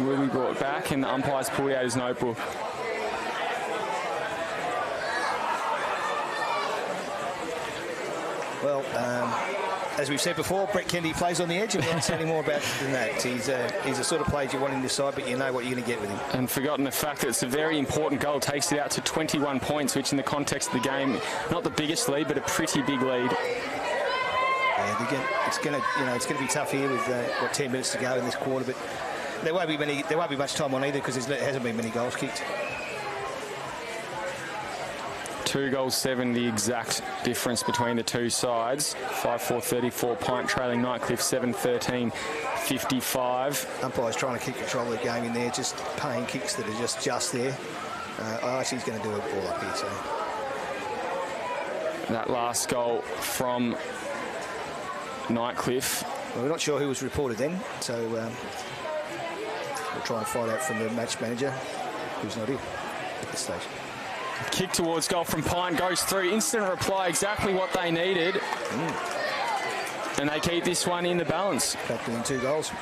A: Will be brought back, and the umpire's pulled out his notebook.
B: Well, as we've said before, Brett Kennedy plays on the edge, and we won't say any more about it than that. He's the sort of player you want in this side, but you know what you're going to get with him.
A: And forgotten the fact that it's a very important goal. Takes it out to 21 points, which in the context of the game, not the biggest lead, but a pretty big lead.
B: Yeah, again, it's going to be tough here with 10 minutes to go in this quarter, but there won't be much time on either because there hasn't been many goals kicked.
A: 2 goals, 7, the exact difference between the two sides. 5-4-34, Pint trailing Nightcliff 7-13, 55.
B: Umpire's trying to keep control of the game in there, just paying kicks that are just there. Archie's going to do it all up here, so.
A: That last goal from Nightcliff.
B: Well, we're not sure who was reported then, so we'll try and find out from the match manager who's not here at this stage.
A: Kick towards goal from Pine, goes through, instant reply, exactly what they needed. And they keep this one in the balance.
B: Back within 2 goals.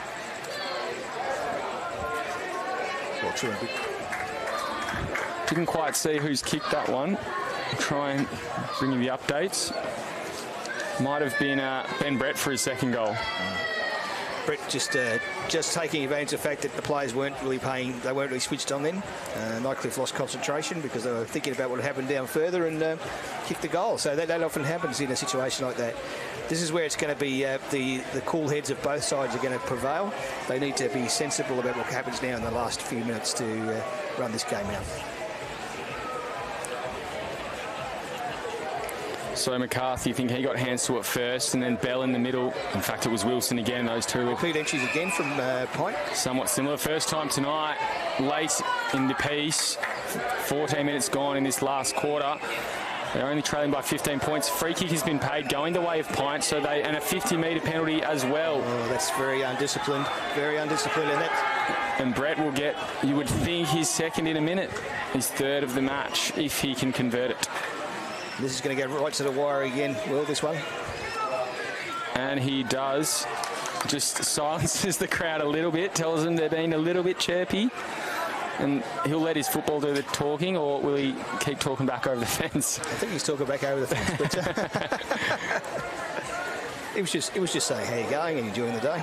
B: Well, true.
A: Didn't quite see who's kicked that one. I'll try and bring you the updates. Might have been Ben Brett for his second goal.
B: Brett just taking advantage of the fact that the players weren't really paying, they weren't really switched on then. Nightcliff lost concentration because they were thinking about what had happened down further and kicked the goal. So that often happens in a situation like that. This is where it's going to be the cool heads of both sides are going to prevail. They need to be sensible about what happens now in the last few minutes to run this game out.
A: So McCarthy, I think he got hands to it first, and then Bell in the middle. In fact, it was Wilson again, those two.
B: Repeat entries again from Pint.
A: Somewhat similar. First time tonight, late in the piece. 14 minutes gone in this last quarter. They're only trailing by 15 points. Free kick has been paid, going the way of Pint, and a 50-metre penalty as well.
B: Oh, that's very undisciplined. Very undisciplined, and that's
A: And Brett will get, you would think, his second in a minute. His third of the match, if he can convert it.
B: This is going to go right to the wire again, Will, this one.
A: And he does. Just silences the crowd a little bit, tells them they're being a little bit chirpy. And he'll let his football do the talking, or will he keep talking back over the fence?
B: I think he's talking back over the fence, but it was just saying how you going and enjoying the day.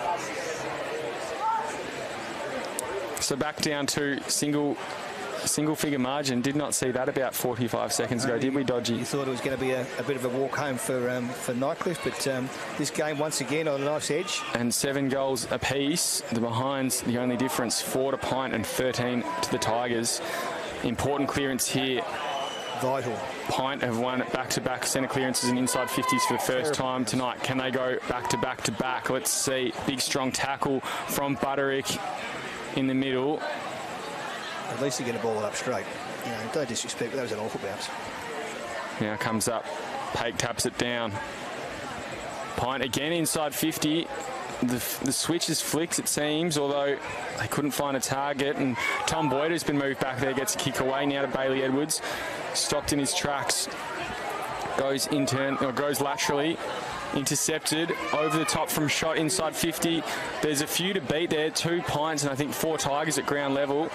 A: So back down to single figure margin. Did not see that about 45 seconds ago, did we, Dodgy?
B: You thought it was going to be a bit of a walk home for Nightcliff, but this game once again on a nice edge.
A: And 7 goals apiece. The behinds, the only difference, 4 to Pint and 13 to the Tigers. Important clearance here.
B: Vital.
A: Pint have won back-to-back centre clearances and inside 50s for the first time tonight. Can they go back-to-back-to-back? Let's see. Big, strong tackle from Butterick in the middle.
B: At least you get a ball up straight. You know, don't disrespect, but that was an awful bounce.
A: Now comes up. Pake taps it down. Pint again inside 50. The switch is flicks, it seems, although they couldn't find a target. And Tom Boyd, who's been moved back there, gets a kick away now to Bailey Edwards. Stopped in his tracks. Goes laterally. Intercepted over the top from shot inside 50. There's a few to beat there. 2 Pints and I think 4 Tigers at ground level.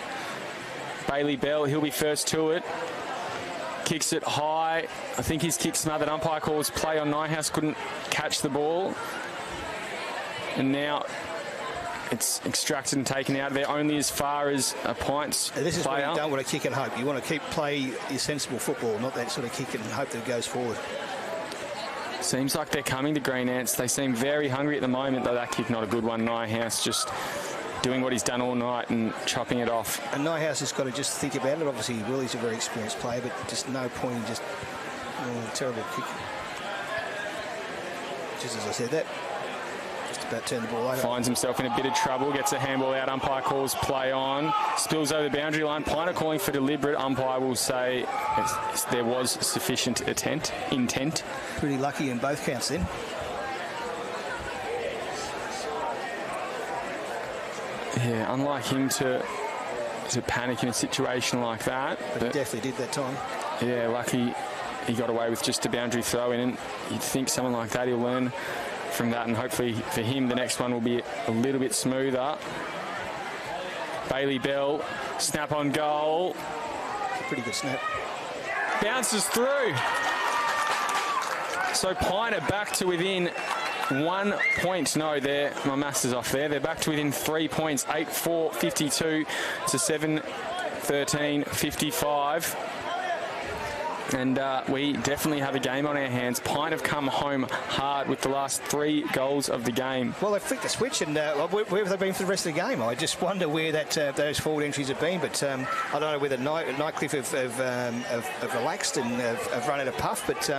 A: Bailey Bell, he'll be first to it. Kicks it high. I think his kick smothered. Umpire calls play on Nyhouse. Couldn't catch the ball. And now it's extracted and taken out there only as far as a Pints player.
B: This is where you don't want to kick and hope. You want to play your sensible football, not that sort of kick and hope that it goes forward.
A: Seems like they're coming, the Green Ants. They seem very hungry at the moment, though that kick not a good one. Nyhouse just doing what he's done all night and chopping it off. And
B: Nyhouse has got to just think about it. Obviously, Willie's a very experienced player, but just no point in just terrible kick. Just as I said that, just about turned the ball over.
A: Finds himself in a bit of trouble, gets a handball out, umpire calls play on, spills over the boundary line. Piner calling for deliberate, umpire will say there was sufficient intent.
B: Pretty lucky in both counts then.
A: Yeah, unlike him to panic in a situation like that.
B: But he definitely did that time.
A: Yeah, lucky he got away with just a boundary throw in, and you'd think someone like that, he'll learn from that, and hopefully for him the next one will be a little bit smoother. Bailey Bell, snap on goal.
B: Pretty good snap.
A: Bounces through. So Pine are back to within 1 point. No, my maths is off there. They're back to within 3 points. 8-4-52 to 7-13-55. And we definitely have a game on our hands. Pine have come home hard with the last 3 goals of the game.
B: Well, they've flicked the switch, and where have they been for the rest of the game? I just wonder where those forward entries have been, but I don't know whether Nightcliff have relaxed and have run out of puff, but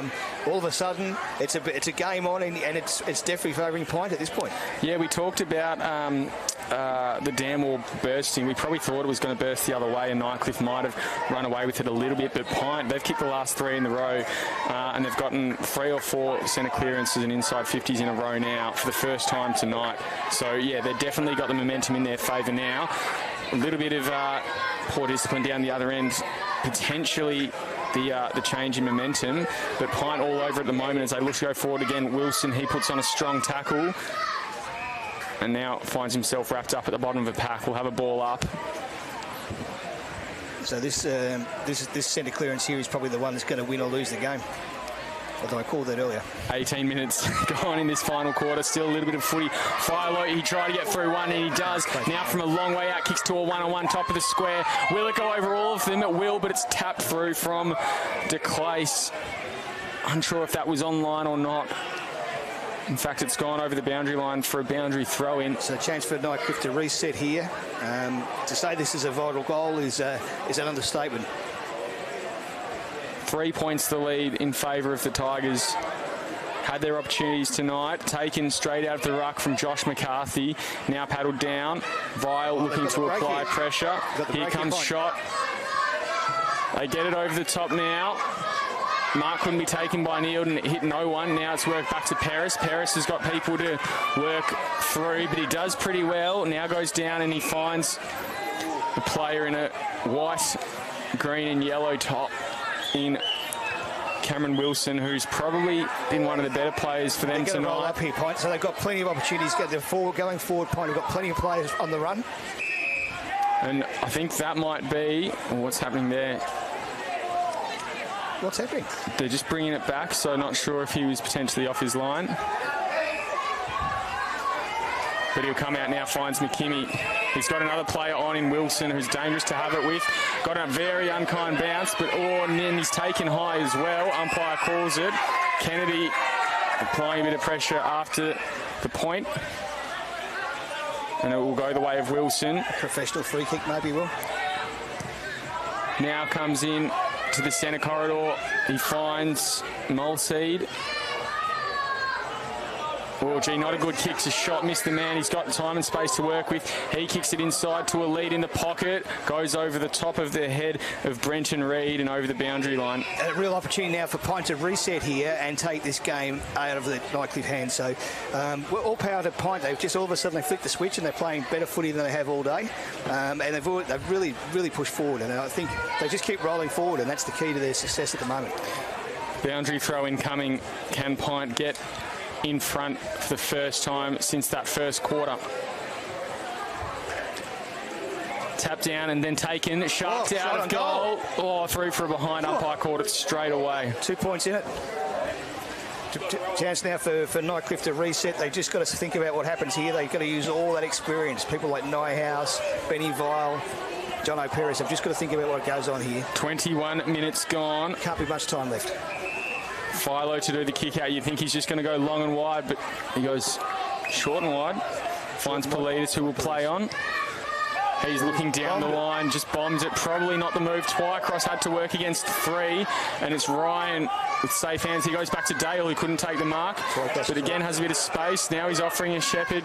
B: all of a sudden it's a game on, and it's definitely favouring Pine at this point. Yeah, we talked about the dam wall bursting. We probably thought it was going to burst the other way, and Nightcliff might have run away with it a little bit, but Pine, they've kicked the last 3 in a row, and they've gotten 3 or 4 centre clearances and inside 50s in a row now for the first time tonight. So yeah, they've definitely got the momentum in their favour now. A little bit of poor discipline down the other end, potentially the change in momentum, but Pint all over at the moment as they look to go forward again. Wilson, he puts on a strong tackle and now finds himself wrapped up at the bottom of the pack. We'll have a ball up. So this centre clearance here is probably the one that's going to win or lose the game. Although I called that earlier. 18 minutes gone in this final quarter. Still a little bit of footy. Philo, he tried to get through one, and he does. Now from a long way out, kicks to a one-on-one top of the square. Will it go over all of them? It will, but it's tapped through from De Clace. Unsure if that was online or not. In fact, it's gone over the boundary line for a boundary throw-in. So a chance for Nightcliff to reset here. To say this is a vital goal is an understatement. 3 points the lead in favour of the Tigers. Had their opportunities tonight. Taken straight out of the ruck from Josh McCarthy. Now paddled down. Vile looking to apply pressure. Here comes shot. They get it over the top now.
A: mark couldn't be taken by Neal and it hit no one. Now it's worked back to Paris. Paris has got people to work through, but he does pretty well. Now goes down and he finds the player in a white, green and yellow top in Cameron Wilson, who's probably been one of the better players for them
B: tonight. They're going to roll up here, Pint, so they've got plenty of opportunities. Going forward, Pint, they've got plenty of players on the run.
A: And I think that might be what's happening there.
B: What's happening?
A: They're just bringing it back, so not sure if he was potentially off his line. But he'll come out now, finds McKimmie. He's got another player on in Wilson who's dangerous to have it with. Got a very unkind bounce, but and then he's taken high as well. Umpire calls it. Kennedy applying a bit of pressure after the point. And it will go the way of Wilson.
B: Professional free kick, maybe, Will.
A: Now comes in to the centre corridor. He finds Mulseed. Oh, gee, not a good kick. A shot, missed the man. He's got time and space to work with. He kicks it inside to a lead in the pocket. Goes over the top of the head of Brenton Reid and over the boundary line.
B: A real opportunity now for Pint to reset here and take this game out of the Nightcliff hands. So we're all power to Pint. They've just all of a sudden they flicked the switch and they're playing better footy than they have all day. And they've really, really pushed forward. And I think they just keep rolling forward, and that's the key to their success at the moment.
A: Boundary throw incoming. Can Pint get in front for the first time since that first quarter? Tap down and then taken. Sharked out of goal. Oh, through for a behind. Umpire called it straight away.
B: 2 points in it. Chance now for Nightcliff to reset. They've just got to think about what happens here. They've got to use all that experience. People like Nyhouse, Benny Vile, John O'Peris. I've just got to think about what goes on here.
A: 21 minutes gone.
B: Can't be much time left.
A: Philo to do the kick out. You'd think he's just going to go long and wide, but he goes short and wide. Finds Politis, who will play on. He's looking down the line, just bombs it. Probably not the move. Twycross had to work against 3, and it's Ryan with safe hands. He goes back to Dale, who couldn't take the mark, but again has a bit of space. Now he's offering a Shepherd.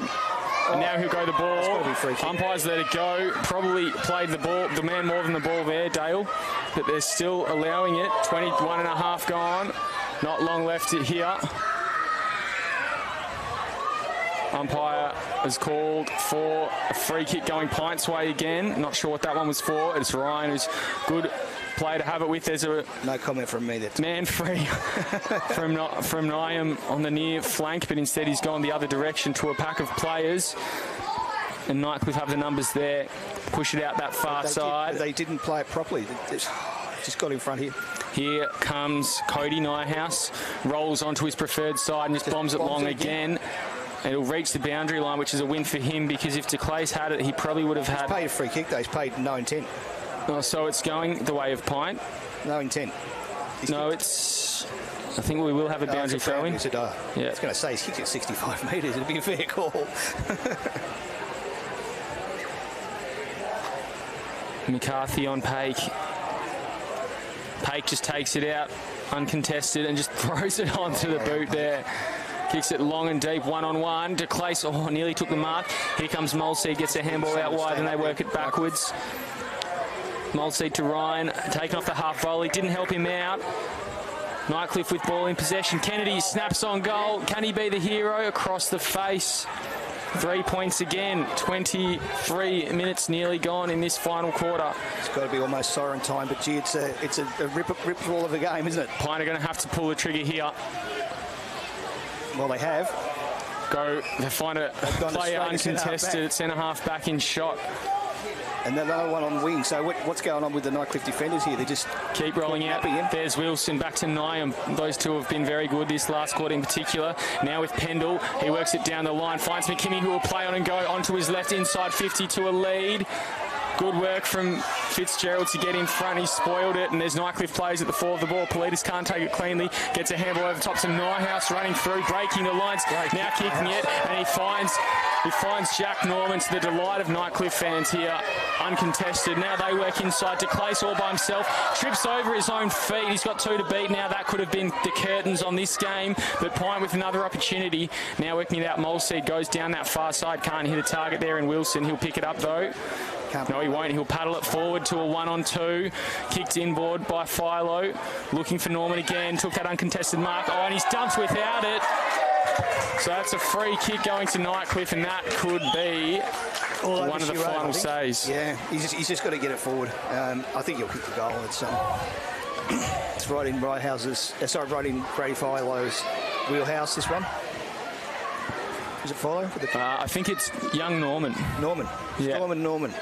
A: And now he'll go the ball. Umpires let it go. Probably played the man more than the ball there, Dale. But they're still allowing it. 21 and a half gone. Not long left here. Umpire has called for a free kick going Pint's way again. Not sure what that one was for. It's Ryan, who's good player to have it with. There's a
B: no comment from me. That's
A: man free from Niam on the near flank, but instead he's gone the other direction to a pack of players. And Nightcliff have the numbers there. Push it out that far side.
B: They didn't play it properly. Just got in front here.
A: Here comes Cody Nyhouse. Rolls onto his preferred side and just bombs it long again. It'll reach the boundary line, which is a win for him, because if DeClace had it, he probably would have had...
B: He's paid a free kick, though. He's paid no intent.
A: Oh, so it's going the way of Pint.
B: No intent.
A: No, it's... I think we will have a boundary throw-in.
B: Yeah. I was going to say, he's kicked at 65 metres. It'd be a fair call.
A: McCarthy on Paik. Paik just takes it out, uncontested, and just throws it onto the boot there. Kicks it long and deep, one-on-one. DeClace, nearly took the mark. Here comes Mulseed, gets a handball out wide, and they work it backwards. Mulseed to Ryan, taken off the half volley, didn't help him out. Nightcliff with ball in possession. Kennedy snaps on goal. Can he be the hero? Across the face. 3 points again. 23 minutes nearly gone in this final quarter.
B: It's got to be almost siren time, but gee, it's a rip all of the game, isn't it?
A: Pint are going to have to pull the trigger here.
B: Well, they have.
A: They find a player uncontested at centre-half back in shot.
B: And another one on wing. So what's going on with the Nightcliff defenders here? They just
A: keep rolling out. There's Wilson back to Niam. Those two have been very good this last quarter in particular. Now with Pendle, he works it down the line, finds McKimmie, who will play on and go onto his left inside 50 to a lead. Good work from Fitzgerald to get in front. He spoiled it, and there's Nightcliff players at the fore of the ball. Politis can't take it cleanly. Gets a handball over the top to Nyhouse, running through, breaking the lines. Now kicking it, and he finds Jack Norman, to the delight of Nightcliff fans here, uncontested. Now they work inside to Clace all by himself. Trips over his own feet. He's got 2 to beat now. That could have been the curtains on this game, but Pint with another opportunity. Now working it out, Mulseed goes down that far side. Can't hit a target there in Wilson. He'll pick it up though. No, he won't. He'll paddle it forward to a 1-on-2. Kicked inboard by Philo. Looking for Norman again. Took that uncontested mark. Oh, and he's dumped without it. So that's a free kick going to Nightcliff, and that could be one of the final saves.
B: Yeah, he's just got to get it forward. I think he'll kick the goal. It's right in right in Grady Philo's wheelhouse, this one. Is it Philo?
A: I think it's young Norman.
B: Norman.
A: Yeah.
B: Norman.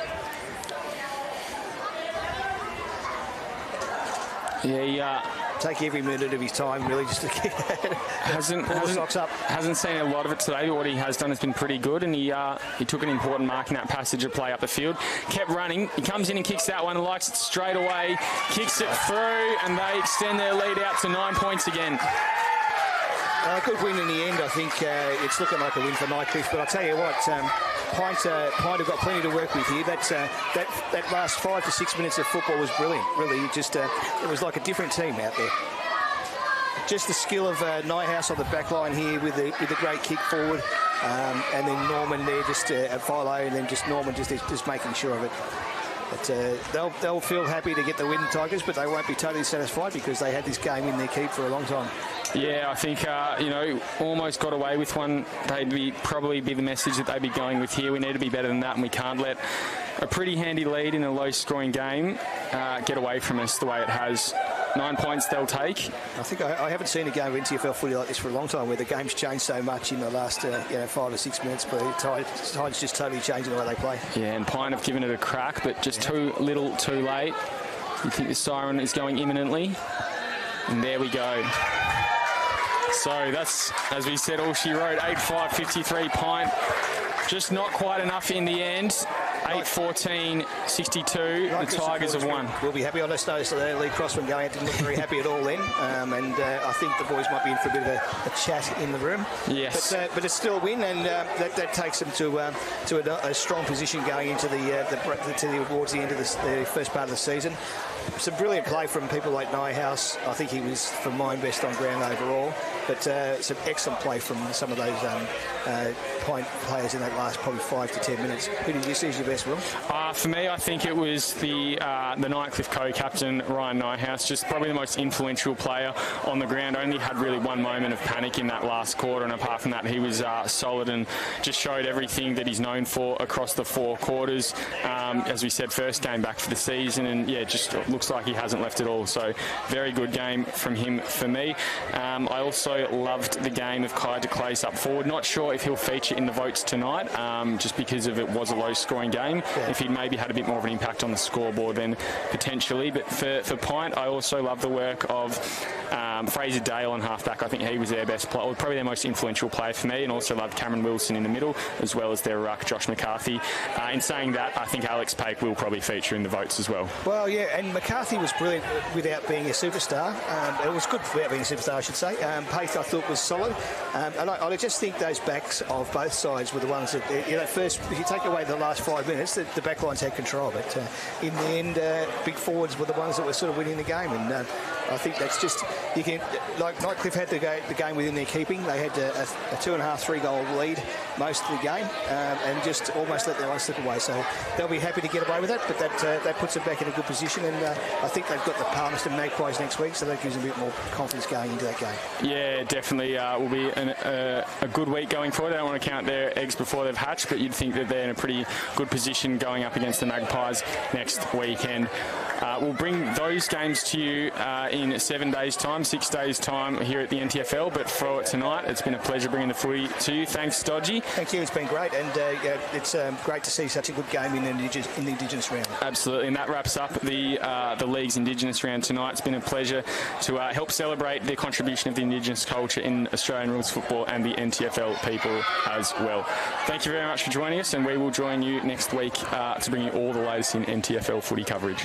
A: Yeah,
B: take every minute of his time, really, just to get pull the socks up.
A: Hasn't seen a lot of it today, but what he has done has been pretty good, and he took an important mark in that passage of play up the field. Kept running. He comes in and kicks that one and likes it straight away. Kicks it through, and they extend their lead out to 9 points again.
B: A good win in the end. I think it's looking like a win for Nightcliff. But I'll tell you what, PINT have got plenty to work with here. That last 5 to 6 minutes of football was brilliant. Really, it was like a different team out there. Just the skill of Nyhouse on the back line here with the great kick forward, and then Norman there just at Philo, and then just Norman just making sure of it. But they'll feel happy to get the win, Tigers, but they won't be totally satisfied because they had this game in their keep for a long time.
A: Yeah, I think, almost got away with one. They'd probably be the message that they'd be going with here. We need to be better than that, and we can't let a pretty handy lead in a low-scoring game get away from us the way it has. 9 points they'll take.
B: I think I haven't seen a game of NTFL footy like this for a long time, where the game's changed so much in the last 5 or 6 minutes. But Tide's just totally changing the way they play. Yeah,
A: and PINT have given it a crack, but just too little, too late. You think the siren is going imminently, and there we go. So that's, as we said, all she wrote. 8-5-53 PINT. Just not quite enough in the end. 8-14-62. The Tigers have won.
B: We'll be happy. I just noticed that Lee Crossman going out didn't look very happy at all then. And I think the boys might be in for a bit of a chat in the room.
A: Yes.
B: But it's still a win, and that takes them to a strong position going into towards the end of the first part of the season. Some brilliant play from people like Nyhouse. I think he was, for mine, best on ground overall. But some excellent play from some of those PINT players in that last probably 5 to 10 minutes. Who did you see as your best, Will?
A: For me, I think it was the Nightcliff co-captain, Ryan Nyhouse, just probably the most influential player on the ground. Only had really one moment of panic in that last quarter, and apart from that, he was solid and just showed everything that he's known for across the 4 quarters. As we said, first game back for the season, and just looks like he hasn't left at all. So very good game from him for me. I also loved the game of Kai de Clace up forward. Not sure if he'll feature in the votes tonight, just because of it was a low-scoring game. Yeah. If he maybe had a bit more of an impact on the scoreboard, then potentially. But for PINT, I also love the work of Fraser Dale on halfback. I think he was their best player, probably their most influential player for me, and also loved Cameron Wilson in the middle, as well as their ruck, Josh McCarthy. In saying that, I think Alex Paik will probably feature in the votes as well.
B: Well, yeah, and McCarthy was brilliant without being a superstar. It was good without being a superstar, I should say. Paik, I thought, was solid. And I just think those backs of both sides were the ones that, first, if you take away the last 5 minutes, the back lines had control. But in the end, big forwards were the ones that were sort of winning the game. And I think that's just, like Nightcliff had the game within their keeping. They had a 2.5-3 goal lead most of the game, and just almost let their own slip away. So they'll be happy to get away with that, but that puts them back in a good position. And I think they've got the Palmerston Magpies next week, so that gives them a bit more confidence going into that game.
A: Yeah, definitely will be a good week going forward. I don't want to count their eggs before they've hatched, but you'd think that they're in a pretty good position going up against the Magpies next weekend. We'll bring those games to you in 7 days' time, 6 days' time here at the NTFL. But for tonight, it's been a pleasure bringing the footy to you. Thanks, Dodgy.
B: Thank you. It's been great, and it's great to see such a good game in the Indigenous round.
A: Absolutely, and that wraps up the league's Indigenous round tonight. It's been a pleasure to help celebrate the contribution of the Indigenous culture in Australian rules football and the NTFL people as well. Thank you very much for joining us, and we will join you next week to bring you all the latest in NTFL footy coverage.